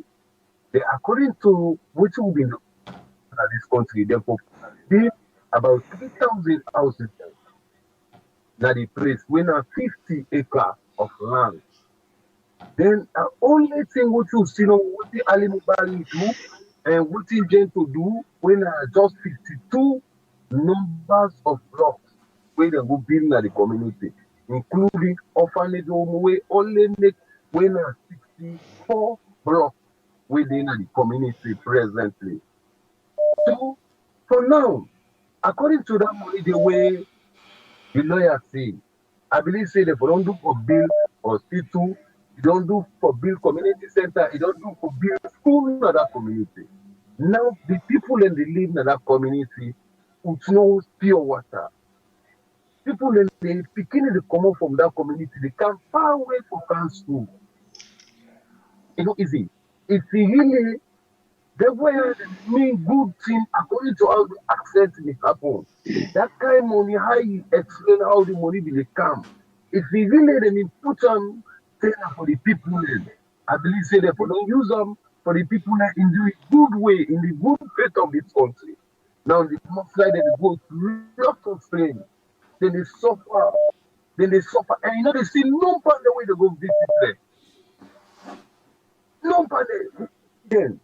they according to what will be in this country therefore they about 3,000 houses now the place when a 50 acre of land then the only thing what you see what the Ady Macauley do and what he going to do when just 52 numbers of blocks where they go build in the community, including orphanage home where only make when 64 blocks within the community presently. So for now, according to that money, the way the lawyer say, I believe say they don't do for build hospital, you don't do for build community center, you don't do for build school in that community. Now the people in the live in that community with no pure water. People in the beginning to come from that community, they come far away from council. It's not easy. If you really they were the main good thing according to how the accent will happen. That kind of money, how you explain how the money will come. If you really let them put them for the people, I believe say they don't use them for the people in the good way, in the good faith of this country. Now the most like they go through lots of things. Then they suffer. And they see no part the way they go visit them. No part then.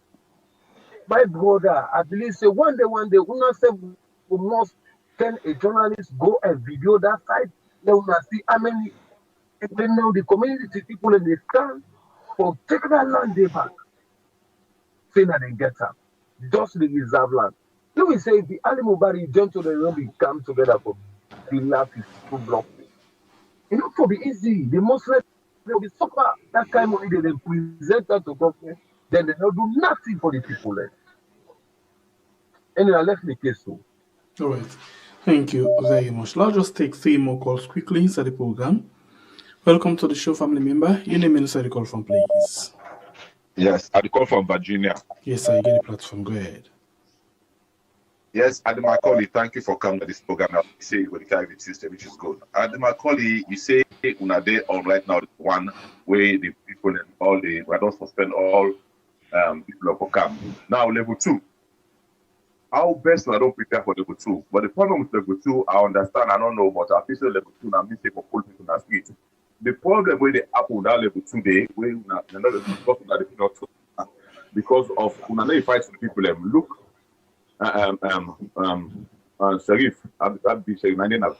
My brother, I believe say one day, we must send a journalist go and video that site. They will see how many even now the community people in the stand for taking that land they back. Saying that they get up. Just the reserve land. You will say if the Ady Macauley join to the room, come together for the last 52 blocks. It will be easy. The Muslims will be suffer that kind of money they present that to government. Then they don't do nothing for the people there. And I left the case so. All right. Thank you very much. Let's just take 3 more calls quickly inside the program. Welcome to the show, family member. Your name inside the call from, please. Yes, I call from Virginia. Yes, sir. You get the platform. Go ahead. Yes, Ady Macauley, thank you for coming to this program. I say you will carry the system, which is good. Ady Macauley, you say una day on right now one way the people and all the we don't suspend all people for camp. Now level 2. How best I don't prepare for level 2. But the problem with level 2, I understand, I don't know, but I feel level 2 now means for pull people in the street. The problem where they happen that level 2 day, where not because of una fight for the people. Look, Sharif, I'd be saying, I never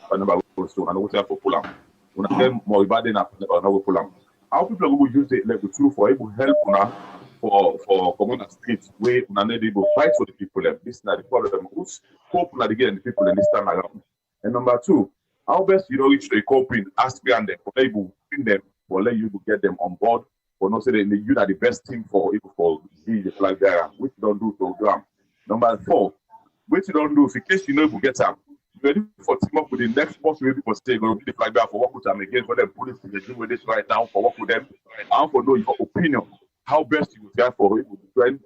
go so, and I will for Pulam. When I get more bad enough, I never Pulam. How people will use the level 2 for able help una for common streets where una need able fight for the people. This is not the problem. Who's hope na the people in this time around. And number 2, how best you reach to a coping aspirant them for able win them, for let you get them on board, for not say that you are the best team for the flag bearer, which you don't do program. Number 4, which you don't do in case you know you get them. You ready for team up with the next person maybe for stay going to be the flag bearer for work with them again for them police to do with this right now for work with them. And for know your opinion, how best you would get for able to train.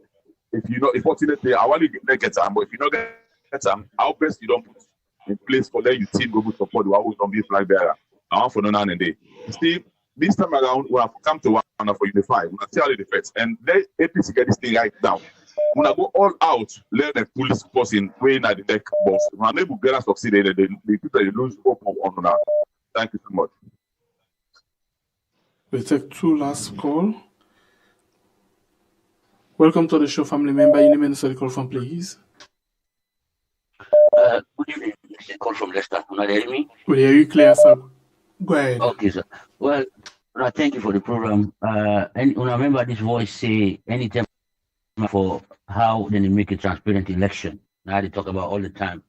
If you know, unfortunately, I want to get them, but if you don't get them, how best you don't put in place for let you team go support the one don't be flag bearer. I want for no none and day. See, this time around we have come to one for unify. We have tell the defense and let APC get this thing right now. When I go all out, let the police person weighing at the deck boss. When I'm able to get us succeeded, the people they lose hope on that. Thank you so much. We'll take 2 last call. Welcome to the show, family member. Your name and the call from, please. Good evening. This is a call from Leicester. Can you hear me? We hear you clear, sir. Go ahead. Okay, sir. Well, thank you for the program. And when I remember this voice say anytime for how they make a transparent election. Now they talk about all the time.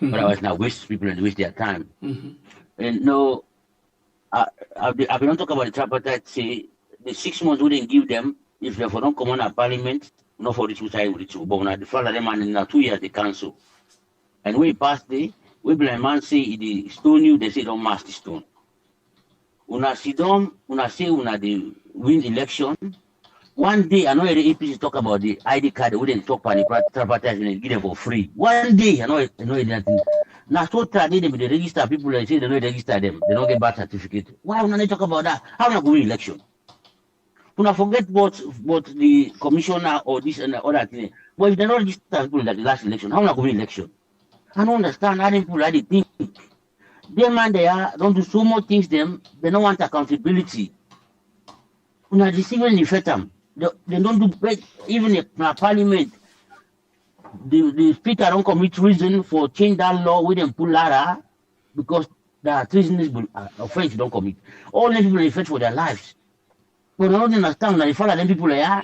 But otherwise now waste people and waste their time. And no, I've been talking about the tripartite. Say the 6 months we didn't give them if they don't come on a parliament, not for the 2 sides with the 2, but when the father them and in 2 years they cancel. And when it passed the we blind man say the stone you, they say don't mask the stone. Una sit down, una say una the win election. One day, I know the APC talk about the ID card, they wouldn't talk about the tripartite and give them for free. One day, I know nothing. Now, so they register people and say they don't register them, they don't get birth certificate. Why would they talk about that? How am I going to election? Do not forget what the commissioner or this and the other thing. But if they don't register people in the last election, how am I going to election? I don't understand how people like they think. Them man they don't do so much things them, they don't want accountability. Una deceiving the fetam. They don't do even in parliament. The speaker don't commit treason for change that law with them pull Lara because the treasonable offense don't commit. All the people they fight for their lives. But I don't understand that the follow them people are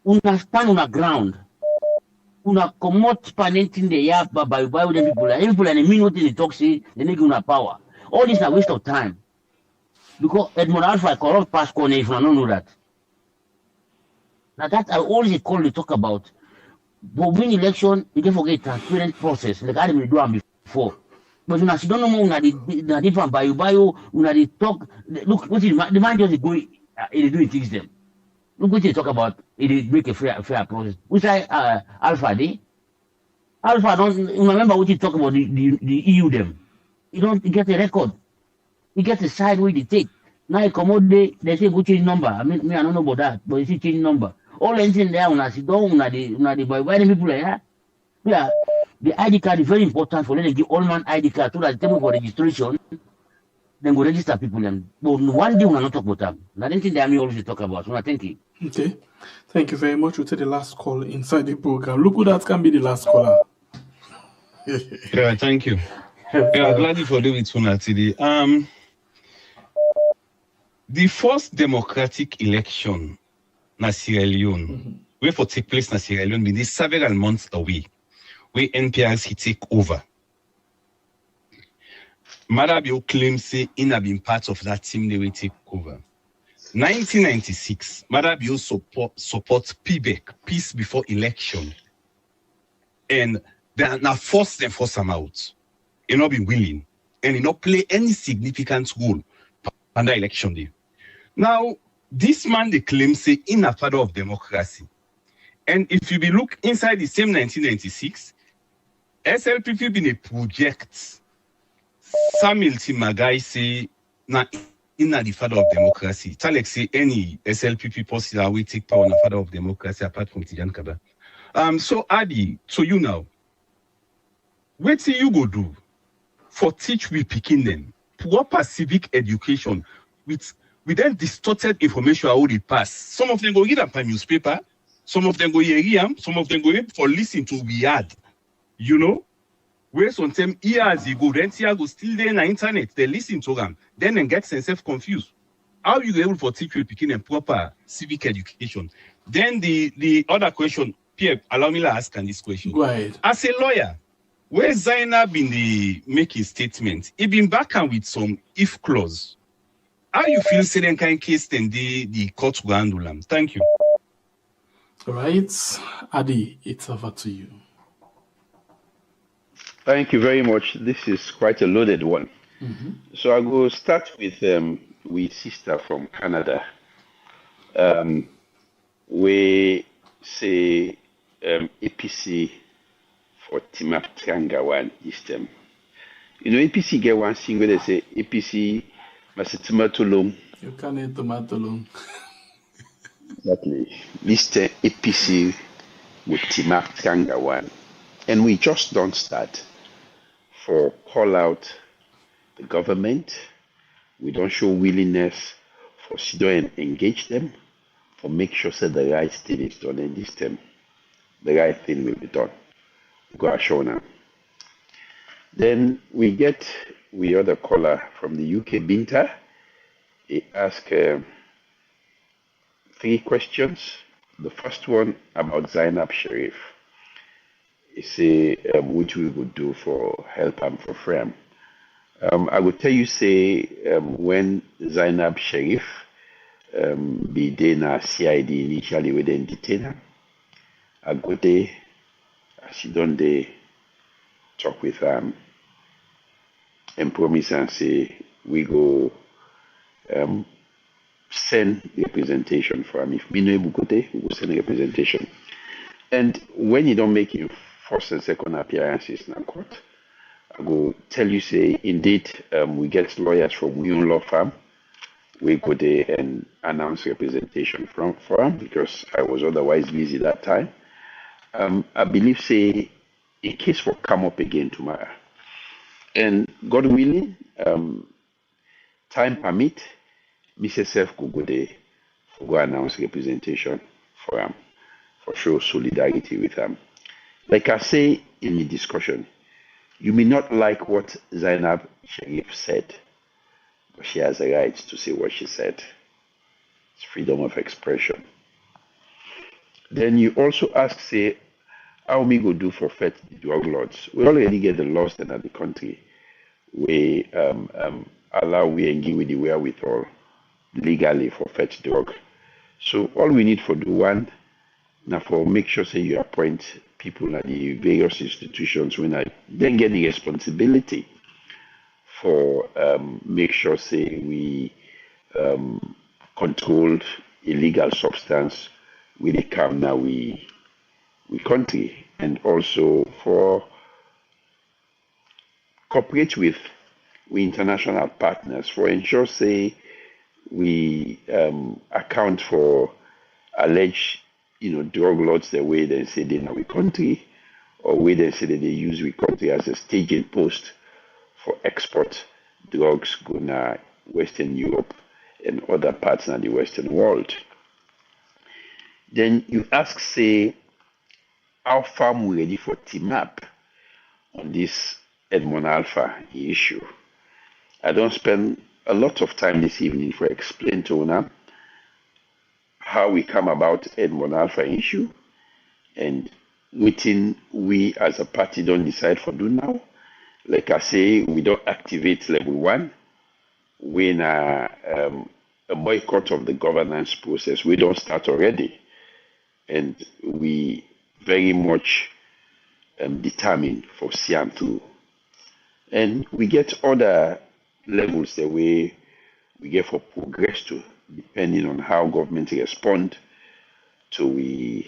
una stand on the ground. Una commot parenting the yap by them people. People and the mean what they talk say they make una power. All this is a waste of time. Because Edmond Alpha corrupt past corner if I don't know that. Now that I always call to talk about. But win election, you can forget transparent process. Like I didn't do them before. But when I don't know more, una different bio, una they talk. Look, what is the man just go, he do it things them. Look what they talk about. It make a fair process. Which Alpha day. Alpha don't remember what you talk about the EU them. You don't get a record. You get the side where they take. Now you come out they say go change number. I don't know about that, but you see change number. All anything there when I sit down, when they buy people like that. Yeah, the ID card is very important for them to give all man ID card so that they for registration. Then go register people them. But one day we will not talk about them. I don't think they always talk about. So I thank you. Okay. Thank you very much. We'll take the last call inside the program. Look who that can be the last caller. Yeah, thank you. Yeah, glad you for doing it today. The first democratic election in Sierra Leone, where for take place in Sierra Leone, been several months away, where NPRC take over. Madabio claims say in have been part of that team they will take over. 1996, Madabio support PBEC, Peace Before Election, and they are now force them out. He not been willing, and he not play any significant role under election day. Now, this man they claim say in a father of democracy. And if you be look inside the same 1996, SLPP been a project. Samuel Timagai say na in the father of democracy. Talek say any SLPP possible will take power in the father of democracy apart from Tijan Kaba. So Ady, to you now, what do you go do for teach we picking them proper civic education with We then distorted information how they pass. Some of them go read up a newspaper, some of them go hear, some of them go for listen to weird, you know. Where sometimes years ago, then go still there on the internet, they listen to them, then they get themselves confused. How you able for teach you picking a proper civic education? Then the other question, Pierre, allow me to ask on this question. Go ahead. As a lawyer, where Zainab in the making statement, he been back and with some if clause. How you feel saying kind of case then the court will handle them? Thank you. All right, Ady, it's over to you. Thank you very much. This is quite a loaded one. So I will start with sister from Canada. We say APC for Timap Trangawan system. You know, APC get one thing where they say APC must tomatolum. You can't eat tomatolum. Exactly. Mr. APC with Timap Trangawan. And we just don't start for call out the government. We don't show willingness for sit down and engage them, for make sure that the right thing is done in this term. The right thing will be done. Go and show now. Then we get other caller from the UK, Binta. He asked 3 questions. The first one about Zainab Sharif. He say which we would do for help and for frame. I would tell you say when Zainab Sharif be there na CID initially we then detain her. I go there, she done there talk with and promise and say we go send representation for him. If we know able go there, we will send representation. And when you don't make your first and second appearances in court, I go tell you say indeed we get lawyers from Union Law Firm. We go there and announce representation for him because I was otherwise busy that time. I believe say a case will come up again tomorrow. And God willing, time permit, Mr. Self could go there for go announce representation for him, for show solidarity with him. Like I say in the discussion, you may not like what Zainab Sharif said, but she has a right to say what she said. It's freedom of expression. Then you also ask, say, how we go do for fight the drug lords? We already get the laws that are the country. We allow we engage with the wherewithal legally for fetch drug. So all we need for do one, now for make sure say you appoint people at the various institutions when I then get the responsibility for make sure say we controlled illegal substance with the come now we country, and also for cooperate with international partners for ensure say we account for alleged drug lords the way they say they in our country, or way they say that they use our country as a staging post for export drugs going to Western Europe and other parts of the Western world. Then you ask, say, how far we ready for team up on this Edmond Alpha issue. I don't spend a lot of time this evening for explain to Una how we come about Edmond Alpha issue and within we as a party don't decide for do now. Like I say, we don't activate level 1 when a boycott of the governance process. We don't start already, and we very much determined for CM2. And we get other levels the way we get for progress to, depending on how government respond to we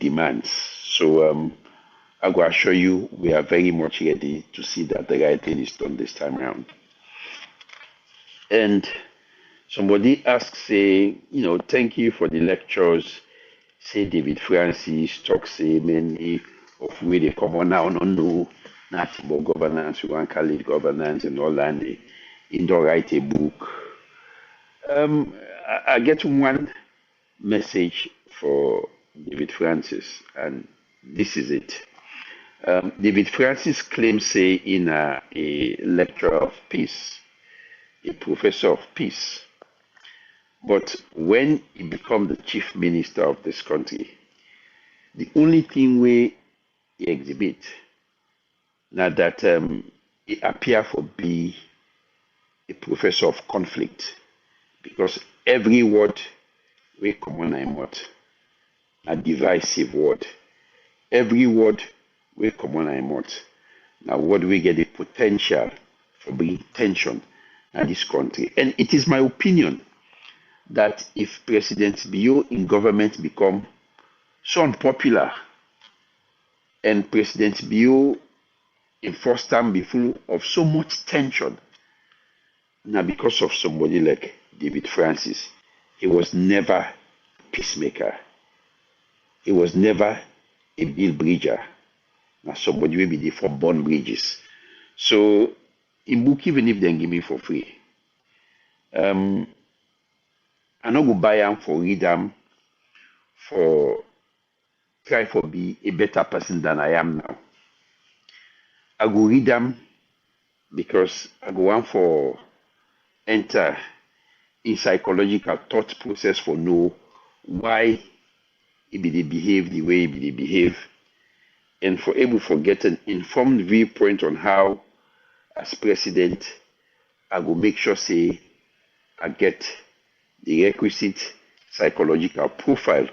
demands. So I go assure you we are very much ready to see that the right thing is done this time around. And somebody asks, say, thank you for the lectures. Say David Francis talk say many of where they come on now, no nothing about governance, we want to call it governance and all that. They don't write a book I get one message for David Francis, and this is it. David Francis claims, say, in a lecturer of peace, a professor of peace, but when he become the chief minister of this country, the only thing we exhibit now that he appear for be a professor of conflict, because every word we common I'm what a divisive word. Every word we common I'm what now what we get the potential for bringing tension in this country. And it is my opinion that if President Bio in government become so unpopular and President Bio in first term be full of so much tension, now because of somebody like David Francis, he was never a peacemaker. He was never a deal bridger. Now somebody will be there for burn bridges. So in book, even if they give me for free, I not go buy them for read them for try for be a better person than I am now. I go read them because I go on for enter in psychological thought process for know why he be they behave the way he be they behave, and for able to get an informed viewpoint on how, as president, I go make sure say I get the requisite psychological profile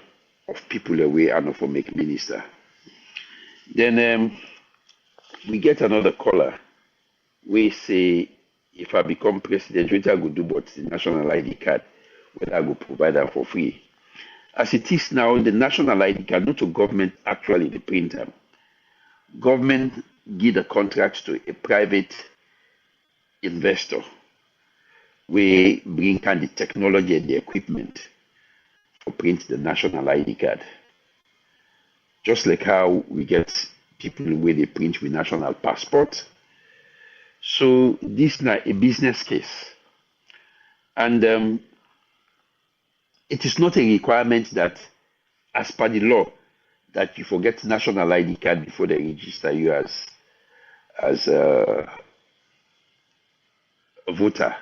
of people away and for make minister. Then we get another caller. We say if I become president, what I go do but the national ID card, whether I go provide them for free. As it is now, the national ID card, not to government actually the print them. Government give the contract to a private investor. We bring kind the technology and the equipment to print the national ID card. Just like how we get people where they print with national passport. So this is not a business case. And it is not a requirement that, as per the law, that you forget national ID card before they register you as a voter.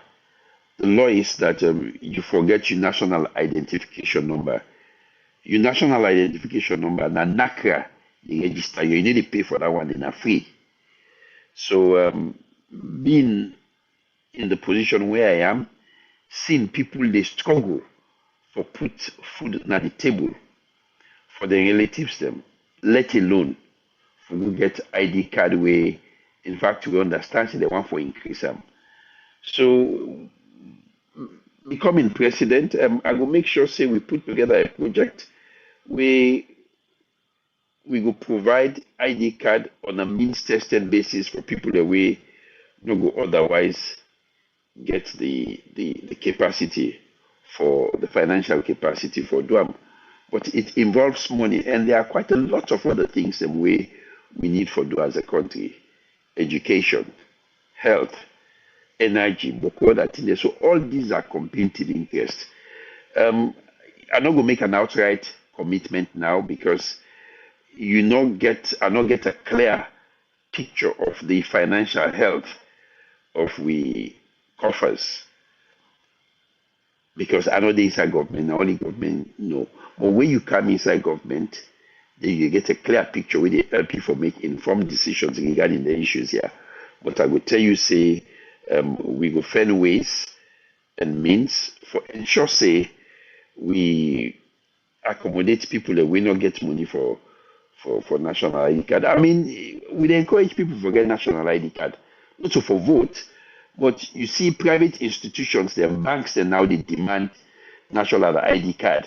The law is that you forget your national identification number. Your national identification number, na NACRA, they register you. You need to pay for that one, they're free. So being in the position where I am, seeing people they struggle for put food on the table for their relatives them, let alone for go get ID card where in fact we understand they want for increase them. So becoming president, I will make sure say we put together a project where we will provide ID card on a means tested basis for people that we no go otherwise get the capacity for the financial capacity for DUAM. But it involves money, and there are quite a lot of other things that we need for do as a country: education, health, energy, so all these are competing interests. I'm not going to make an outright commitment now because I not get a clear picture of the financial health of we coffers. Because I know the inside government, only government know. But when you come inside government, then you get a clear picture where they help you for make informed decisions regarding the issues here. But I will tell you, say, we will find ways and means for ensure, say, we accommodate people that we not get money for national ID card. I mean, we encourage people to get national ID card, not so for vote, but you see private institutions, their banks, and now they demand national ID card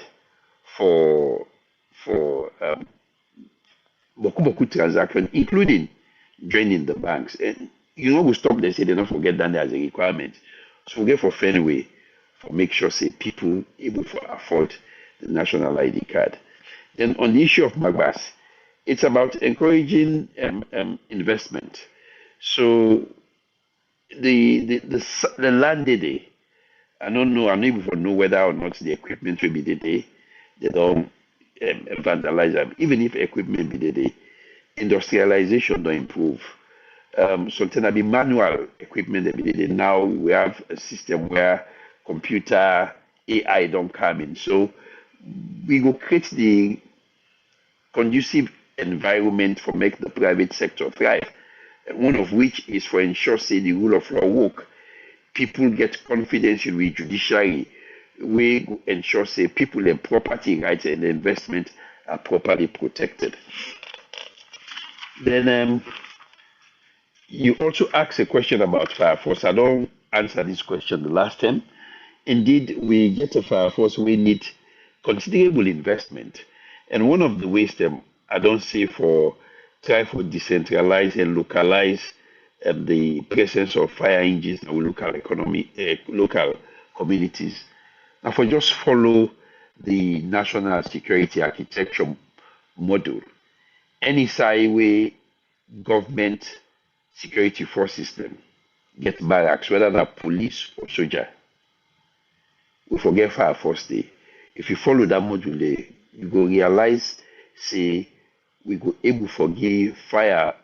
for boku transaction, including joining the banks. And you know, we stop. They say they don't forget that as a requirement. So we get for Fenway for make sure say people able to afford the national ID card. Then on the issue of Magbas, it's about encouraging investment. So the land lady, I don't know, I don't even know whether or not the equipment will be there. They don't vandalize them. Even if equipment be there, industrialization don't improve. Something that be manual equipment that be there. Now we have a system where computer AI don't come in. So we will create the conducive environment for make the private sector thrive. One of which is for ensure say the rule of law work. People get confidence in the judiciary. We ensure say people and property rights and investment are properly protected. Then you also asked a question about fire force. I don't answer this question the last time. Indeed, we get a fire force, we need considerable investment. And one of the ways I don't say for try for decentralize and localize the presence of fire engines in our local economy, local communities. And for just follow the national security architecture model. Any side way government security force system get barracks, whether that police or soldier. We forget fire force day. If you follow that module, you go realize, say, we go able to give fire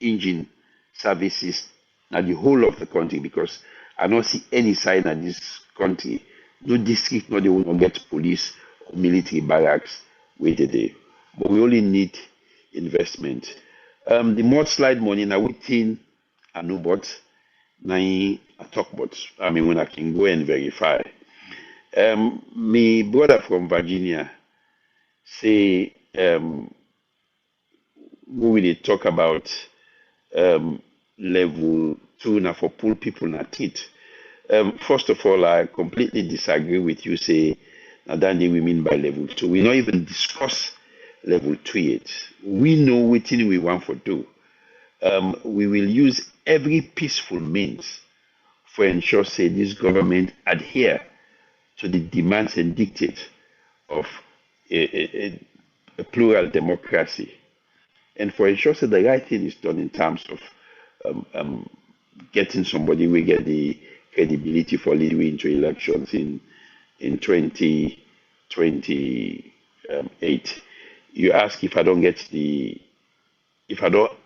engine services now the whole of the country, because I don't see any sign in this country, no district, no they will not get police or military barracks with the day. But we only need investment. The mudslide money now within I know, but now I talk about. I mean, when I can go and verify. My brother from Virginia say we will talk about level 2 now for pull people na teeth. First of all, I completely disagree with you. Say now that we mean by level 2. We not even discuss level 3 yet. We know what thing we want to do. We will use every peaceful means for ensure say this government adhere to the demands and dictates of a plural democracy, and for ensure that the right thing is done in terms of getting somebody we get the credibility for leading into elections in 2028. You ask if I don't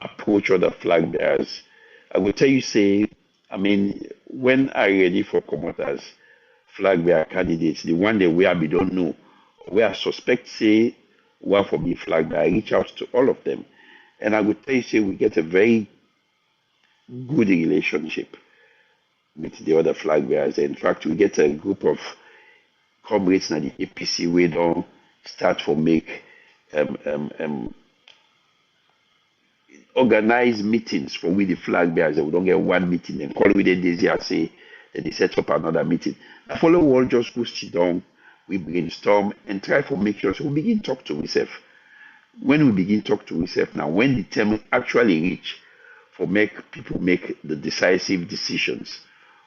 approach other flag bearers, I will tell you say, I mean, when I ready for commuters, flag bearer candidates, the one that we don't know, we are suspect say one for me flag bearer, I reach out to all of them, and I would tell you say we get a very good relationship with the other flag bearers. In fact, we get a group of comrades in the APC. We don't start for make organize meetings for we the flag bearers. We don't get one meeting and call with the daisy and say that they set up another meeting. The following one just go sit down, we brainstorm and try to make sure. So we begin talk to ourselves. When we begin talk to ourselves now, when the term actually reach for make people make the decisive decisions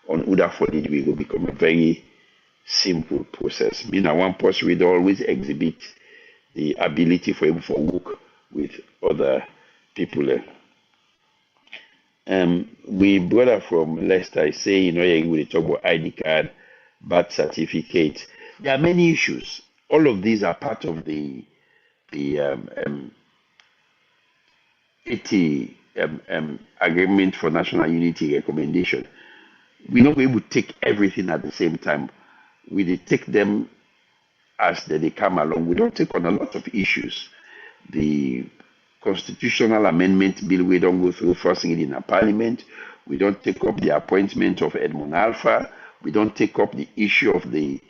on who that for it will become a very simple process. Mean one person will always exhibit the ability for him to work with other people. We brother from Leicester is saying, you will talk about ID card, birth certificate. There are many issues. All of these are part of the 80 agreement for national unity recommendation. We're not able to take everything at the same time. We take them as they come along. We don't take on a lot of issues. The constitutional amendment bill, we don't go through first reading in a parliament. We don't take up the appointment of Edmund Alpha. We don't take up the issue of the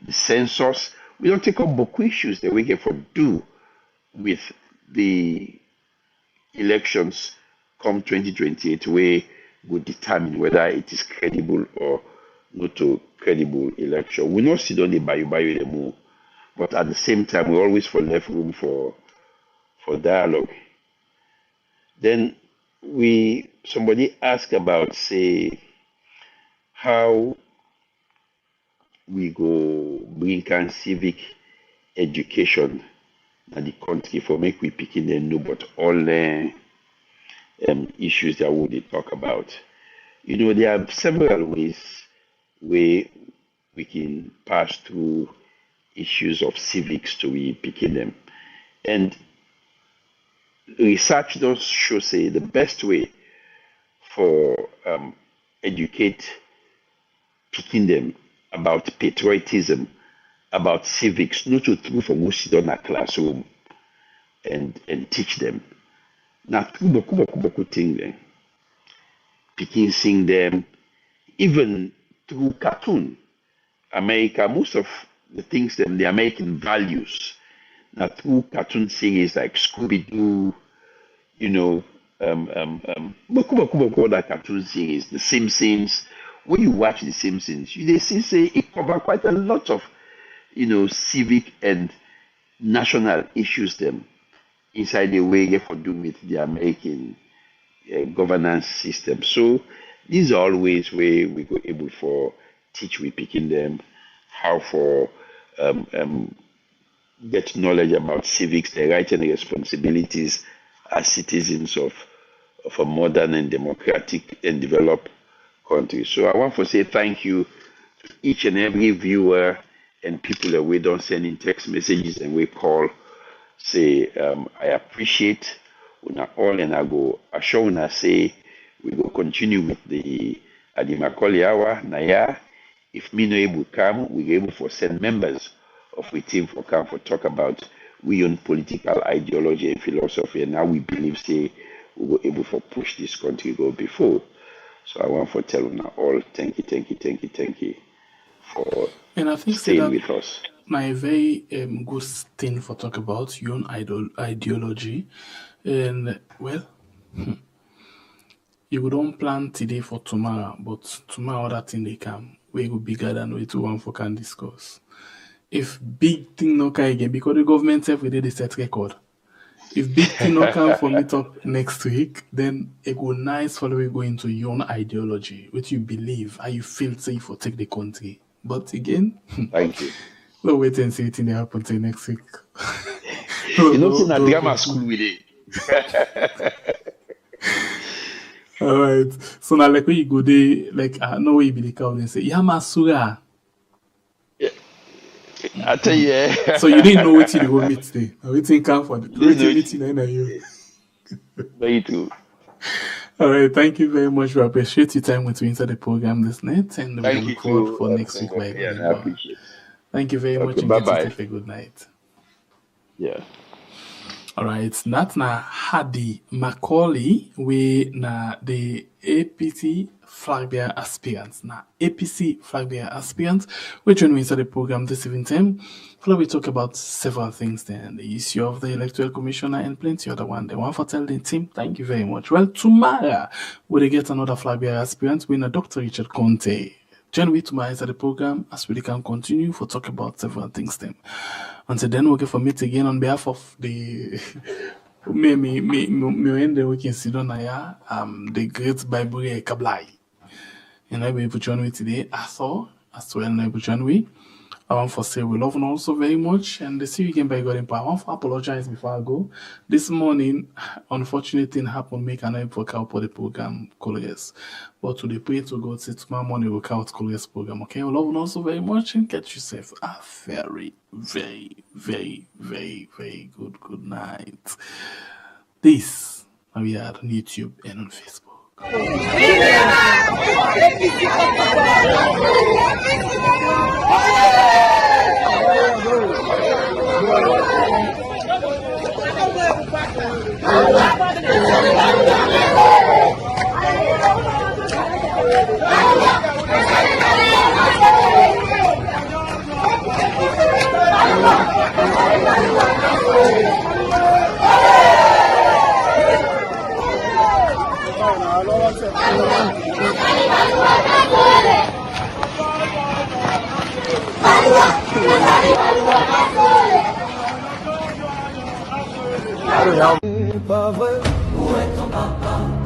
census. We don't take up book issues that we get for do with the elections come 2028, where we determine whether it is credible or not a credible election. We not sit on the bayou anymore, but at the same time, we always for left room for dialogue. Then somebody asked about, say, how we go bring can civic education in the country for make we picking them know about all the issues that we talk about. There are several ways where we can pass through issues of civics to be picking them. And research does show say the best way for educate picking them about patriotism, about civics, not to through from sit on a classroom and teach them. Now through boku thing them. Picking sing them, even through cartoon. America, most of the things them, the American values. Now through cartoon series like Scooby-Doo, you know, boku other cartoon series, The Simpsons. When you watch The Simpsons, they say it cover quite a lot of, you know, civic and national issues them inside the way they for do with the American governance system. So these are all ways where we go able for teach we picking them how for get knowledge about civics, their rights and responsibilities as citizens of a modern and democratic and developed country. So I want to say thank you to each and every viewer and people that we don't send in text messages and we call. Say I appreciate una all and I go assure una say we go continue with the Ady Macauley hour. Naya, if me no able come, we able for send members of we team for come for talk about we own political ideology and philosophy and how we believe say we were able for push this country go before. So I want to tell una all thank you for and I think staying with us. My very good thing for talk about your own ideology, and well, you don't plan today for tomorrow, but tomorrow that thing they come, we go bigger than we two one for can discuss. If big thing no come again, because the government every day they set record. If big thing no come for meet up next week, then it go nice for we go into your own ideology, what you believe, how you feel safe for take the country. But again, thank you. We'll wait and see what will happen till next week. You know, it's in a drama school with it. All right. So now, like when you go there, like I know where you be the cow and say, Yamasura. Yeah. I tell you, yeah. So you didn't know what you go meet today. I waiting come for the meeting and you. Very true. All right, thank you very much. We appreciate your time with you inside the program this night, and we look forward for next week. I appreciate it. Thank you very much. Bye-bye. Have a good night. Yeah. All right, that's na Ady Macauley, we na the APC flag bearer aspirants. Na APC flag bearer aspirants, we join inside the program this evening. We talk about several things then, the issue of the electoral commissioner and plenty other one. They want to tell the team, thank you very much. Well, tomorrow we get another flag bearer aspirant. We na Dr. Richard Conte. Join me tomorrow inside the program as we can continue for talk about several things then. Until then, we'll get for meet again on behalf of the me end the weekend sit on the great Bible Kablai. And I will be able to join me today as well as well able to join me. I want to say we love you also very much and see you again by God in power. I want to apologize before I go. This morning, unfortunate thing happened, make an able to for the program colleagues. But to the pray to God, say tomorrow morning we'll count colleagues program. Okay, we love you also very much and get yourself a very, very, very, very, very good night. This we are on YouTube and on Facebook. Où est ton papa?